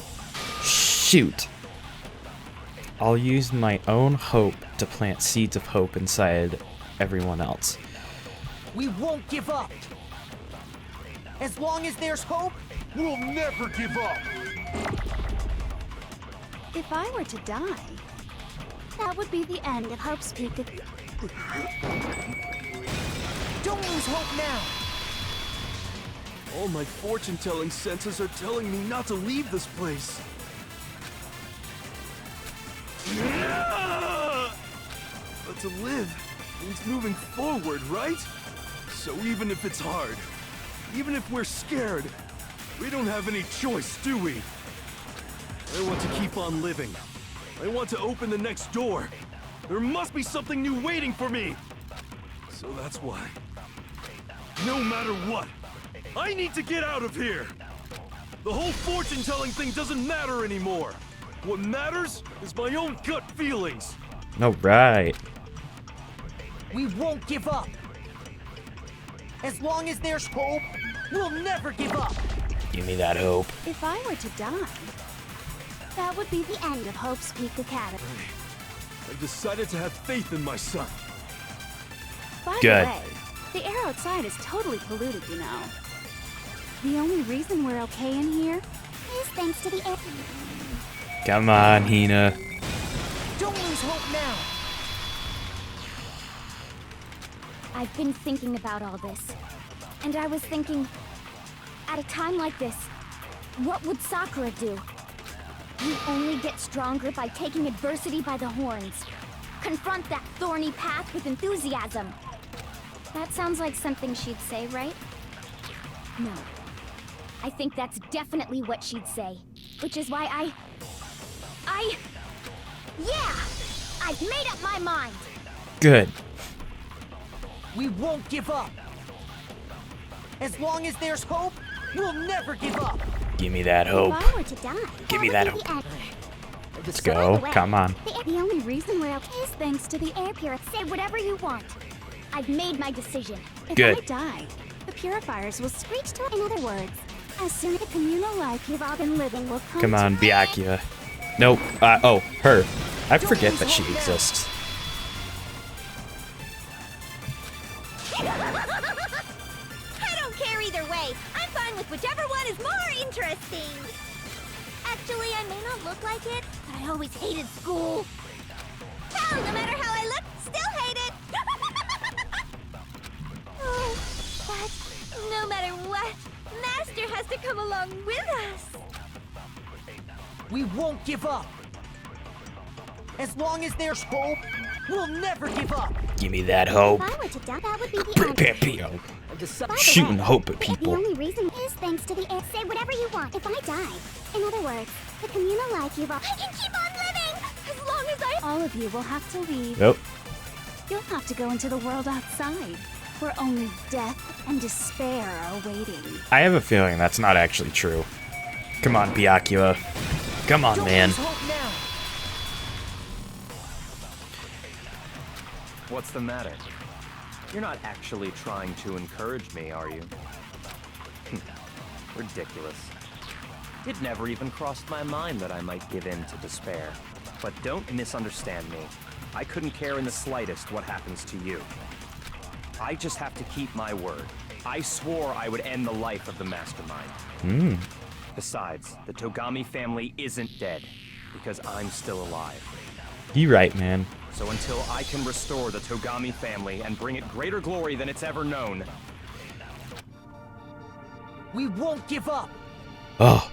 Shoot. I'll use my own hope to plant seeds of hope inside everyone else. We won't give up. As long as there's hope, We'll never give up! If I were to die, that would be the end of Hope's Peak. don't lose hope now. All my fortune-telling senses are telling me not to leave this place. But to live means moving forward, right? So even if it's hard, even if we're scared, we don't have any choice, do we? I want to keep on living. I want to open the next door. There must be something new waiting for me. So that's why, no matter what, I need to get out of here. The whole fortune-telling thing doesn't matter anymore. What matters is my own gut feelings. All right. We won't give up. As long as there's hope, we'll never give up. Give me that hope. If I were to die, that would be the end of Hope's Peak Academy. I've decided to have faith in my son. By Good. the way, the air outside is totally polluted, you know. The only reason we're okay in here is thanks to the air. Come on, Hina. Don't lose hope now. I've been thinking about all this. And I was thinking, at a time like this, what would Sakura do? You only get stronger by taking adversity by the horns. Confront that thorny path with enthusiasm. That sounds like something she'd say, right? No. I think that's definitely what she'd say. Which is why yeah! I've made up my mind! Good. We won't give up. As long as there's hope, we'll never give up. Give me that hope. If I were to die, Give me that would be hope. the end. Let's So by go. the way, Come on. The only reason we're okay is thanks to the air purifier. Say whatever you want. I've made my decision. If Good. I die, the purifiers will screech to. In other words, as soon as the communal life you've all been living will come Come on, to Byakuya. Nope. Oh, her. I forget that she exists. I don't care either way. I'm fine with whichever one is more interesting. Actually, I may not look like it, but I always hated school. Hell, no matter how I look, still hate it. Oh, but no matter what, Master has to come along with us. We won't give up. As long as there's hope, we'll never give up. Give me that hope. If I were to die, that would be the end. Pepio. By the Shooting way, hope at The people. only reason is thanks to the air. Say whatever you want. If I die, in other words, the communal life you've all. I can keep on living as long as I. all of you will have to leave. Nope. You'll have to go into the world outside, where only death and despair are waiting. I have a feeling that's not actually true. Come on, Byakuya. Come on, Don't man. lose hope now. What's the matter? You're not actually trying to encourage me, are you? Ridiculous. It never even crossed my mind that I might give in to despair. But don't misunderstand me. I couldn't care in the slightest what happens to you. I just have to keep my word. I swore I would end the life of the Mastermind. Besides, the Togami family isn't dead, because I'm still alive. You right, man. So until I can restore the Togami family and bring it greater glory than it's ever known, We won't give up. Oh.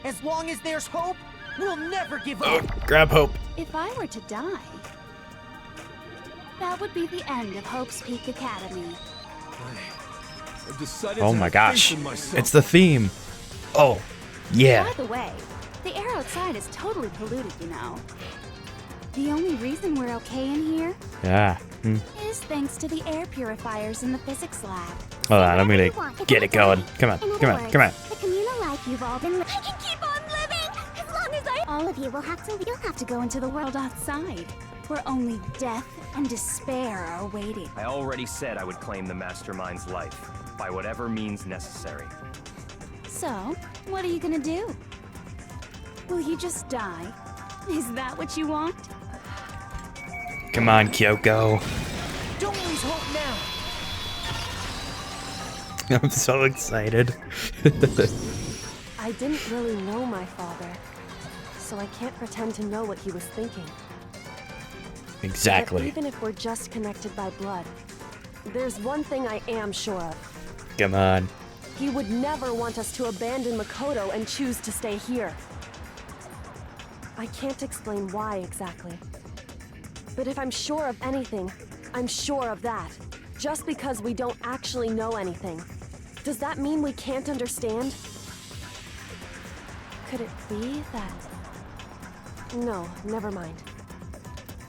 As long as there's hope, we'll never give Oh, up. grab hope. If I were to die, that would be the end of Hope's Peak Academy. I've decided Oh to my have gosh. faith in myself. It's the theme. Oh, yeah. By the way, the air outside is totally polluted, you know. The only reason we're okay in here Yeah. is thanks to the air purifiers in the physics lab. Hold on, I'm Whatever you gonna want. If get I it going. die, Come on, in other come on, words, come on. The communal life you've all been living. I can keep on living as long as I. All of you will have to. You'll have to go into the world outside, where only death and despair are waiting. I already said I would claim the Mastermind's life, by whatever means necessary. So, what are you gonna do? Will you just die, Is that what you want? Come on, Kyoko. Don't lose hope now. I'm so excited. I didn't really know my father, so I can't pretend to know what he was thinking. But Exactly. even if we're just connected by blood, there's one thing I am sure of. Come on. He would never want us to abandon Makoto and choose to stay here. I can't explain why exactly. But if I'm sure of anything, I'm sure of that. Just because we don't actually know anything, does that mean we can't understand? Could it be that... No, never mind.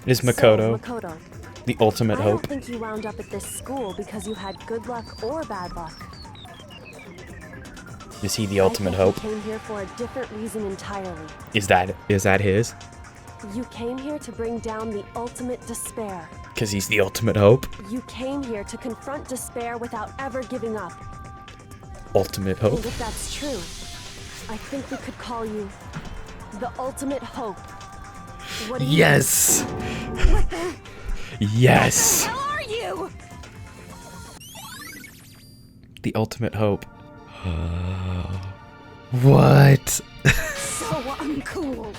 Is Makoto So, Makoto, the ultimate I hope? don't think you wound up at this school because you had good luck or bad luck. Is he the ultimate I hope? think you came here for a different reason entirely. Is that his? You came here to bring down the ultimate despair. Because he's the ultimate hope? You came here to confront despair without ever giving up. Ultimate hope? And if that's true, I think we could call you the ultimate hope. What do you Yes! Yes! Who are you? The ultimate hope. What? So uncool.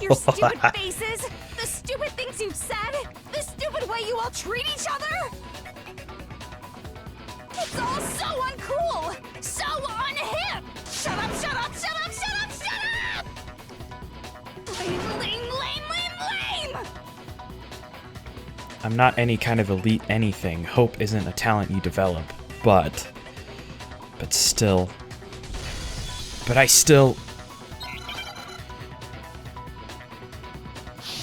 Your stupid faces, the stupid things you've said, the stupid way you all treat each other. It's all so uncool, so unhip. Shut up, shut up, shut up, shut up, shut up! Lame, lame, lame, lame, lame! I'm not any kind of elite anything. Hope isn't a talent you develop. But still. But I still...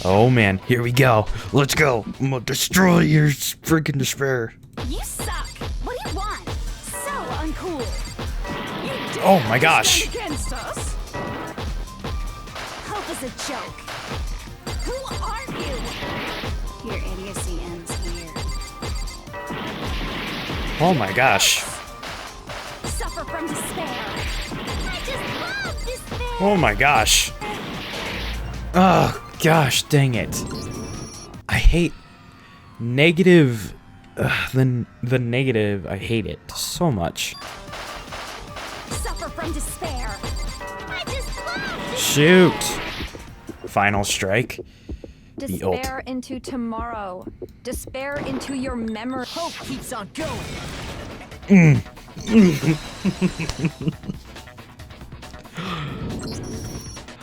Oh man, here we go. Let's go. I'm gonna destroy your freaking despair. You suck. What do you want? So uncool. You dare Oh my gosh. stand against us? Hope is a joke. Who are you? Your idiocy ends here. Oh my gosh. Suffer from despair. I just love despair. Oh my gosh. Oh gosh, dang it. I hate negative. The negative, I hate it so much. Suffer from despair. I just love despair. Shoot. Final strike. The ult. Despair into tomorrow. Despair into your memory. Hope keeps on going.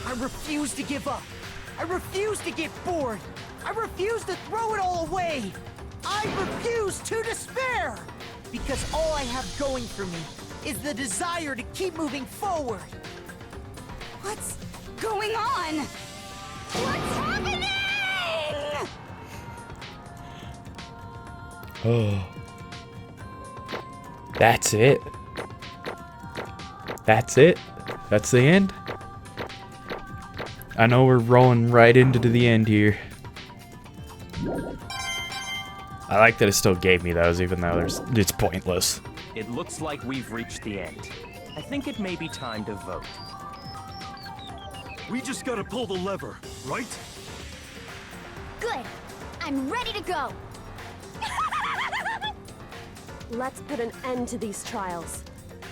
I refuse to give up. I refuse to get bored. I refuse to throw it all away. I refuse to despair. Because all I have going for me is the desire to keep moving forward. What's going on? What's happening? Oh. That's it. That's it. That's the end. I know we're rolling right into the end here. I like that it still gave me those, even though it's pointless. It looks like we've reached the end. I think it may be time to vote. We just gotta pull the lever, right? Good. I'm ready to go. Let's put an end to these trials.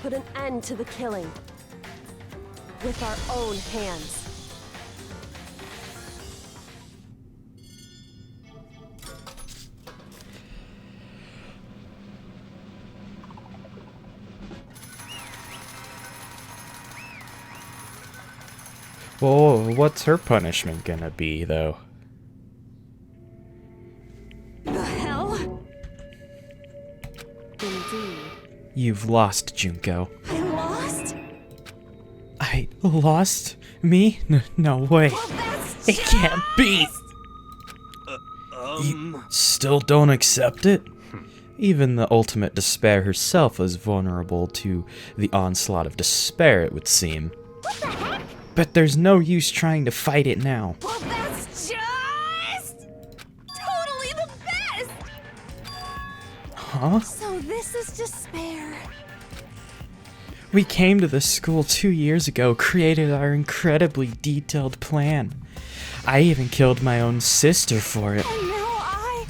Put an end to the killing. With our own hands. Well, what's her punishment gonna be, though? The hell? Indeed. You've lost, Junko. I lost? I lost? Me? No way. Well, that's It can't be! You still don't accept it? Even the ultimate despair herself is vulnerable to the onslaught of despair, it would seem. What the heck? But there's no use trying to fight it now. Well, that's just totally the best. Huh? So this is despair. We came to this school 2 years ago, created our incredibly detailed plan. I even killed my own sister for it. And now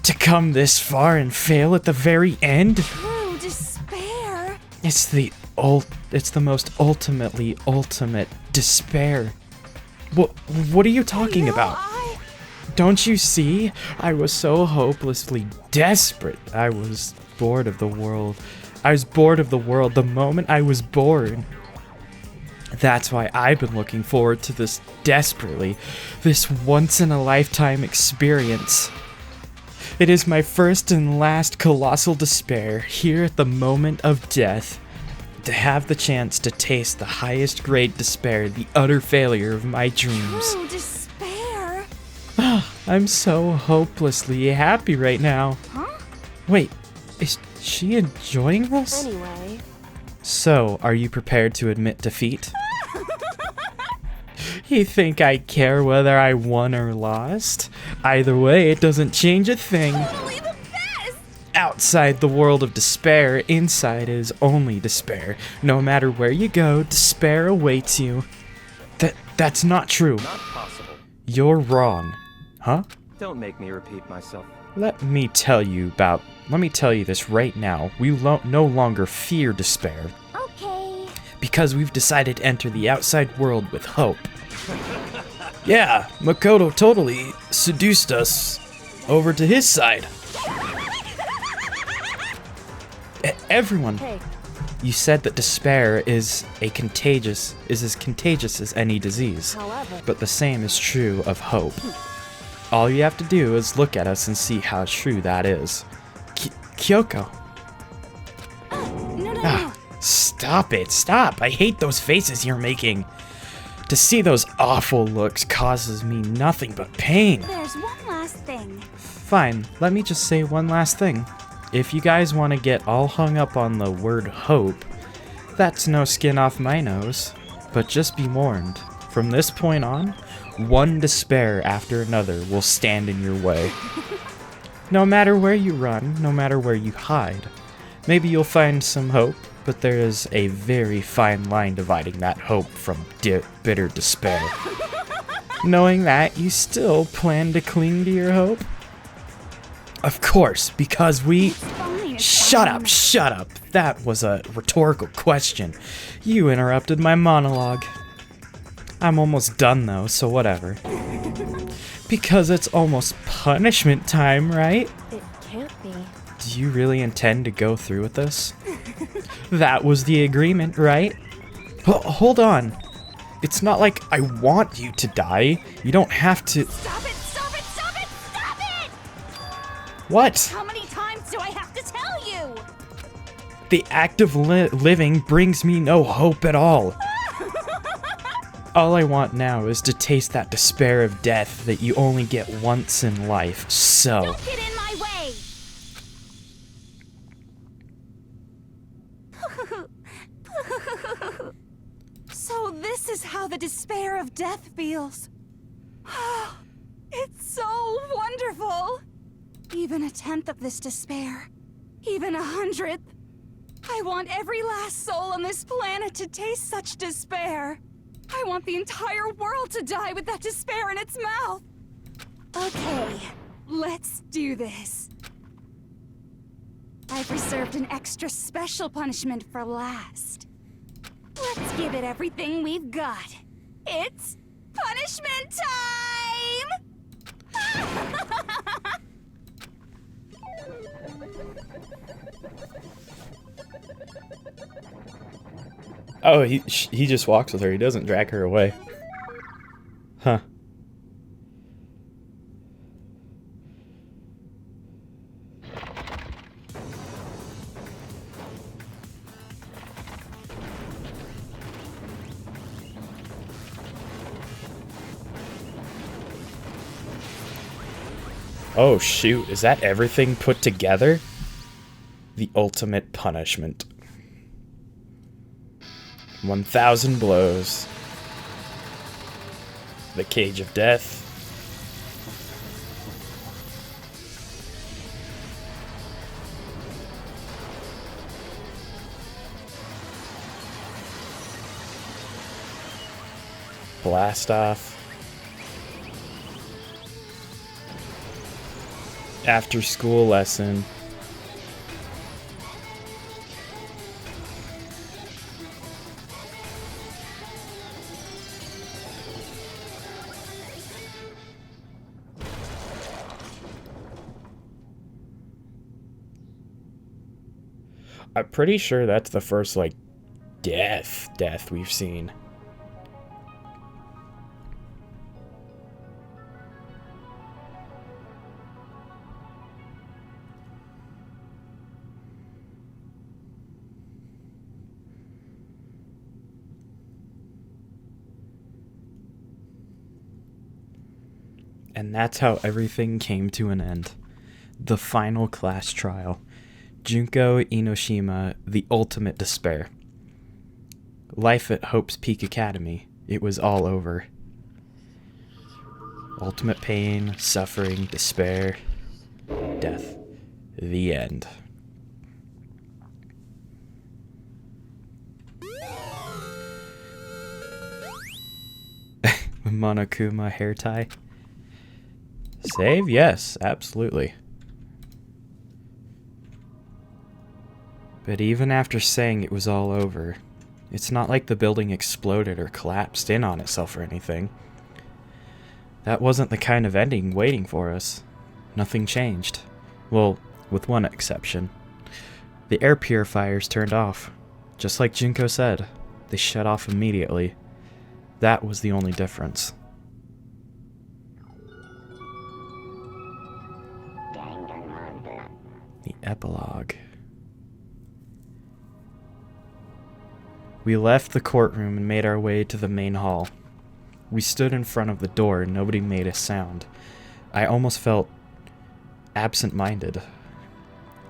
To come this far and fail at the very end? true despair. It's the most ultimate despair. What are you talking about? Don't you see? I was so hopelessly desperate. I was bored of the world. I was bored of the world the moment I was born. That's why I've been looking forward to this desperately. This once-in-a-lifetime experience. It is my first and last colossal despair, here at the moment of death. To have the chance to taste the highest grade despair, the utter failure of my dreams. True despair. I'm so hopelessly happy right now. Huh? Wait, is she enjoying this? Anyway, So, are you prepared to admit defeat? You think I care whether I won or lost? Either way, it doesn't change a thing. Totally the best. Outside the world of despair, inside is only despair. No matter where you go, despair awaits you. That's not true. Not possible. You're wrong. Huh? Don't make me repeat myself. Let me tell you this right now. We no longer fear despair. Okay. Because we've decided to enter the outside world with hope. Yeah, Makoto totally seduced us over to his side. Everyone, hey, you said that despair is as contagious as any disease. however, But the same is true of hope. All you have to do is look at us and see how true that is. Kyoko. No. Stop it, stop. I hate those faces you're making. To see those awful looks causes me nothing but pain. There's one last thing. Fine, let me just say one last thing. If you guys want to get all hung up on the word hope, that's no skin off my nose. But just be warned, from this point on, one despair after another will stand in your way. No matter where you run, no matter where you hide, maybe you'll find some hope, but there is a very fine line dividing that hope from bitter despair. Knowing that, you still plan to cling to your hope? Of course, because we... Fine. Shut up! That was a rhetorical question. You interrupted my monologue. I'm almost done though, so whatever. Because it's almost punishment time, right? it can't be. Do you really intend to go through with this? That was the agreement, right? Hold on. It's not like I want you to die. You don't have to... Stop it! Stop it! Stop it! Stop it! What? How many times do I have to tell you? The act of living brings me no hope at all. All I want now is to taste that despair of death that you only get once in life, so... Don't get in my way! So this is how the despair of death feels. It's so wonderful! Even a tenth of this despair, even 100th. I want every last soul on this planet to taste such despair. I want the entire world to die with that despair in its mouth. Okay, let's do this. I've reserved an extra special punishment for last. Let's give it everything we've got. It's punishment time! Oh, he just walks with her. He doesn't drag her away. Huh. Oh shoot, is that everything put together? The ultimate punishment. 1,000 blows. The cage of death. blast off. After school lesson. I'm pretty sure that's the first, like, death we've seen. And that's how everything came to an end. The final class trial. Junko Inoshima, the ultimate despair. Life at Hope's Peak Academy. It was all over. Ultimate pain, suffering, despair, death. The end. Monokuma hair tie. Save? Yes, absolutely. But even after saying it was all over, it's not like the building exploded or collapsed in on itself or anything. That wasn't the kind of ending waiting for us. Nothing changed. Well, with one exception. The air purifiers turned off. Just like Junko said, they shut off immediately. That was the only difference. The epilogue. We left the courtroom and made our way to the main hall. We stood in front of the door and nobody made a sound. I almost felt absent-minded.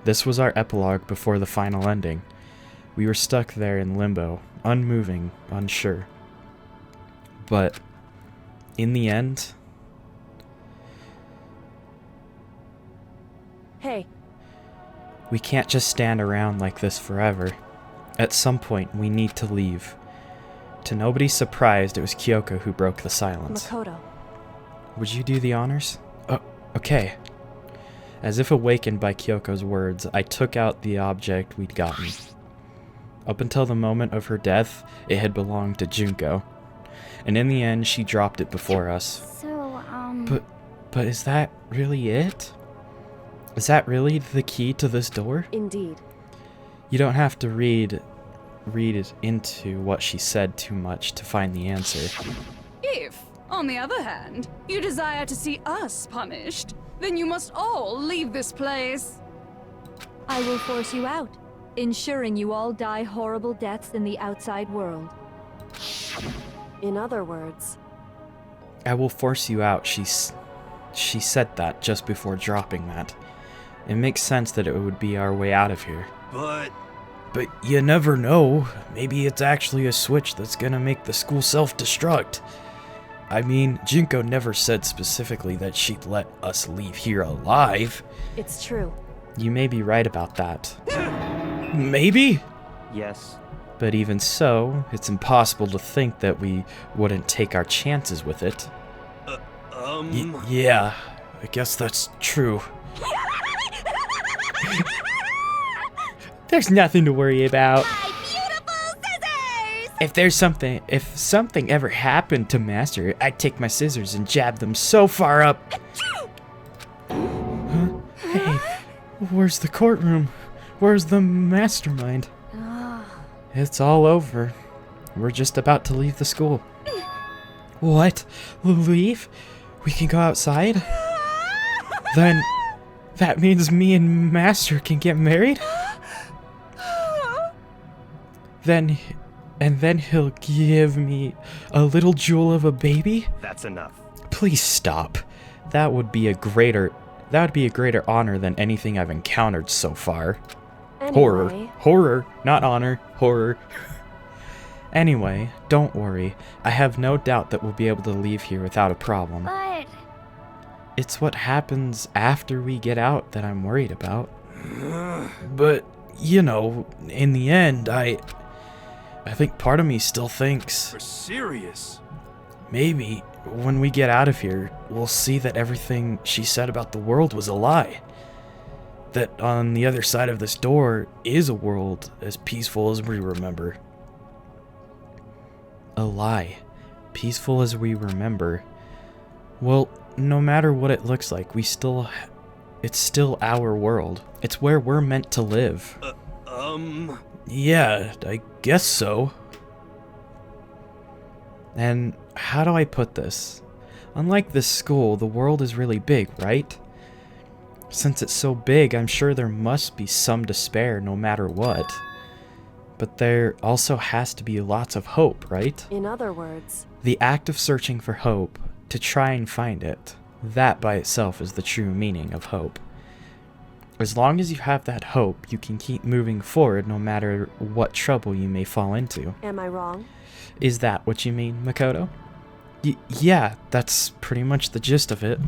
This was our epilogue before the final ending. We were stuck there in limbo, unmoving, unsure. But in the end... Hey. We can't just stand around like this forever. At some point, we need to leave. To nobody's surprise, it was Kyoko who broke the silence. Makoto. Would you do the honors? Oh, okay. As if awakened by Kyoko's words, I took out the object we'd gotten. Up until the moment of her death, it had belonged to Junko. And in the end, she dropped it before us. But is that really it? Is that really the key to this door? Indeed. You don't have to read it into what she said too much to find the answer. If, on the other hand, you desire to see us punished, then you must all leave this place. I will force you out, ensuring you all die horrible deaths in the outside world. In other words... I will force you out. She said that just before dropping that. It makes sense that it would be our way out of here. But you never know. Maybe it's actually a switch that's gonna make the school self-destruct. I mean, Junko never said specifically that she'd let us leave here alive. It's true. You may be right about that. Maybe? Yes. But even so, it's impossible to think that we wouldn't take our chances with it. Yeah, I guess that's true. There's nothing to worry about. My beautiful scissors! If something ever happened to Master, I'd take my scissors and jab them so far up. Huh? Hey, where's the courtroom? Where's the mastermind? It's all over. We're just about to leave the school. What? Leave? We can go outside? Then that means me and Master can get married? Then he'll give me a little jewel of a baby? That's enough. Please stop. That would be a greater honor than anything I've encountered so far. Anyway. Horror, not honor, horror. Anyway, don't worry. I have no doubt that we'll be able to leave here without a problem. But... It's what happens after we get out that I'm worried about. But, you know, in the end, I think part of me still thinks... You're serious? maybe when we get out of here, we'll see that everything she said about the world was a lie. That on the other side of this door is a world as peaceful as we remember. A lie. Peaceful as we remember. Well, no matter what it looks like, it's still our world. It's where we're meant to live. Yeah, I guess so. And how do I put this? Unlike this school, the world is really big, right? Since it's so big, I'm sure there must be some despair no matter what. But there also has to be lots of hope, right? In other words, The act of searching for hope, to try and find it, that by itself is the true meaning of hope. As long as you have that hope, you can keep moving forward no matter what trouble you may fall into. am I wrong? Is that what you mean, Makoto? Yeah, that's pretty much the gist of it.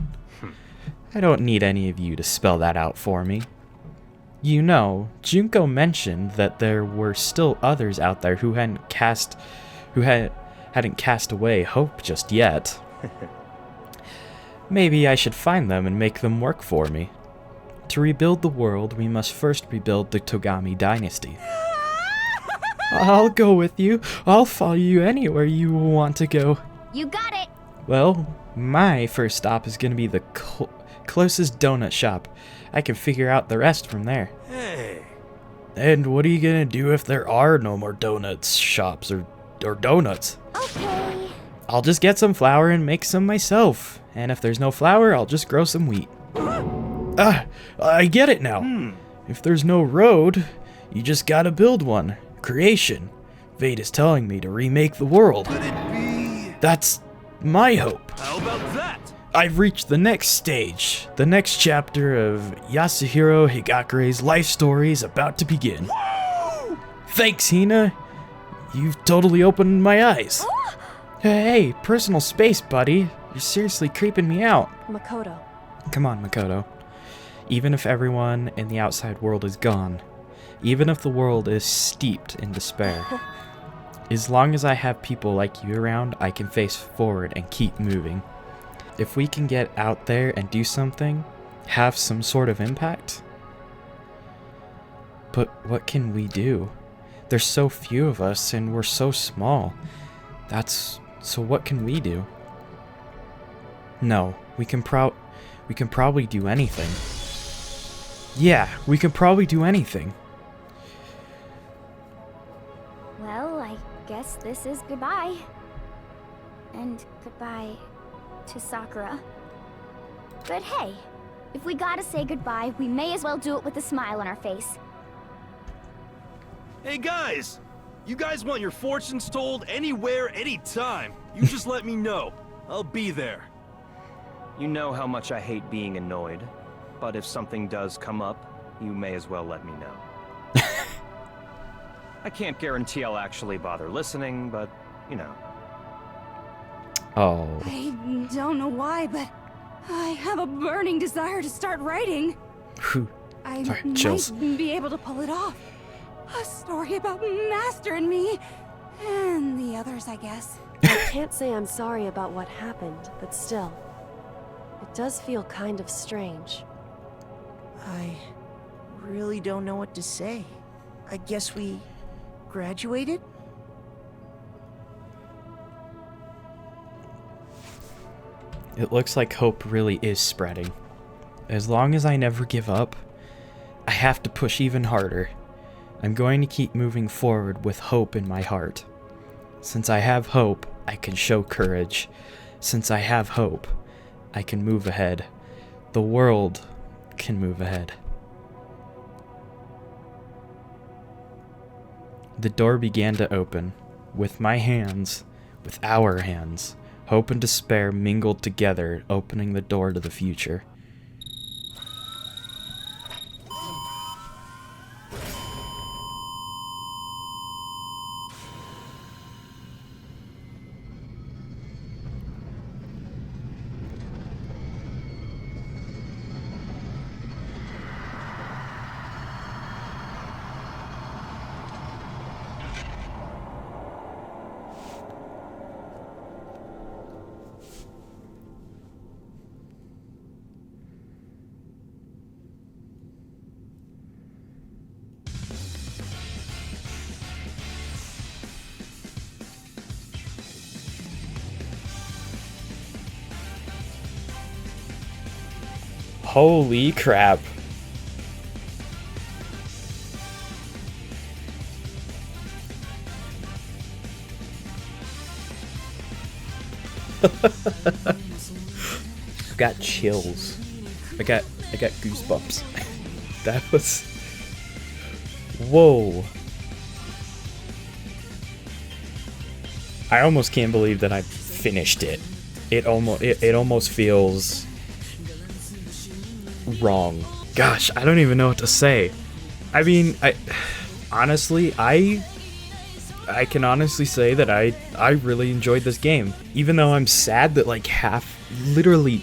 I don't need any of you to spell that out for me. You know, Junko mentioned that there were still others out there who hadn't cast away hope just yet. Maybe I should find them and make them work for me. To rebuild the world, we must first rebuild the Togami dynasty. I'll go with you. I'll follow you anywhere you want to go. You got it! Well, my first stop is going to be the closest donut shop. I can figure out the rest from there. Hey. And what are you going to do if there are no more donuts shops or donuts? Okay. I'll just get some flour and make some myself. And if there's no flour, I'll just grow some wheat. I get it now. If there's no road, you just gotta build one. Creation. Fate is telling me to remake the world. Could it be... That's my hope. How about that? I've reached the next stage. The next chapter of Yasuhiro Higakure's life story is about to begin. Woo! Thanks, Hina. You've totally opened my eyes. Hey, personal space, buddy. You're seriously creeping me out. Makoto. Come on, Makoto. Even if everyone in the outside world is gone, even if the world is steeped in despair, as long as I have people like you around, I can face forward and keep moving. If we can get out there and do something, have some sort of impact. But what can we do? There's so few of us and we're so small. So what can we do? No, we can probably do anything. Yeah, we can probably do anything. Well, I guess this is goodbye. And goodbye to Sakura. But hey, if we gotta say goodbye, we may as well do it with a smile on our face. Hey guys! You guys want your fortunes told anywhere, anytime. You just let me know. I'll be there. You know how much I hate being annoyed, but if something does come up, you may as well let me know. I can't guarantee I'll actually bother listening, but, you know. Oh. I don't know why, but I have a burning desire to start writing. Whew. I Sorry, might chills. be able to pull it off. A story about Master and me. And the others, I guess. I can't say I'm sorry about what happened, but still. It does feel kind of strange. I really don't know what to say. I guess we graduated? It looks like hope really is spreading. As long as I never give up, I have to push even harder. I'm going to keep moving forward with hope in my heart. Since I have hope, I can show courage. Since I have hope, I can move ahead. The world can move ahead. The door began to open. With my hands, with our hands, hope and despair mingled together, opening the door to the future. Holy crap. I've got chills. I got goosebumps. That was... Whoa. I almost can't believe that I finished it. It almost feels wrong. Gosh, I don't even know what to say. I mean, I can honestly say that I really enjoyed this game. Even though I'm sad that like literally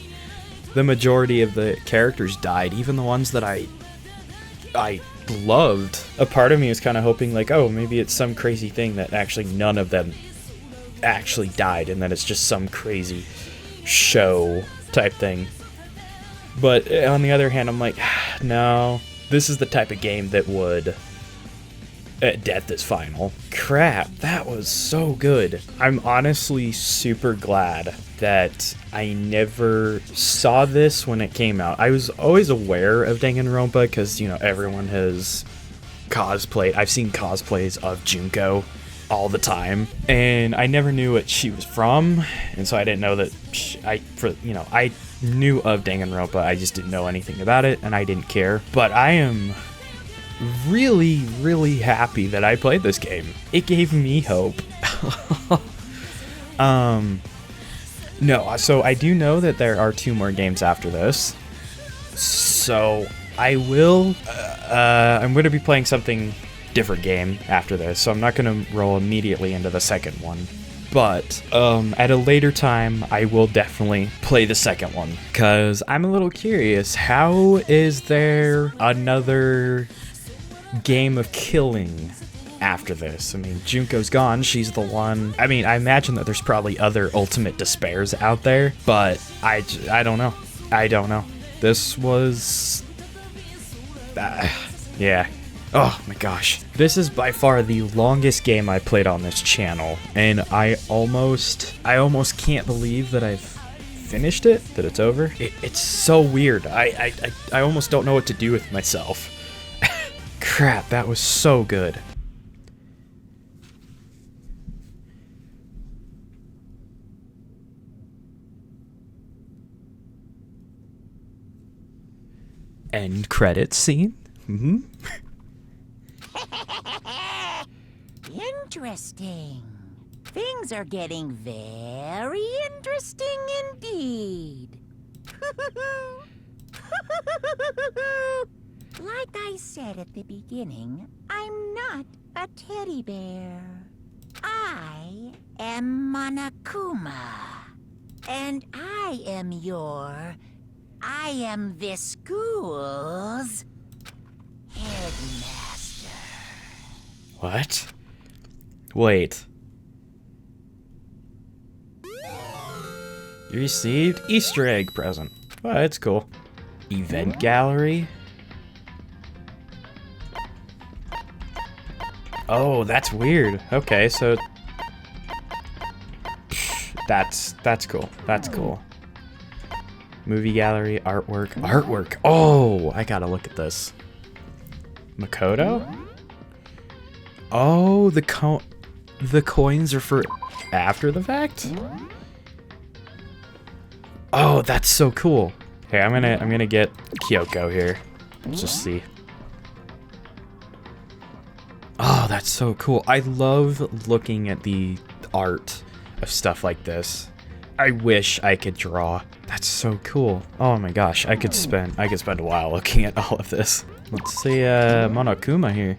the majority of the characters died, even the ones that I loved. A part of me is kind of hoping like, oh, maybe it's some crazy thing that actually none of them actually died and that it's just some crazy show type thing. But on the other hand, I'm like, no, this is the type of game that would... death is final. Crap, that was so good. I'm honestly super glad that I never saw this when it came out. I was always aware of Danganronpa because, you know, everyone has cosplayed. I've seen cosplays of Junko all the time, and I never knew what she was from, and so I didn't know that I knew of Danganronpa. I just didn't know anything about it, and I didn't care. But I am really, really happy that I played this game. It gave me hope. No, so I do know that there are 2 more games after this. So I will, I'm going to be playing something different game after this, so I'm not going to roll immediately into the second one. But at a later time, I will definitely play the second one, because I'm a little curious. How is there another game of killing after this? I mean, Junko's gone. She's the one. I mean, I imagine that there's probably other ultimate despairs out there, but I don't know. I don't know. This was... yeah. Oh my gosh. This is by far the longest game I played on this channel, and I almost can't believe that I've finished it, that it's over. It's so weird. I almost don't know what to do with myself. Crap, that was so good. End credits scene? Mm-hmm. Interesting. Things are getting very interesting indeed. Like I said at the beginning, I'm not a teddy bear. I am Monokuma. And I am this school's headmaster. What? Wait. You received Easter egg present. Oh, that's cool. Event gallery? Oh, that's weird. Okay, so that's cool. That's cool. Movie gallery, artwork. Oh, I gotta look at this. Makoto? Oh, the coins are for after the fact? Oh, that's so cool. Okay, I'm gonna get Kyoko here. Let's just see. Oh, that's so cool. I love looking at the art of stuff like this. I wish I could draw. That's so cool. Oh my gosh, I could spend a while looking at all of this. Let's see Monokuma here.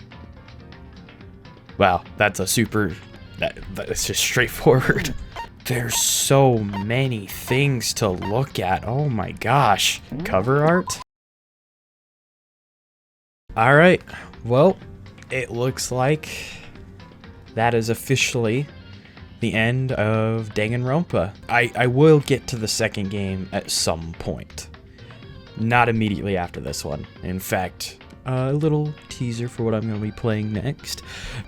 Wow, that's a super... That's just straightforward. There's so many things to look at. Oh my gosh. Cover art? Alright, well, it looks like that is officially the end of Danganronpa. I will get to the second game at some point. Not immediately after this one. In fact, a little teaser for what I'm going to be playing next.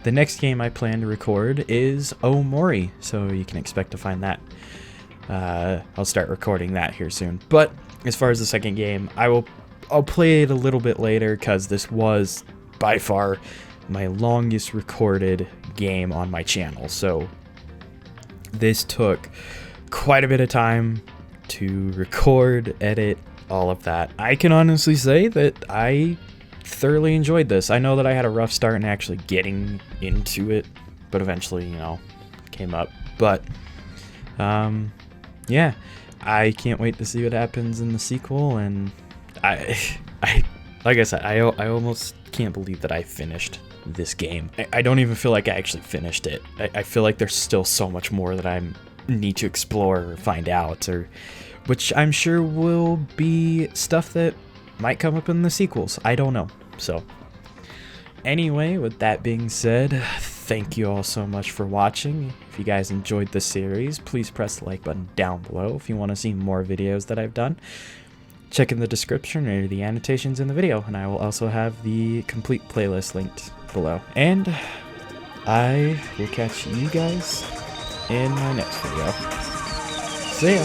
The next game I plan to record is Omori, so you can expect to find that I'll start recording that here soon. But as far as the second game, I'll play it a little bit later, because this was by far my longest recorded game on my channel. So this took quite a bit of time to record, edit, all of that. I can honestly say that I thoroughly enjoyed this. I know that I had a rough start in actually getting into it, but eventually, you know, came up. But yeah, I can't wait to see what happens in the sequel. And I like I said, I almost can't believe that I finished this game. I don't even feel like I actually finished it. I feel like there's still so much more that I need to explore or find out, or which I'm sure will be stuff that might come up in the sequels. I don't know. So anyway, with that being said, thank you all so much for watching. If you guys enjoyed the series, please press the like button down below. If you want to see more videos that I've done, check in the description or the annotations in the video, and I will also have the complete playlist linked below. And I will catch you guys in my next video. See ya!